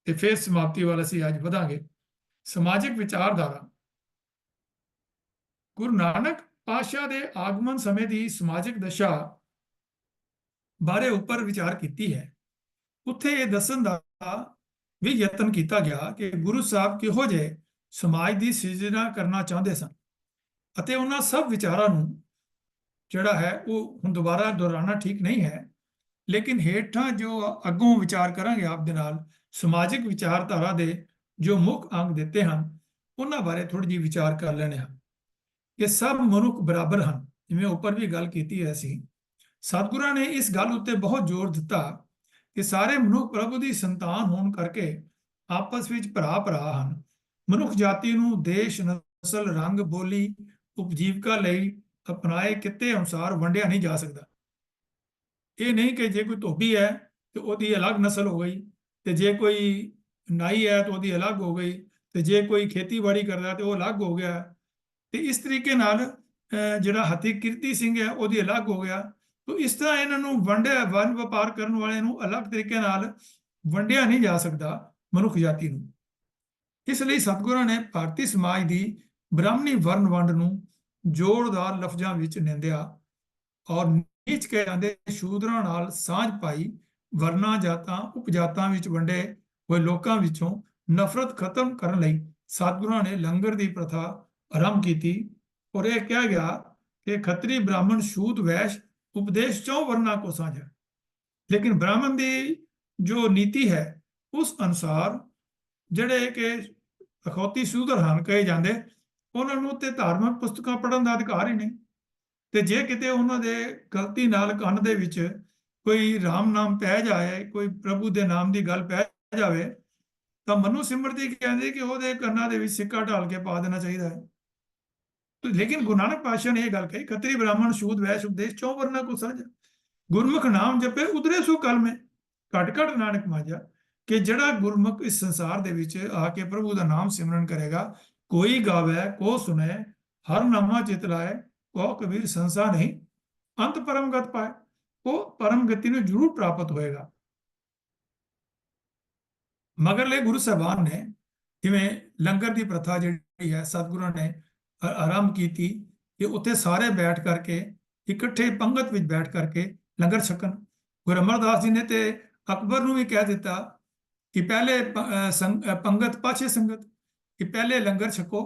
ਤੇ ਫਿਰ ਸਮਾਪਤੀ ਵੱਲ ਅਸੀਂ ਅੱਜ ਵਧਾਂਗੇ। ਸਮਾਜਿਕ ਵਿਚਾਰਧਾਰਾ। ਗੁਰੂ ਨਾਨਕ ਪਾਤਸ਼ਾਹ ਦੇ ਆਗਮਨ ਸਮੇਂ ਦੀ ਸਮਾਜਿਕ ਦਸ਼ਾ ਬਾਰੇ ਉੱਪਰ ਵਿਚਾਰ ਕੀਤੀ ਹੈ। ਉੱਥੇ ਇਹ ਦੱਸਣ ਦਾ ਵੀ ਯਤਨ ਕੀਤਾ ਗਿਆ ਕਿ ਗੁਰੂ ਸਾਹਿਬ ਕਿਹੋ ਜਿਹੇ ਸਮਾਜ ਦੀ ਸਿਰਜਣਾ ਕਰਨਾ ਚਾਹੁੰਦੇ ਸਨ ਅਤੇ ਉਹਨਾਂ ਸਭ ਵਿਚਾਰਾਂ ਨੂੰ ਜਿਹੜਾ ਹੈ ਉਹ ਹੁਣ ਦੁਬਾਰਾ ਦੁਹਰਾਉਣਾ ਠੀਕ ਨਹੀਂ ਹੈ, ਲੇਕਿਨ ਹੇਠਾਂ ਜੋ ਅੱਗੋਂ ਵਿਚਾਰ ਕਰਾਂਗੇ ਆਪ ਦੇ ਨਾਲ ਸਮਾਜਿਕ ਵਿਚਾਰਧਾਰਾ ਦੇ ਜੋ ਮੁੱਖ ਅੰਗ ਦਿੱਤੇ ਹਨ ਉਹਨਾਂ ਬਾਰੇ ਥੋੜੀ ਜਿਹੀ ਵਿਚਾਰ ਕਰ ਲੈਣੇ ਹਨ। ਇਹ ਸਭ ਮਨੁੱਖ ਬਰਾਬਰ ਹਨ, ਜਿਵੇਂ ਉੱਪਰ ਵੀ ਗੱਲ ਕੀਤੀ ਹੈ ਅਸੀਂ। ਸਤਿਗੁਰਾਂ ਨੇ ਇਸ ਗੱਲ ਉੱਤੇ ਬਹੁਤ ਜ਼ੋਰ ਦਿੱਤਾ ਕਿ ਸਾਰੇ ਮਨੁੱਖ ਪ੍ਰਭੂ ਦੀ ਸੰਤਾਨ ਹੋਣ ਕਰਕੇ ਆਪਸ ਵਿੱਚ ਭਰਾ ਹਨ। ਮਨੁੱਖ ਜਾਤੀ ਨੂੰ ਦੇਸ਼, ਨਸਲ, ਰੰਗ, ਬੋਲੀ, ਉਪਜੀਵਕਾ ਲਈ ਅਪਣਾਏ ਕਿੱਤੇ ਅਨੁਸਾਰ ਵੰਡਿਆ ਨਹੀਂ ਜਾ ਸਕਦਾ। ਇਹ ਨਹੀਂ ਕਿ ਜੇ ਕੋਈ ਧੋਬੀ ਹੈ ਤੇ ਉਹਦੀ ਅਲੱਗ ਨਸਲ ਹੋ ਗਈ, ਤੇ ਜੇ ਕੋਈ ਨਾਈ ਹੈ ਤਾਂ ਉਹਦੀ ਅਲੱਗ ਹੋ ਗਈ, ਤੇ ਜੇ ਕੋਈ ਖੇਤੀਬਾੜੀ ਕਰਦਾ ਤੇ ਉਹ ਅਲੱਗ ਹੋ ਗਿਆ। ਤੇ ਇਸ ਤਰੀਕੇ ਨਾਲ ਜਿਹੜਾ ਹੱਥੀ ਕਿਰਤੀ ਸਿੰਘ ਹੈ ਉਹਦੀ ਅਲੱਗ ਹੋ ਗਿਆ। ਤੋ ਇਸ ਤਰ੍ਹਾਂ ਇਹਨਾਂ ਨੂੰ ਵੰਡ ਵਪਾਰ ਕਰਨ ਵਾਲੇ ਨੂੰ ਅਲੱਗ ਤਰੀਕੇ ਨਾਲ ਵੰਡਿਆ ਨਹੀਂ ਜਾ ਸਕਦਾ ਮਨੁੱਖ ਜਾਤੀ ਨੂੰ। ਇਸ ਲਈ ਸਤਿਗੁਰਾਂ ਨੇ ਭਾਰਤੀ ਸਮਾਜ ਦੀ ਬ੍ਰਾਹਮਣੀ ਵਰਨ ਵੰਡ ਨੂੰ ਜ਼ੋਰਦਾਰ ਲਫ਼ਜ਼ਾਂ ਵਿੱਚ ਨਿੰਦਿਆ ਔਰ ਨੀਚ ਕੇ ਜਾਂਦੇ ਸ਼ੂਦਰਾਂ ਨਾਲ ਸਾਂਝ ਪਾਈ। ਵਰਨਾ ਜਾਤਾਂ ਉਪਜਾਤਾਂ ਵਿੱਚ ਵੰਡੇ ਹੋਏ ਲੋਕਾਂ ਵਿੱਚੋਂ ਨਫ਼ਰਤ ਖਤਮ ਕਰਨ ਲਈ ਸਤਿਗੁਰਾਂ ਨੇ ਲੰਗਰ ਦੀ ਪ੍ਰਥਾ ਆਰੰਭ ਕੀਤੀ ਔਰ ਇਹ ਕਿਹਾ ਗਿਆ ਕਿ ਖੱਤਰੀ ਬ੍ਰਾਹਮਣ ਸ਼ੂਦ ਵੈਸ਼ ਉਪਦੇਸ਼ ਚੋਂ ਵਰਨਾ ਕੋ ਸਾਂਝਾ। ਲੇਕਿਨ ਬ੍ਰਾਹਮਣ ਦੀ ਜੋ ਨੀਤੀ ਹੈ ਉਸ ਅਨੁਸਾਰ ਜਿਹੜੇ ਕਿ ਅਖੌਤੀ ਸ਼ੂਦਰ ਹਨ ਕਹੇ ਜਾਂਦੇ, ਉਹਨਾਂ ਨੂੰ ਤੇ ਧਾਰਮਿਕ ਪੁਸਤਕਾਂ ਪੜ੍ਹਨ ਦਾ ਅਧਿਕਾਰ ਹੀ ਨਹੀਂ। ਤੇ ਜੇ ਕਿਤੇ ਉਹਨਾਂ ਦੇ ਗਲਤੀ ਨਾਲ ਕੰਨ ਦੇ ਵਿੱਚ ਕੋਈ ਰਾਮ ਨਾਮ ਪੈ ਜਾਏ, ਕੋਈ ਪ੍ਰਭੂ ਦੇ ਨਾਮ ਦੀ ਗੱਲ ਪੈ ਜਾਵੇ, ਤਾਂ ਮਨੂ ਸਿਮਰਤੀ ਕਹਿੰਦੇ ਕਿ ਉਹਦੇ ਕੰਨਾਂ ਦੇ ਵਿੱਚ ਸਿੱਕਾ ਢਾਲ ਕੇ ਪਾ ਦੇਣਾ ਚਾਹੀਦਾ ਹੈ। ਲੇਕਿਨ ਗੁਰੂ ਨਾਨਕ ਪਾਤਸ਼ਾਹ ਨੇ ਇਹ ਗੱਲ ਕਹੀ, ਖੱਤਰੀ ਬ੍ਰਾਹਮਣ ਸ਼ੂਦ ਵੈਸ਼ ਉਪਦੇਸ਼ ਚੋਂ ਵਰਨਾ ਕੋ ਸਾਂਝਾ। ਗੁਰਮੁਖ ਨਾਮ ਜਪੇ ਉਧਰੇ ਸੋ ਕਲਮੇ, ਘਟ ਘਟ ਨਾਨਕ ਮਾਝਾ। ਕਿ ਜਿਹੜਾ ਗੁਰਮੁਖ ਇਸ ਸੰਸਾਰ ਦੇ ਵਿੱਚ ਆ ਕੇ ਪ੍ਰਭੂ ਦਾ ਨਾਮ ਸਿਮਰਨ ਕਰੇਗਾ, ਕੋਈ ਗਾਵੇ ਕੋ ਸੁਨੇ ਹਰ ਨਾਮਾ ਚਿਤ ਲਾਏ, ਕੋ ਕਬੀਰ ਸੰਸਾ ਨਹੀਂ ਅੰਤ ਪਰਮ ਗਤ ਪਾਏ। ਉਹ ਪਰਮ ਗਤੀ ਨੂੰ ਜ਼ਰੂਰ ਪ੍ਰਾਪਤ ਹੋਏਗਾ। ਮਗਰਲੇ ਗੁਰੂ ਸਾਹਿਬਾਨ ਨੇ ਜਿਵੇਂ ਲੰਗਰ ਦੀ ਪ੍ਰਥਾ ਜਿਹੜੀ ਹੈ ਸਤਿਗੁਰਾਂ ਨੇ ਆਰੰਭ ਕੀਤੀ ਕਿ ਉੱਥੇ ਸਾਰੇ ਬੈਠ ਕਰਕੇ ਇਕੱਠੇ ਪੰਗਤ ਵਿੱਚ ਬੈਠ ਕਰਕੇ ਲੰਗਰ ਛਕਣ। ਗੁਰੂ ਅਮਰਦਾਸ ਜੀ ਨੇ ਤੇ ਅਕਬਰ ਨੂੰ ਵੀ ਕਹਿ ਦਿੱਤਾ ਕਿ ਪਹਿਲੇ ਪੰਗਤ ਪਾਛੇ ਸੰਗਤ, ਕਿ ਪਹਿਲੇ ਲੰਗਰ ਛਕੋ।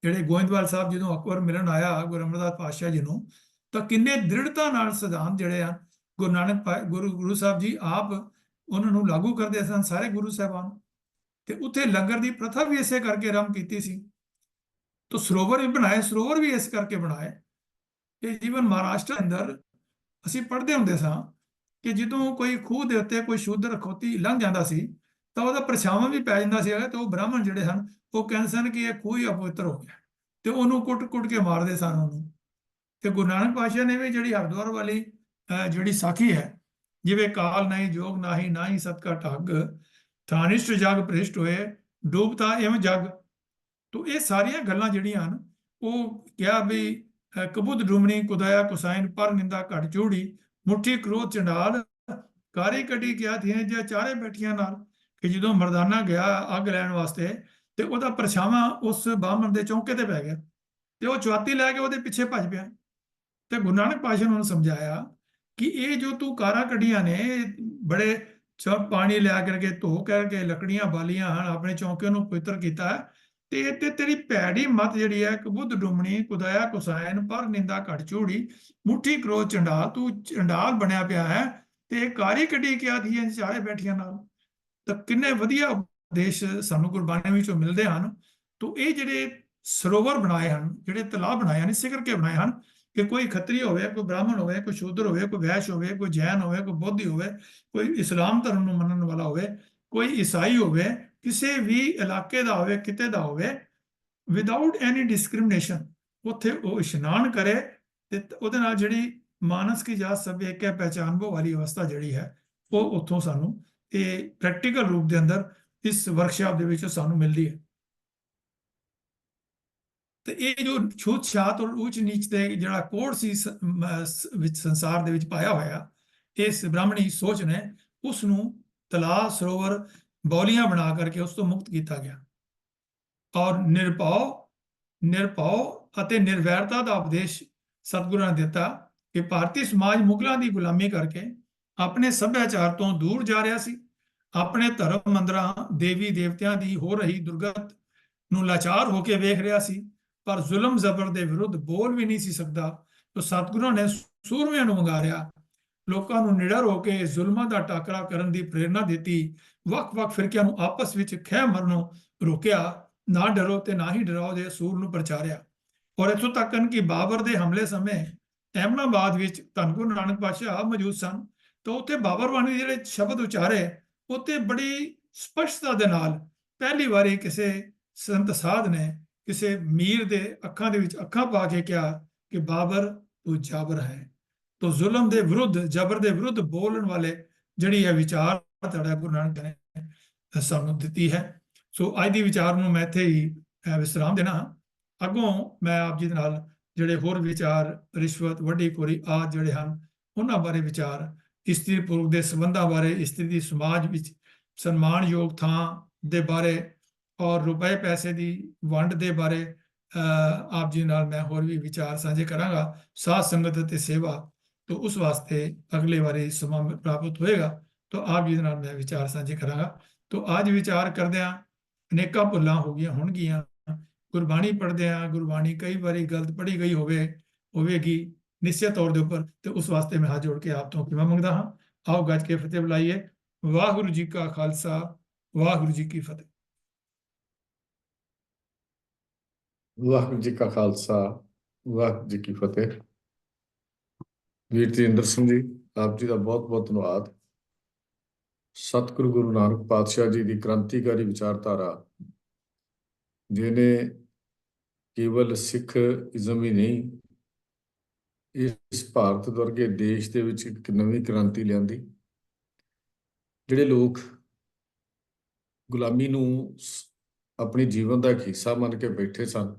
ਜਿਹੜੇ ਗੋਇੰਦਵਾਲ ਸਾਹਿਬ ਜਦੋਂ ਅਕਬਰ ਮਿਲਣ ਆਇਆ ਗੁਰੂ ਅਮਰਦਾਸ ਪਾਤਸ਼ਾਹ ਜੀ ਨੂੰ, ਤਾਂ ਕਿੰਨੇ ਦ੍ਰਿੜਤਾ ਨਾਲ ਸਿਧਾਂਤ ਜਿਹੜੇ ਆ ਗੁਰੂ ਸਾਹਿਬ ਜੀ ਆਪ ਉਹਨਾਂ ਨੂੰ ਲਾਗੂ ਕਰਦੇ ਸਨ, ਸਾਰੇ ਗੁਰੂ ਸਾਹਿਬਾਨ। ਤੇ ਉੱਥੇ ਲੰਗਰ ਦੀ ਪ੍ਰਥਾ ਵੀ ਇਸੇ ਕਰਕੇ ਆਰੰਭ ਕੀਤੀ ਸੀ। ਤਾਂ ਸਰੋਵਰ ਵੀ ਬਣਾਏ, ਸਰੋਵਰ ਵੀ ਇਸ ਕਰਕੇ ਬਣਾਏ ਕਿ ਜੀਵਨ ਮਹਾਰਾਸ਼ਟਰ ਅੰਦਰ ਅਸੀਂ ਪੜ੍ਹਦੇ ਹੁੰਦੇ ਸਾਂ ਕਿ ਜਦੋਂ ਕੋਈ ਖੂਹ ਦੇ ਉੱਤੇ ਕੋਈ ਸ਼ੂਦਰ ਅਖੌਤੀ ਲੰਘ ਜਾਂਦਾ ਸੀ ਤਾਂ ਉਹਦਾ ਪਰਛਾਵਾਂ ਵੀ ਪੈ ਜਾਂਦਾ ਸੀ। ਤੇ ਉਹ ਬ੍ਰਾਹਮਣ ਜਿਹੜੇ ਹਨ ਉਹ ਕਹਿੰਦੇ ਸਨ ਕਿ ਇਹ ਖੂਹ ਹੀ ਅਪਵਿੱਤਰ ਹੋ ਗਿਆ, ਤੇ ਉਹਨੂੰ ਕੁੱਟ-ਕੁੱਟ ਕੇ ਮਾਰਦੇ ਸਨ ਉਹਨੂੰ। ਤੇ ਗੁਰੂ ਨਾਨਕ ਪਾਤਸ਼ਾਹ ਨੇ ਵੀ ਜਿਹੜੀ ਹਰਿਦੁਆਰ ਵਾਲੀ ਜਿਹੜੀ ਸਾਖੀ ਹੈ, ਜਿਵੇਂ ਕਾਲ ਨਹੀਂ ਜੋਗ ਨਾਹੀ ਨਾਹੀ ਸਤਕਾ ਠੱਗ, ਥਾਨਿਸ਼ਟ ਜਗ ਭ੍ਰਿਸ਼ਟ ਹੋਏ ਡੂਬਤਾ ਇਵ ਜਗ। ਤੋ ਇਹ ਸਾਰੀਆਂ ਗੱਲਾਂ ਜਿਹੜੀਆਂ ਹਨ ਉਹ ਕਿਹਾ ਵੀ ਕਬੁੱਧ ਡੂਮਣੀ ਕੁਦਾਇਆ ਕੁਸਾਇਨ ਪਰ ਨਿੰਦਾ ਘਟ ਚੂੜੀ, ਮੁੱਠੀ ਕ੍ਰੋਧ ਚੰਡਾਲ ਕਾਰੀ ਕੱਢੀ ਕਿਹਾ ਥੀਆਂ ਜਾਂ ਚਾਰੇ ਬੈਠੀਆਂ ਨਾਲ। ਕਿ ਜਦੋਂ ਮਰਦਾਨਾ ਗਿਆ ਅੱਗ ਲੈਣ ਵਾਸਤੇ ਤੇ ਉਹਦਾ ਪਰਛਾਵਾਂ ਉਸ ਬਾਹਮਣ ਦੇ ਚੌਂਕੇ ਤੇ ਪੈ ਗਿਆ ਤੇ ਉਹ ਚੁਆਤੀ ਲੈ ਕੇ ਉਹਦੇ ਪਿੱਛੇ ਭੱਜ ਪਿਆ। ਤੇ ਗੁਰੂ ਨਾਨਕ ਪਾਤਸ਼ਾਹ ਨੇ ਉਹਨੂੰ ਸਮਝਾਇਆ ਕਿ ਇਹ ਜੋ ਤੂੰ ਕਾਰਾਂ ਕੱਢੀਆਂ ਨੇ, ਬੜੇ ਸਭ ਪਾਣੀ ਲਿਆ ਕਰਕੇ ਧੋ ਕਰਕੇ ਲੱਕੜੀਆਂ ਬਾਲੀਆਂ ਹਨ, ਆਪਣੇ ਚੌਂਕੇ ਨੂੰ ਪਵਿੱਤਰ ਕੀਤਾ, ਤੇ ਤੇਰੀ ਭੈੜੀ ਮਤ ਜਿਹੜੀ ਹੈ ਕਬੁੱਧ ਡੁੰਮਣੀ ਕੁਦਾਇਆ ਕੁਸਾਇਨ ਪਰ ਨਿੰਦਾ ਘਟ ਚੂੜੀ, ਮੁੱਠੀ ਕ੍ਰੋਧ ਚੰਡਾਲ। ਤੂੰ ਚੰਡਾਲ ਬਣਿਆ ਪਿਆ ਹੈ ਤੇ ਕਾਰੀ ਕੱਢੀ ਕਿਹਾ ਥੀਆਂ ਚਾਰੇ ਬੈਠੀਆਂ ਨਾਲ। ਤਾਂ ਕਿੰਨੇ ਵਧੀਆ ਉਪਦੇਸ਼ ਸਾਨੂੰ ਗੁਰਬਾਣੀ ਵਿੱਚੋਂ ਮਿਲਦੇ ਹਨ। ਤਾਂ ਇਹ ਜਿਹੜੇ ਸਰੋਵਰ ਬਣਾਏ ਹਨ, ਜਿਹੜੇ ਤਲਾਬ ਬਣਾਏ ਹਨ, ਇਸੇ ਕਰਕੇ ਬਣਾਏ ਹਨ ਕਿ ਕੋਈ ਖੱਤਰੀ ਹੋਵੇ, ਕੋਈ ਬ੍ਰਾਹਮਣ ਹੋਵੇ, ਕੋਈ ਸ਼ੂਦਰ ਹੋਵੇ, ਕੋਈ ਵੈਸ਼ ਹੋਵੇ, ਕੋਈ ਜੈਨ ਹੋਵੇ, ਕੋਈ ਬੋਧੀ ਹੋਵੇ, ਕੋਈ ਇਸਲਾਮ ਧਰਮ ਨੂੰ ਮੰਨਣ ਵਾਲਾ ਹੋਵੇ, ਕੋਈ ਈਸਾਈ ਹੋਵੇ, ਕਿਸੇ ਵੀ ਇਲਾਕੇ ਦਾ ਹੋਵੇ, ਕਿਤੇ ਦਾ ਹੋਵੇ, ਵਿਦਆਊਟ ਐਨੀ ਡਿਸਕ੍ਰਿਮੀਨੇਸ਼ਨ ਉੱਥੇ ਉਹ ਇਸ਼ਨਾਨ ਕਰੇ ਤੇ ਉਹਦੇ ਨਾਲ ਜਿਹੜੀ ਮਾਨਸ ਕੀ ਜਾਤ ਸਭ ਇੱਕ ਹੈ ਪਹਿਚਾਨਬੋ ਵਾਲੀ ਅਵਸਥਾ ਜਿਹੜੀ ਹੈ ਉਹ ਉੱਥੋਂ ਸਾਨੂੰ ਇਹ ਪ੍ਰੈਕਟੀਕਲ ਰੂਪ ਦੇ ਅੰਦਰ ਇਸ ਵਰਕਸ਼ਾਪ ਦੇ ਵਿੱਚ ਸਾਨੂੰ ਮਿਲਦੀ ਹੈ। ਤੇ ਇਹ ਜੋ ਛੂਤ ਛਾਤ ਔਰ ਉੱਚ ਨੀਚ ਦੇ ਜਿਹੜਾ ਕੋਡ ਸੀ ਵਿੱਚ ਸੰਸਾਰ ਦੇ ਵਿੱਚ ਪਾਇਆ ਹੋਇਆ, ਇਸ ਬ੍ਰਾਹਮਣੀ ਸੋਚ ਨੇ ਉਸ ਨੂੰ ਤਲਾਬ ਸਰੋਵਰ ਬੌਲੀਆਂ ਬਣਾ ਕਰਕੇ ਉਸ ਤੋਂ ਮੁਕਤ ਕੀਤਾ ਗਿਆ ਔਰ ਨਿਰਭਉ ਅਤੇ ਨਿਰਵੈਰਤਾ ਦਾ ਉਪਦੇਸ਼ ਸਤਿਗੁਰਾਂ ਨੇ ਦਿੱਤਾ ਕਿ ਭਾਰਤੀ ਸਮਾਜ ਮੁਗਲਾਂ ਦੀ ਗੁਲਾਮੀ ਕਰਕੇ ਆਪਣੇ ਸੱਭਿਆਚਾਰ ਤੋਂ ਦੂਰ ਜਾ ਰਿਹਾ ਸੀ, ਆਪਣੇ ਧਰਮ ਮੰਦਰਾਂ ਦੇਵੀ ਦੇਵਤਿਆਂ ਦੀ ਹੋ ਰਹੀ ਦੁਰਗਤ ਨੂੰ ਲਾਚਾਰ ਹੋ ਕੇ ਵੇਖ ਰਿਹਾ ਸੀ, ਪਰ ਜ਼ੁਲਮ ਜ਼ਬਰ ਦੇ ਵਿਰੁੱਧ ਬੋਲ ਵੀ ਨਹੀਂ ਸੀ ਸਕਦਾ। ਤਾਂ ਸਤਿਗੁਰਾਂ ਨੇ ਸੂਰਮਿਆਂ ਨੂੰ ਵੰਗਾਰਿਆ, ਲੋਕਾਂ ਨੂੰ ਨਿਡਰ ਹੋ ਕੇ ਜ਼ੁਲਮਾਂ ਦਾ ਟਾਕਰਾ ਕਰਨ ਦੀ ਪ੍ਰੇਰਣਾ ਦਿੱਤੀ, ਵੱਖ-ਵੱਖ ਫਿਰਕਿਆਂ ਨੂੰ ਆਪਸ ਵਿੱਚ ਖਹਿ ਮਰਨੋਂ ਰੋਕਿਆ, ਨਾ ਡਰੋ ਤੇ ਨਾ ਹੀ ਡਰਾਓ ਦੇ ਅਸੂਲ ਨੂੰ ਪ੍ਰਚਾਰਿਆ। ਔਰ ਇੱਥੋਂ ਤੱਕ ਕਿ ਬਾਬਰ ਦੇ ਹਮਲੇ ਸਮੇਂ ਅਹਿਮਦਾਬਾਦ ਵਿੱਚ ਧੰਨ ਗੁਰੂ ਨਾਨਕ ਪਾਤਸ਼ਾਹ ਮੌਜੂਦ ਸਨ, ਤਾਂ ਉੱਥੇ ਬਾਬਰ ਬਾਣੀ ਜਿਹੜੇ ਸ਼ਬਦ ਉਚਾਰੇ ਉੱਥੇ ਬੜੀ ਸਪਸ਼ਟਤਾ ਦੇ ਨਾਲ ਪਹਿਲੀ ਵਾਰੀ ਕਿਸੇ ਸੰਤ ਸਾਧ ਨੇ ਕਿਸੇ ਮੀਰ ਦੇ ਅੱਖਾਂ ਦੇ ਵਿੱਚ ਅੱਖਾਂ ਪਾ ਕੇ ਕਿਹਾ ਕਿ ਬਾਬਰ ਤੂੰ ਜਾਬਰ ਹੈ। ਤੋ ਜ਼ੁਲਮ ਦੇ ਵਿਰੁੱਧ, ਜਬਰ ਦੇ ਵਿਰੁੱਧ ਬੋਲਣ ਵਾਲੇ ਜਿਹੜੀ ਹੈ ਵਿਚਾਰ ਤੁਹਾਡਾ ਗੁਰੂ ਨਾਨਕ ਨੇ ਸਾਨੂੰ ਦਿੱਤੀ ਹੈ। ਸੋ ਅੱਜ ਦੀ ਵਿਚਾਰ ਨੂੰ ਮੈਂ ਇੱਥੇ ਹੀ ਵਿਸਰਾਮ ਦੇਣਾ। ਅੱਗੋਂ ਮੈਂ ਆਪ ਜੀ ਦੇ ਨਾਲ ਜਿਹੜੇ ਹੋਰ ਵਿਚਾਰ ਰਿਸ਼ਵਤ ਵੱਡੀ ਖੋਰੀ ਆਦਿ ਜਿਹੜੇ ਹਨ ਉਹਨਾਂ ਬਾਰੇ ਵਿਚਾਰ ਇਸਤਰੀ ਪੁਰਖ ਦੇ ਸੰਬੰਧਾਂ ਬਾਰੇ, ਇਸਤਰੀ ਦੀ ਸਮਾਜ ਵਿੱਚ ਸਨਮਾਨਯੋਗ ਥਾਂ ਦੇ ਬਾਰੇ ਔਰ ਰੁਪਏ ਪੈਸੇ ਦੀ ਵੰਡ ਦੇ ਬਾਰੇ ਆਪ ਜੀ ਨਾਲ ਮੈਂ ਹੋਰ ਵੀ ਵਿਚਾਰ ਸਾਂਝੇ ਕਰਾਂਗਾ। ਸਾਧ ਸੰਗਤ ਅਤੇ ਸੇਵਾ ਤੋਂ ਉਸ ਵਾਸਤੇ ਅਗਲੇ ਵਾਰੀ ਸਮਾਂ ਪ੍ਰਾਪਤ ਹੋਏਗਾ ਤਾਂ ਆਪ ਜੀ ਦੇ ਨਾਲ ਮੈਂ ਵਿਚਾਰ ਸਾਂਝੇ ਕਰਾਂਗਾ। ਤਾਂ ਅੱਜ ਵਿਚਾਰ ਕਰਦਿਆਂ ਅਨੇਕਾਂ ਭੁੱਲਾਂ ਹੋ ਗਈਆਂ ਹੋਣਗੀਆਂ। ਗੁਰਬਾਣੀ ਪੜ੍ਹਦਿਆਂ ਗੁਰਬਾਣੀ ਕਈ ਵਾਰੀ ਗਲਤ ਪੜ੍ਹੀ ਗਈ ਹੋਵੇਗੀ ਨਿਸ਼ਚਿਤ ਤੌਰ ਦੇ ਉੱਪਰ, ਤੇ ਉਸ ਵਾਸਤੇ ਮੈਂ ਹੱਥ ਜੋੜ ਕੇ ਆਪ ਤੋਂ ਖਿਮਾ ਮੰਗਦਾ ਹਾਂ। ਆਓ ਗੱਜ ਕੇ ਫਤਿਹ ਬੁਲਾਈਏ। ਵਾਹਿਗੁਰੂ ਜੀ ਕਾ ਖਾਲਸਾ, ਵਾਹਿਗੁਰੂ ਜੀ ਕੀ ਫਤਿਹ। ਵਾਹਿਗੁਰੂ ਜੀ ਕਾ ਖਾਲਸਾ, ਵਾਹਿਗੁਰੂ ਜੀ ਕੀ ਫਤਿਹ। ਵੀਰ ਤੇਜਿੰਦਰ ਸਿੰਘ ਜੀ, ਆਪ ਜੀ ਦਾ ਬਹੁਤ ਬਹੁਤ ਧੰਨਵਾਦ। ਸਤਿਗੁਰੂ ਗੁਰੂ ਨਾਨਕ ਪਾਤਸ਼ਾਹ ਜੀ ਦੀ ਕ੍ਰਾਂਤੀਕਾਰੀ ਵਿਚਾਰਧਾਰਾ, ਜਿਹਨੇ ਕੇਵਲ ਸਿੱਖ ਇਜ਼ਮ ਹੀ ਨਹੀਂ, ਇਸ ਭਾਰਤ ਵਰਗੇ ਦੇਸ਼ ਦੇ ਵਿੱਚ ਇੱਕ ਨਵੀਂ ਕ੍ਰਾਂਤੀ ਲਿਆਂਦੀ। ਜਿਹੜੇ ਲੋਕ ਗੁਲਾਮੀ ਨੂੰ ਆਪਣੀ ਜੀਵਨ ਦਾ ਇੱਕ ਹਿੱਸਾ ਮੰਨ ਕੇ ਬੈਠੇ ਸਨ,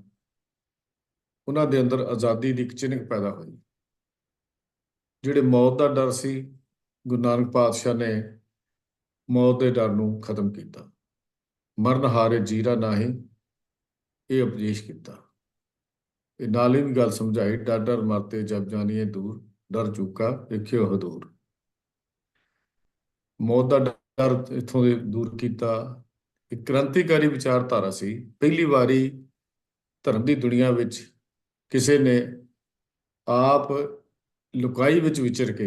ਉਹਨਾਂ ਦੇ ਅੰਦਰ ਆਜ਼ਾਦੀ ਦੀ ਇੱਕ ਚਿਣਕ ਪੈਦਾ ਹੋਈ। ਜਿਹੜੇ ਮੌਤ ਦਾ ਡਰ ਸੀ, ਗੁਰੂ ਨਾਨਕ ਪਾਤਸ਼ਾਹ ਨੇ ਮੌਤ ਦੇ ਡਰ ਨੂੰ ਖਤਮ ਕੀਤਾ। ਮਰਨ ਹਾਰੇ ਜੀਰਾ ਨਾਹੀਂ, ਇਹ ਉਪਦੇਸ਼ ਕੀਤਾ। ਇਹ ਨਾਲ ਹੀ ਵੀ ਗੱਲ ਸਮਝਾਈ, ਡਰ ਡਰ ਮਰਤੇ ਜਬ ਜਾਨੀਏ ਦੂਰ, ਡਰ ਚੁੱਕਾ ਵੇਖਿਓ ਹਦੂਰ। ਮੌਤ ਦਾ ਡਰ ਇੱਥੋਂ ਦੇ ਦੂਰ ਕੀਤਾ। ਇੱਕ ਕ੍ਰਾਂਤੀਕਾਰੀ ਵਿਚਾਰਧਾਰਾ ਸੀ। ਪਹਿਲੀ ਵਾਰੀ ਧਰਮ ਦੀ ਦੁਨੀਆ ਵਿੱਚ ਕਿਸੇ ਨੇ ਆਪ ਲੁਕਾਈ ਵਿੱਚ ਵਿਚਰ ਕੇ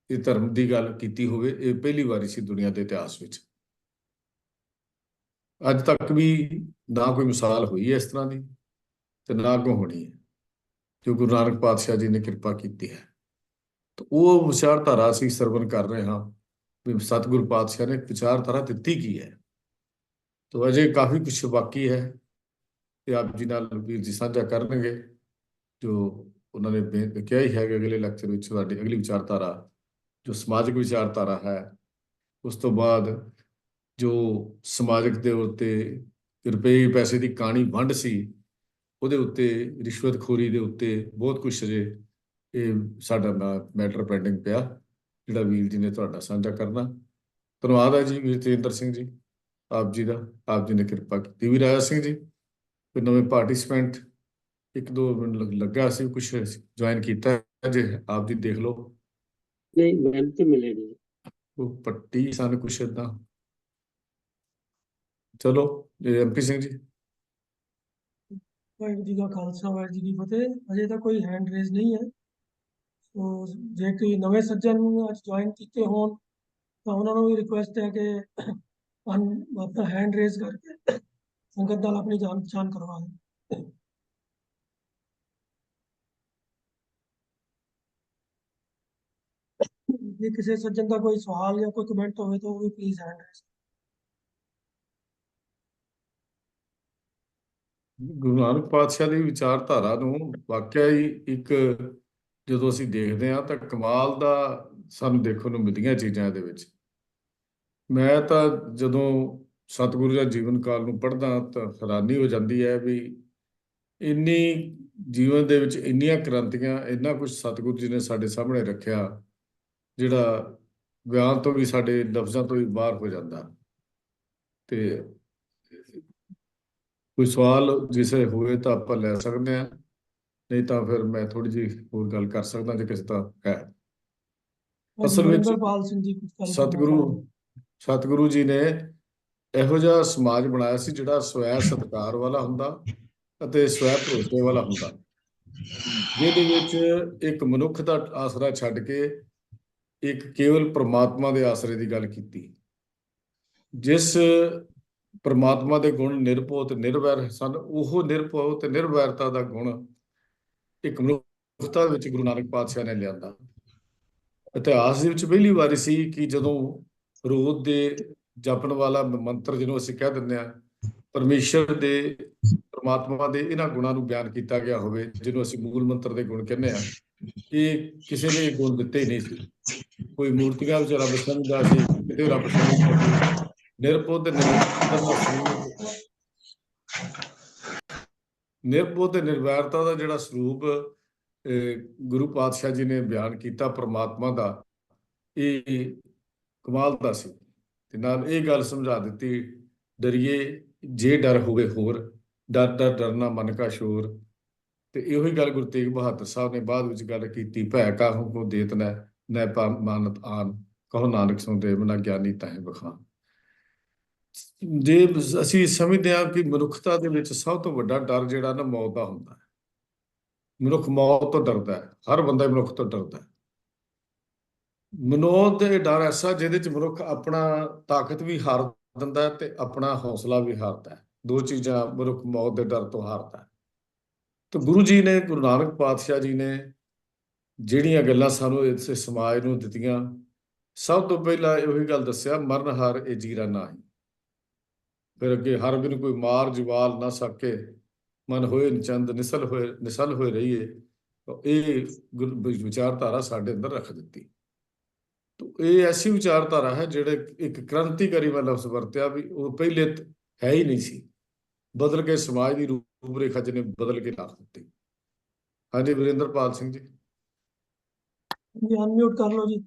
ਇਹ ਧਰਮ ਦੀ ਗੱਲ ਕੀਤੀ ਹੋਵੇ। ਇਹ ਪਹਿਲੀ ਵਾਰੀ ਸੀ ਦੁਨੀਆ ਦੇ ਇਤਿਹਾਸ ਵਿੱਚ। ਅੱਜ ਤੱਕ ਵੀ ਨਾ ਕੋਈ ਮਿਸਾਲ ਹੋਈ ਹੈ ਇਸ ਤਰ੍ਹਾਂ ਦੀ, ਤੇ ਨਾ ਕੋ ਹੋਣੀ ਹੈ, ਜੋ ਗੁਰੂ ਨਾਨਕ ਪਾਤਸ਼ਾਹ ਜੀ ਨੇ ਕਿਰਪਾ ਕੀਤੀ ਹੈ। ਤਾਂ ਉਹ ਵਿਚਾਰਧਾਰਾ ਅਸੀਂ ਸਰਵਣ ਕਰ ਰਹੇ ਹਾਂ ਵੀ ਸਤਿਗੁਰੂ ਪਾਤਸ਼ਾਹ ਨੇ ਵਿਚਾਰਧਾਰਾ ਦਿੱਤੀ ਕੀ ਹੈ। ਤਾਂ ਅਜੇ ਕਾਫੀ ਕੁਛ ਬਾਕੀ ਹੈ, ਤੇ ਆਪ ਜੀ ਨਾਲ ਵੀਰ ਜੀ ਸਾਂਝਾ ਕਰਨਗੇ ਜੋ ਉਹਨਾਂ ਨੇ ਕਿਹਾ ਹੀ ਹੈ ਕਿ ਅਗਲੇ ਲੈਕਚਰ ਵਿੱਚ ਸਾਡੀ ਅਗਲੀ ਵਿਚਾਰਧਾਰਾ ਜੋ ਸਮਾਜਿਕ ਵਿਚਾਰਧਾਰਾ ਹੈ। ਉਸ ਤੋਂ ਬਾਅਦ ਜੋ ਸਮਾਜਿਕ ਦੇ ਉੱਤੇ ਰੁਪਏ ਪੈਸੇ ਦੀ ਕਾਣੀ ਵੰਡ ਸੀ, ਉਹਦੇ ਉੱਤੇ ਰਿਸ਼ਵਤਖੋਰੀ ਦੇ ਉੱਤੇ ਬਹੁਤ ਕੁਛ ਅਜੇ ਇਹ ਸਾਡਾ ਮੈਟਰ ਪੈਂਡਿੰਗ ਪਿਆ, ਜਿਹੜਾ ਵੀਰ ਜੀ ਨੇ ਤੁਹਾਡਾ ਸਾਂਝਾ ਕਰਨਾ। ਧੰਨਵਾਦ ਹੈ ਜੀ ਵੀਰ ਤੇਜਿੰਦਰ ਸਿੰਘ ਜੀ, ਆਪ ਜੀ ਦਾ। ਆਪ ਜੀ ਨੇ ਕਿਰਪਾ ਕੀਤੀ। ਵੀਰ ਰਾਜਾ ਸਿੰਘ ਜੀ, ਕੋਈ ਨਵੇਂ ਪਾਰਟਿਸਪੈਂਟ 1-2 ਮਿੰਟ ਲੱਗਾ ਸੀ, ਕੁਛ ਜੁਆਇਨ ਕੀਤਾ ਜੇ ਆਪ ਜੀ ਦੇਖ ਲਓ। ਨਹੀਂ, ਮੈਨੂੰ ਤੇ ਮਿਲੇ ਨਹੀਂ। ਉਹ ਪੱਟੀ ਸਨ ਕੁਛ ਏਦਾਂ। ਚਲੋ ਐਮਪੀ ਸਿੰਘ ਜੀ। ਵਾਹਿਗੁਰੂ ਜੀ ਕਾ ਖਾਲਸਾ, ਵਾਹਿਗੁਰੂ ਜੀ ਕੀ ਫਤਿਹ। ਅਜੇ ਤਾਂ ਕੋਈ ਹੈਂਡ ਰੇਜ਼ ਨਹੀਂ ਹੈ। ਸੋ ਜੇ ਕੋਈ ਨਵੇਂ ਸੱਜਣ ਅੱਜ ਜੁਆਇਨ ਕੀਤੇ ਹੋਣ ਤਾਂ ਉਹਨਾਂ ਨੂੰ ਵੀ ਰਿਕੁਐਸਟ ਹੈ ਕਿ ਆਪਣਾ ਹੈਂਡ ਰੇਜ਼ ਕਰਕੇ ਸੰਗਤ ਨਾਲ ਆਪਣੀ ਜਾਣ ਪਛਾਣ ਕਰਵਾ ਦੇਣ। ਜੇ ਕਿਸੇ ਸੱਜਣ ਦਾ ਕੋਈ ਸਵਾਲ ਜਾਂ ਕੋਈ ਕਮੈਂਟ ਹੋਵੇ ਤਾਂ ਉਹ ਵੀ please hand raise. Guru Nanak ਪਾਤਸ਼ਾਹ ਦੀ ਵਿਚਾਰਧਾਰਾ ਨੂੰ ਵਾਕਿਆ ਹੀ ਇੱਕ ਜਦੋਂ ਅਸੀਂ ਦੇਖਦੇ ਹਾਂ ਤਾਂ ਕਮਾਲ ਦਾ ਸਾਨੂੰ ਦੇਖਣ ਨੂੰ ਮਿਲਦੀਆਂ ਚੀਜ਼ਾਂ ਇਹਦੇ ਵਿੱਚ। ਮੈਂ ਤਾਂ ਜਦੋਂ ਸਤਿਗੁਰੂ ਦਾ ਜੀਵਨ ਕਾਲ ਨੂੰ ਪੜ੍ਹਦਾ ਤਾਂ ਹੈਰਾਨੀ ਹੋ ਜਾਂਦੀ ਹੈ ਵੀ ਇੰਨੀ ਜੀਵਨ ਦੇ ਵਿੱਚ ਇੰਨੀਆਂ ਕ੍ਰਾਂਤੀਆਂ, ਇੰਨਾ ਕੁਝ ਸਤਿਗੁਰੂ ਜੀ ਨੇ ਸਾਡੇ ਸਾਹਮਣੇ ਰੱਖਿਆ, ਜਿਹੜਾ ਬਿਆਨ ਤੋਂ ਵੀ, ਸਾਡੇ ਲਫ਼ਜ਼ਾਂ ਤੋਂ ਵੀ ਬਾਹਰ ਹੋ ਜਾਂਦਾ। ਤੇ ਕੋਈ ਸਵਾਲ ਜਿਸੇ ਹੋਵੇ ਤਾਂ ਆਪਾਂ ਲੈ ਸਕਦੇ ਹਾਂ, ਨਹੀਂ ਤਾਂ ਫਿਰ ਮੈਂ ਥੋੜੀ ਜਿਹੀ ਹੋਰ ਗੱਲ ਕਰ ਸਕਦਾ ਜੇ ਕਿਸੇ ਦਾ ਹੈ। ਅਸਲ ਵਿੱਚ ਵਰਿੰਦਰਪਾਲ ਸਿੰਘ ਜੀ ਕੁਝ ਗੱਲ ਕਰਨਾ ਚਾਹੁੰਦੇ। ਸਤਿਗੁਰੂ ਜੀ ਨੇ ਇਹੋ ਜਿਹਾ ਸਮਾਜ ਬਣਾਇਆ ਸੀ ਜਿਹੜਾ ਸਵੈ ਸਤਿਕਾਰ ਵਾਲਾ ਹੁੰਦਾ ਅਤੇ ਸਵੈ ਭਰੋਸੇ ਵਾਲਾ ਹੁੰਦਾ, ਜਿਹਦੇ ਵਿੱਚ ਇੱਕ ਮਨੁੱਖ ਦਾ ਆਸਰਾ ਛੱਡ ਕੇ ਇੱਕ ਕੇਵਲ ਪ੍ਰਮਾਤਮਾ ਦੇ ਆਸਰੇ ਦੀ ਗੱਲ ਕੀਤੀ। ਜਿਸ ਪ੍ਰਮਾਤਮਾ ਦੇ ਗੁਣ ਨਿਰਭਉ ਤੇ ਨਿਰਵੈਰ ਸਨ, ਉਹ ਨਿਰਭਉ ਤੇ ਨਿਰਵੈਰਤਾ ਦਾ ਗੁਣ ਇੱਕ ਮਨੁੱਖਤਾ ਵਿੱਚ ਗੁਰੂ ਨਾਨਕ ਪਾਤਸ਼ਾਹ ਨੇ ਲਿਆਂਦਾ। ਇਤਿਹਾਸ ਦੇ ਵਿੱਚ ਪਹਿਲੀ ਵਾਰੀ ਸੀ ਕਿ ਜਦੋਂ ਰੋਧ ਦੇ ਜਪਣ ਵਾਲਾ ਮੰਤਰ, ਜਿਹਨੂੰ ਅਸੀਂ ਕਹਿ ਦਿੰਦੇ ਹਾਂ ਪਰਮੇਸ਼ਰ ਦੇ, ਪਰਮਾਤਮਾ ਦੇ ਇਹਨਾਂ ਗੁਣਾਂ ਨੂੰ ਬਿਆਨ ਕੀਤਾ ਗਿਆ ਹੋਵੇ, ਜਿਹਨੂੰ ਅਸੀਂ ਮੂਲ ਮੰਤਰ ਦੇ ਗੁਣ ਕਹਿੰਦੇ ਹਾਂ, ਇਹ ਕਿਸੇ ਨੇ ਇਹ ਗੁਣ ਦਿੱਤੇ ਹੀ ਨਹੀਂ ਸੀ। ਕੋਈ ਮੂਰਤੀਆਂ ਵਿੱਚ ਰੱਬ ਸਮਝਦਾ ਸੀ, ਕਿਤੇ ਰੱਬ ਸਮਝਦਾ ਸੀ। ਨਿਰਭਉ ਤੇ ਨਿਰਵੈਰਤਾ ਦਾ ਜਿਹੜਾ ਸਰੂਪ ਗੁਰੂ ਪਾਤਸ਼ਾਹ ਜੀ ਨੇ ਬਿਆਨ ਕੀਤਾ ਪਰਮਾਤਮਾ ਦਾ, ਇਹ ਕਮਾਲ ਦਾ ਸੀ। ਤੇ ਨਾਲ ਇਹ ਗੱਲ ਸਮਝਾ ਦਿੱਤੀ, ਡਰੀਏ ਜੇ ਡਰ ਹੋਵੇ ਹੋਰ, ਡਰ ਡਰ ਡਰਨਾ ਮਨ ਕਾ ਸ਼ੋਰ। ਤੇ ਇਹੋ ਹੀ ਗੱਲ ਗੁਰੂ ਤੇਗ ਬਹਾਦਰ ਸਾਹਿਬ ਨੇ ਬਾਅਦ ਵਿੱਚ ਗੱਲ ਕੀਤੀ, ਭੈ ਕਾਹੂ ਕੋ ਦੇਤ ਨੈ ਮਾਨਤ ਆਨ, ਕਹੋ ਨਾਨਕ ਸੋ ਦੇਵ ਨਾ ਗਿਆਨੀ ਤਾਹੇ ਬਖਾਨ। ਜੇ ਅਸੀਂ ਸਮਝਦੇ ਹਾਂ ਕਿ ਮਨੁੱਖਤਾ ਦੇ ਵਿੱਚ ਸਭ ਤੋਂ ਵੱਡਾ ਡਰ ਜਿਹੜਾ ਨਾ ਮੌਤ ਦਾ ਹੁੰਦਾ ਹੈ। ਮਨੁੱਖ ਮੌਤ ਤੋਂ ਡਰਦਾ ਹੈ, ਹਰ ਬੰਦਾ ਮਨੁੱਖ ਤੋਂ ਡਰਦਾ ਹੈ। ਮਨੋਂ ਦੇ ਡਰ ਐਸਾ ਜਿਹਦੇ ਚ ਮਨੁੱਖ ਆਪਣਾ ਤਾਕਤ ਵੀ ਹਾਰ ਦਿੰਦਾ ਹੈ ਤੇ ਆਪਣਾ ਹੌਸਲਾ ਵੀ ਹਾਰਦਾ ਹੈ। ਦੋ ਚੀਜ਼ਾਂ ਮਨੁੱਖ ਮੌਤ ਦੇ ਡਰ ਤੋਂ ਹਾਰਦਾ ਹੈ। ਤੇ ਗੁਰੂ ਜੀ ਨੇ, ਗੁਰੂ ਨਾਨਕ ਪਾਤਸ਼ਾਹ ਜੀ ਨੇ ਜਿਹੜੀਆਂ ਗੱਲਾਂ ਸਾਨੂੰ ਇਸ ਸਮਾਜ ਨੂੰ ਦਿੱਤੀਆਂ, ਸਭ ਤੋਂ ਪਹਿਲਾਂ ਉਹੀ ਗੱਲ ਦੱਸਿਆ, ਮਰਨ ਹਾਰ ਇਹ ਜੀਰਾ ਨਾਹੀਂ। ਫਿਰ ਅੱਗੇ ਹਰ ਬਿਨ ਕੋਈ ਮਾਰ ਜਵਾਲ ਨਾ ਸਕੇ, ਮਨ ਹੋਏ ਨਿਚੰਦ ਨਿਸਲ ਹੋਏ ਰਹੀਏ। ਇਹ ਵਿਚਾਰਧਾਰਾ ਸਾਡੇ ਅੰਦਰ ਰੱਖ ਦਿੱਤੀ। ਇਹ ਐਸੀ ਵਿਚਾਰਧਾਰਾ ਹੈ ਜਿਹੜੇ ਇੱਕ ਕ੍ਰਾਂਤੀਕਾਰੀ ਮੈਂ ਲਫ਼ਜ਼ ਵਰਤਿਆ ਵੀ ਉਹ ਪਹਿਲੇ ਹੈ ਹੀ ਨਹੀਂ ਸੀ, ਬਦਲ ਕੇ ਸਮਾਜ ਦੀ ਰੂਪ ਰੇਖਾ ਜਿਹਨੇ ਬਦਲ ਕੇ ਰੱਖ ਦਿੱਤੀ। ਹਾਂਜੀ ਵਰਿੰਦਰਪਾਲ ਸਿੰਘ ਜੀ। ਜੀ ਅਨਮਿਊਟ ਕਰ ਲਓ ਜੀ।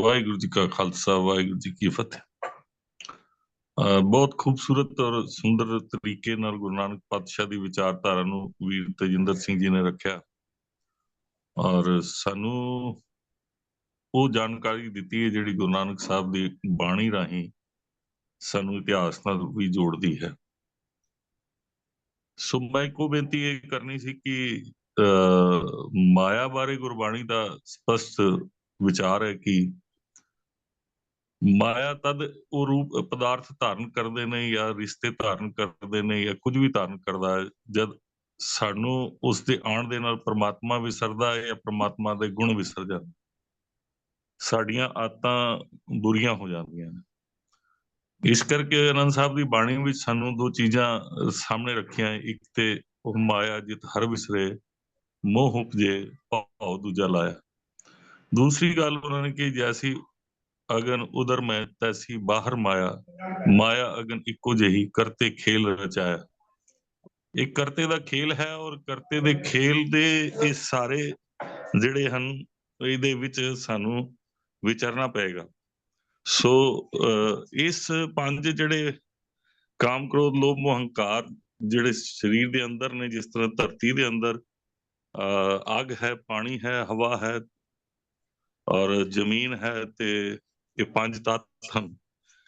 ਵਾਹਿਗੁਰੂ ਜੀ ਕਾ ਖਾਲਸਾ, ਵਾਹਿਗੁਰੂ ਜੀ ਕੀ ਫਤਿਹ। ਬਹੁਤ ਖੂਬਸੂਰਤ ਔਰ ਸੁੰਦਰ ਤਰੀਕੇ ਨਾਲ ਗੁਰੂ ਨਾਨਕ ਪਾਤਸ਼ਾਹ ਦੀ ਵਿਚਾਰਧਾਰਾ ਨੂੰ ਵੀਰ ਤੇਜਿੰਦਰ ਸਿੰਘ ਜੀ ਨੇ ਰੱਖਿਆ ਔਰ ਸਾਨੂੰ ਉਹ ਜਾਣਕਾਰੀ ਦਿੱਤੀ ਹੈ ਜਿਹੜੀ ਗੁਰੂ ਨਾਨਕ ਸਾਹਿਬ ਦੀ ਬਾਣੀ ਰਾਹੀਂ ਸਾਨੂੰ ਇਤਿਹਾਸ ਨਾਲ ਵੀ ਜੋੜਦੀ ਹੈ। ਸੋ ਮੈਂ ਇੱਕੋ ਬੇਨਤੀ ਇਹ ਕਰਨੀ ਸੀ ਕਿ ਮਾਇਆ ਬਾਰੇ ਗੁਰਬਾਣੀ ਦਾ ਸਪਸ਼ਟ ਵਿਚਾਰ ਹੈ ਕਿ ਮਾਇਆ ਤਦ ਉਹ ਰੂਪ ਪਦਾਰਥ ਧਾਰਨ ਕਰਦੇ ਨੇ ਜਾਂ ਰਿਸ਼ਤੇ ਧਾਰਨ ਕਰਦੇ ਨੇ ਜਾਂ ਕੁਝ ਵੀ ਧਾਰਨ ਕਰਦਾ ਹੈ ਜਦ ਸਾਨੂੰ ਉਸ ਦੇ ਆਉਣ ਦੇ ਨਾਲ ਪ੍ਰਮਾਤਮਾ ਵਿਸਰਦਾ ਹੈ ਜਾਂ ਪ੍ਰਮਾਤਮਾ ਦੇ ਗੁਣ ਵਿਸਰ ਜਾਂਦੇ, ਸਾਡੀਆਂ ਆਦਤਾਂ ਬੁਰੀਆਂ ਹੋ ਜਾਂਦੀਆਂ ਨੇ। ਇਸ ਕਰਕੇ ਆਨੰਦ ਸਾਹਿਬ ਦੀ ਬਾਣੀ ਵਿੱਚ ਸਾਨੂੰ ਦੋ ਚੀਜ਼ਾਂ ਸਾਹਮਣੇ ਰੱਖੀਆਂ, ਇੱਕ ਤੇ ਉਹ ਮਾਇਆ ਜਿਤ ਹਰ ਵਿਸਰੇ, ਮੋਹ ਉਪਜੇ ਭਾਉ ਦੂਜਾ ਲਾਇਆ। ਦੂਸਰੀ ਗੱਲ ਉਹਨਾਂ ਨੇ ਕਿ ਜੈਸੀ ਅਗਨ ਉਦਰ ਮੈਂ ਤੈਸੀ ਬਾਹਰ ਮਾਇਆ, ਮਾਇਆ ਅਗਨ ਇੱਕੋ ਜਿਹੀ ਕਰਤੇ ਖੇਲ ਰਚਾਇਆ। ਇਹ ਕਰਤੇ ਦਾ ਖੇਲ ਹੈ ਔਰ ਕਰਤੇ ਦੇ ਖੇਲ ਦੇ ਇਹ ਸਾਰੇ ਜਿਹੜੇ ਹਨ ਇਹਦੇ ਵਿੱਚ ਸਾਨੂੰ ਵਿਚਰਨਾ ਪਏਗਾ। ਸੋ ਇਸ ਪੰਜ ਜਿਹੜੇ ਕਾਮ ਕ੍ਰੋਧ ਲੋਭ ਮੋਹ ਹੰਕਾਰ ਜਿਹੜੇ ਸਰੀਰ ਦੇ ਅੰਦਰ ਨੇ, ਜਿਸ ਤਰ੍ਹਾਂ ਧਰਤੀ ਦੇ ਅੰਦਰ ਅੱਗ ਹੈ, ਪਾਣੀ ਹੈ, ਹਵਾ ਹੈ ਔਰ ਜ਼ਮੀਨ ਹੈ, ਤੇ ਇਹ ਪੰਜ ਤੱਤ ਹਨ।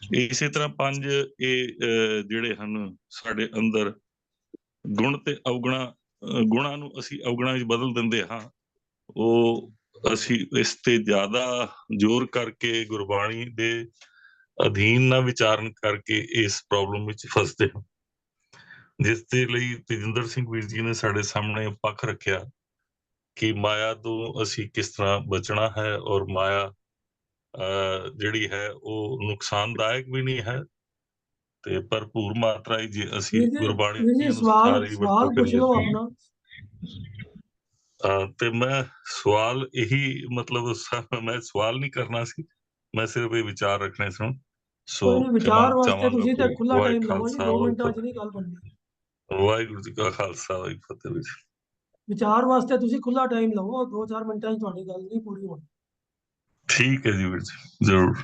ਇਸੇ ਤਰ੍ਹਾਂ ਪੰਜ ਇਹ ਜਿਹੜੇ ਹਨ ਸਾਡੇ ਅੰਦਰ ਗੁਣ ਤੇ ਅਵਗੁਣਾ, ਗੁਣਾਂ ਨੂੰ ਅਸੀਂ ਅਵਗੁਣਾਂ ਵਿੱਚ ਬਦਲ ਦਿੰਦੇ ਹਾਂ। ਉਹ ਅਸੀਂ ਇਸ ਤੇ ਜ਼ਿਆਦਾ ਜ਼ੋਰ ਕਰਕੇ ਗੁਰਬਾਣੀ ਦੇ ਅਧੀਨ ਨਾ ਵਿਚਾਰਨ ਕਰਕੇ ਇਸ ਪ੍ਰੋਬਲਮ ਵਿੱਚ ਫਸਦੇ ਹਾਂ, ਜਿਸ ਦੇ ਲਈ ਤੇਜਿੰਦਰ ਸਿੰਘ ਵੀਰ ਜੀ ਨੇ ਸਾਡੇ ਸਾਹਮਣੇ ਪੱਖ ਰੱਖਿਆ ਕਿ ਮਾਇਆ ਤੋਂ ਅਸੀਂ ਕਿਸ ਤਰ੍ਹਾਂ ਬਚਣਾ ਹੈ। ਔਰ ਮਾਇਆ ਜਿਹੜੀ ਹੈ ਉਹ ਨੁਕਸਾਨਦਾਇਕ ਵੀ ਨਹੀਂ ਹੈ ਤੇ ਭਰਪੂਰ ਮਾਤਰਾ ਜੇ ਅਸੀਂ ਗੁਰਬਾਣੀ ਅਨੁਸਾਰ ਹੀ ਵਰਤੋਂ ਪੁੱਛ ਲਓ ਕਰੀਏ। ਆਪਣਾ। ਤੇ ਮੈਂ ਸਵਾਲ ਇਹੀ ਮਤਲਬ ਮੈਂ ਸਵਾਲ ਨਹੀਂ ਕਰਨਾ ਸੀ, ਮੈਂ ਸਿਰਫ ਇਹ ਵਿਚਾਰ ਰੱਖਣੇ ਸਨ। ਸੋ ਵਿਚਾਰ ਵਾਸਤੇ ਤੁਸੀਂ ਤਾਂ ਖੁੱਲਾ ਟਾਈਮ ਲਵੋ ਜੀ, 2 ਮਿੰਟਾਂ 'ਚ ਨਹੀਂ ਗੱਲ ਬਣਨੀ। ਵਾਹਿਗੁਰੂ ਜੀ ਕਾ ਖਾਲਸਾ, ਵਾਹਿਗੁਰੂ ਫਤਿਹ ਜੀ। ਵਿਚਾਰ ਵਾਸਤੇ ਤੁਸੀਂ ਖੁੱਲਾ ਟਾਈਮ ਲਵੋ, 2-4 ਮਿੰਟਾਂ 'ਚ ਤੁਹਾਡੀ ਗੱਲ ਨਹੀਂ ਪੂਰੀ ਹੋਣੀ। ਠੀਕ ਹੈ ਜੀ ਵੀਰ ਜੀ, ਜ਼ਰੂਰ।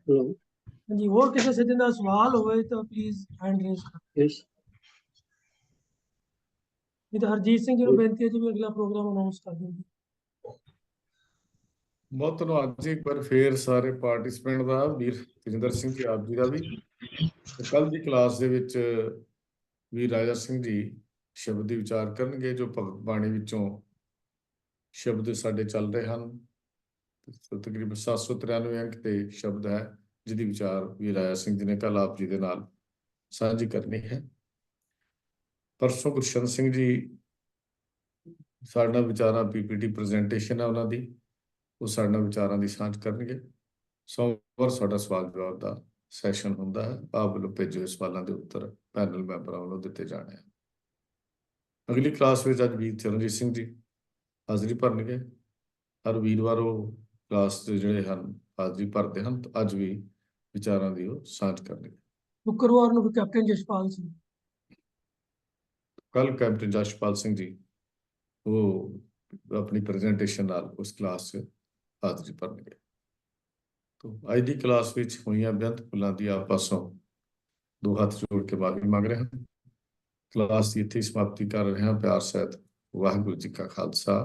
ਹਾਂਜੀ, ਹੋਰ ਕਿਸੇ ਸੱਜਣ ਦਾ ਸਵਾਲ ਹੋਵੇ ਤਾਂ ਪਲੀਜ਼ ਹੈਂਡ ਰੇਜ਼ ਕਰੋ। ਨਹੀਂ ਤਾਂ ਹਰਜੀਤ ਸਿੰਘ ਜੀ ਨੂੰ ਬੇਨਤੀ ਹੈ ਜੀ ਵੀ ਅਗਲਾ ਪ੍ਰੋਗਰਾਮ ਅਨਾਉਂਸ ਕਰ ਦਿਓ। ਬਹੁਤ ਧੰਨਵਾਦ ਜੀ ਇੱਕ ਵਾਰ ਫੇਰ ਸਾਰੇ ਪਾਰਟਿਸਪੈਂਟ ਦਾ, ਵੀਰ ਤੇਜਿੰਦਰ ਸਿੰਘ ਜੀ ਆਪ ਜੀ ਦਾ ਵੀ। ਕੱਲ ਦੀ ਕਲਾਸ ਦੇ ਵਿੱਚ ਵੀਰ ਰਾਜਾ ਸਿੰਘ ਜੀ ਸ਼ਬਦ ਦੀ ਵਿਚਾਰ ਕਰਨਗੇ, ਜੋ ਭਗਤ ਬਾਣੀ ਵਿੱਚੋਂ ਸ਼ਬਦ ਸਾਡੇ ਚੱਲ ਰਹੇ ਹਨ। ਤਕਰੀਬਨ 793 ਅੰਕ ਤੇ ਸ਼ਬਦ ਹੈ ਜਿਹਦੀ ਵਿਚਾਰ ਵੀਰ ਰਾਜਾ ਸਿੰਘ ਜੀ ਨੇ ਕੱਲ ਆਪ ਜੀ ਦੇ ਨਾਲ ਸਾਂਝੀ ਕਰਨੀ ਹੈ। ਪਰਸੋਂ ਗੁਰਸ਼ਨ ਸਿੰਘ ਜੀ ਸਾਡੇ ਨਾਲ ਵਿਚਾਰਾਂ PPT ਪ੍ਰੈਜੈਂਟੇਸ਼ਨ ਹੈ ਉਹਨਾਂ ਦੀ, ਉਹ ਸਾਡੇ ਨਾਲ ਵਿਚਾਰਾਂ ਦੀ ਸਾਂਝ ਕਰਨਗੇ। ਸੋਮਵਾਰ ਸਾਡਾ ਸਵਾਲ ਜਵਾਬ ਦਾ ਸੈਸ਼ਨ ਹੁੰਦਾ ਹੈ। ਆਪ ਵੱਲੋਂ ਭੇਜੇ ਹੋਏ ਸਵਾਲਾਂ ਦੇ ਉੱਤਰ ਪੈਨਲ ਮੈਂਬਰਾਂ ਵੱਲੋਂ ਦਿੱਤੇ ਜਾਣੇ ਹਨ। ਅਗਲੀ ਕਲਾਸ ਵਿੱਚ ਅੱਜ ਵੀਰ ਚਰਨਜੀਤ ਸਿੰਘ ਜੀ ਹਾਜ਼ਰੀ ਭਰਨਗੇ। ਹਰ ਵੀਰਵਾਰ ਉਹ ਕਲਾਸ ਦੇ ਜਿਹੜੇ ਹਨ ਹਾਜ਼ਰੀ ਭਰਦੇ ਹਨ, ਅੱਜ ਵੀ ਵਿਚਾਰਾਂ ਦੀ ਉਹ ਸਾਂਝ ਕਰਨਗੇ। ਸ਼ੁੱਕਰਵਾਰ ਨੂੰ ਕੈਪਟਨ ਜਸਪਾਲ ਸਿੰਘ। कल कैप्टन जशपाल सिंह जी वो अपनी प्रेजेंटेशन नाल उस क्लास च हाज़री भरनगे। तो अज की क्लास विच होईयां बेअंत भुलां दी आप पासों दो हाथ जोड़ के माफी मांग रहे हैं। क्लास की इत्थे ही समाप्ति कर रहे हैं। प्यार सहित वाहिगुरू जी का खालसा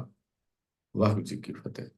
वाहिगुरू जी की फतेह।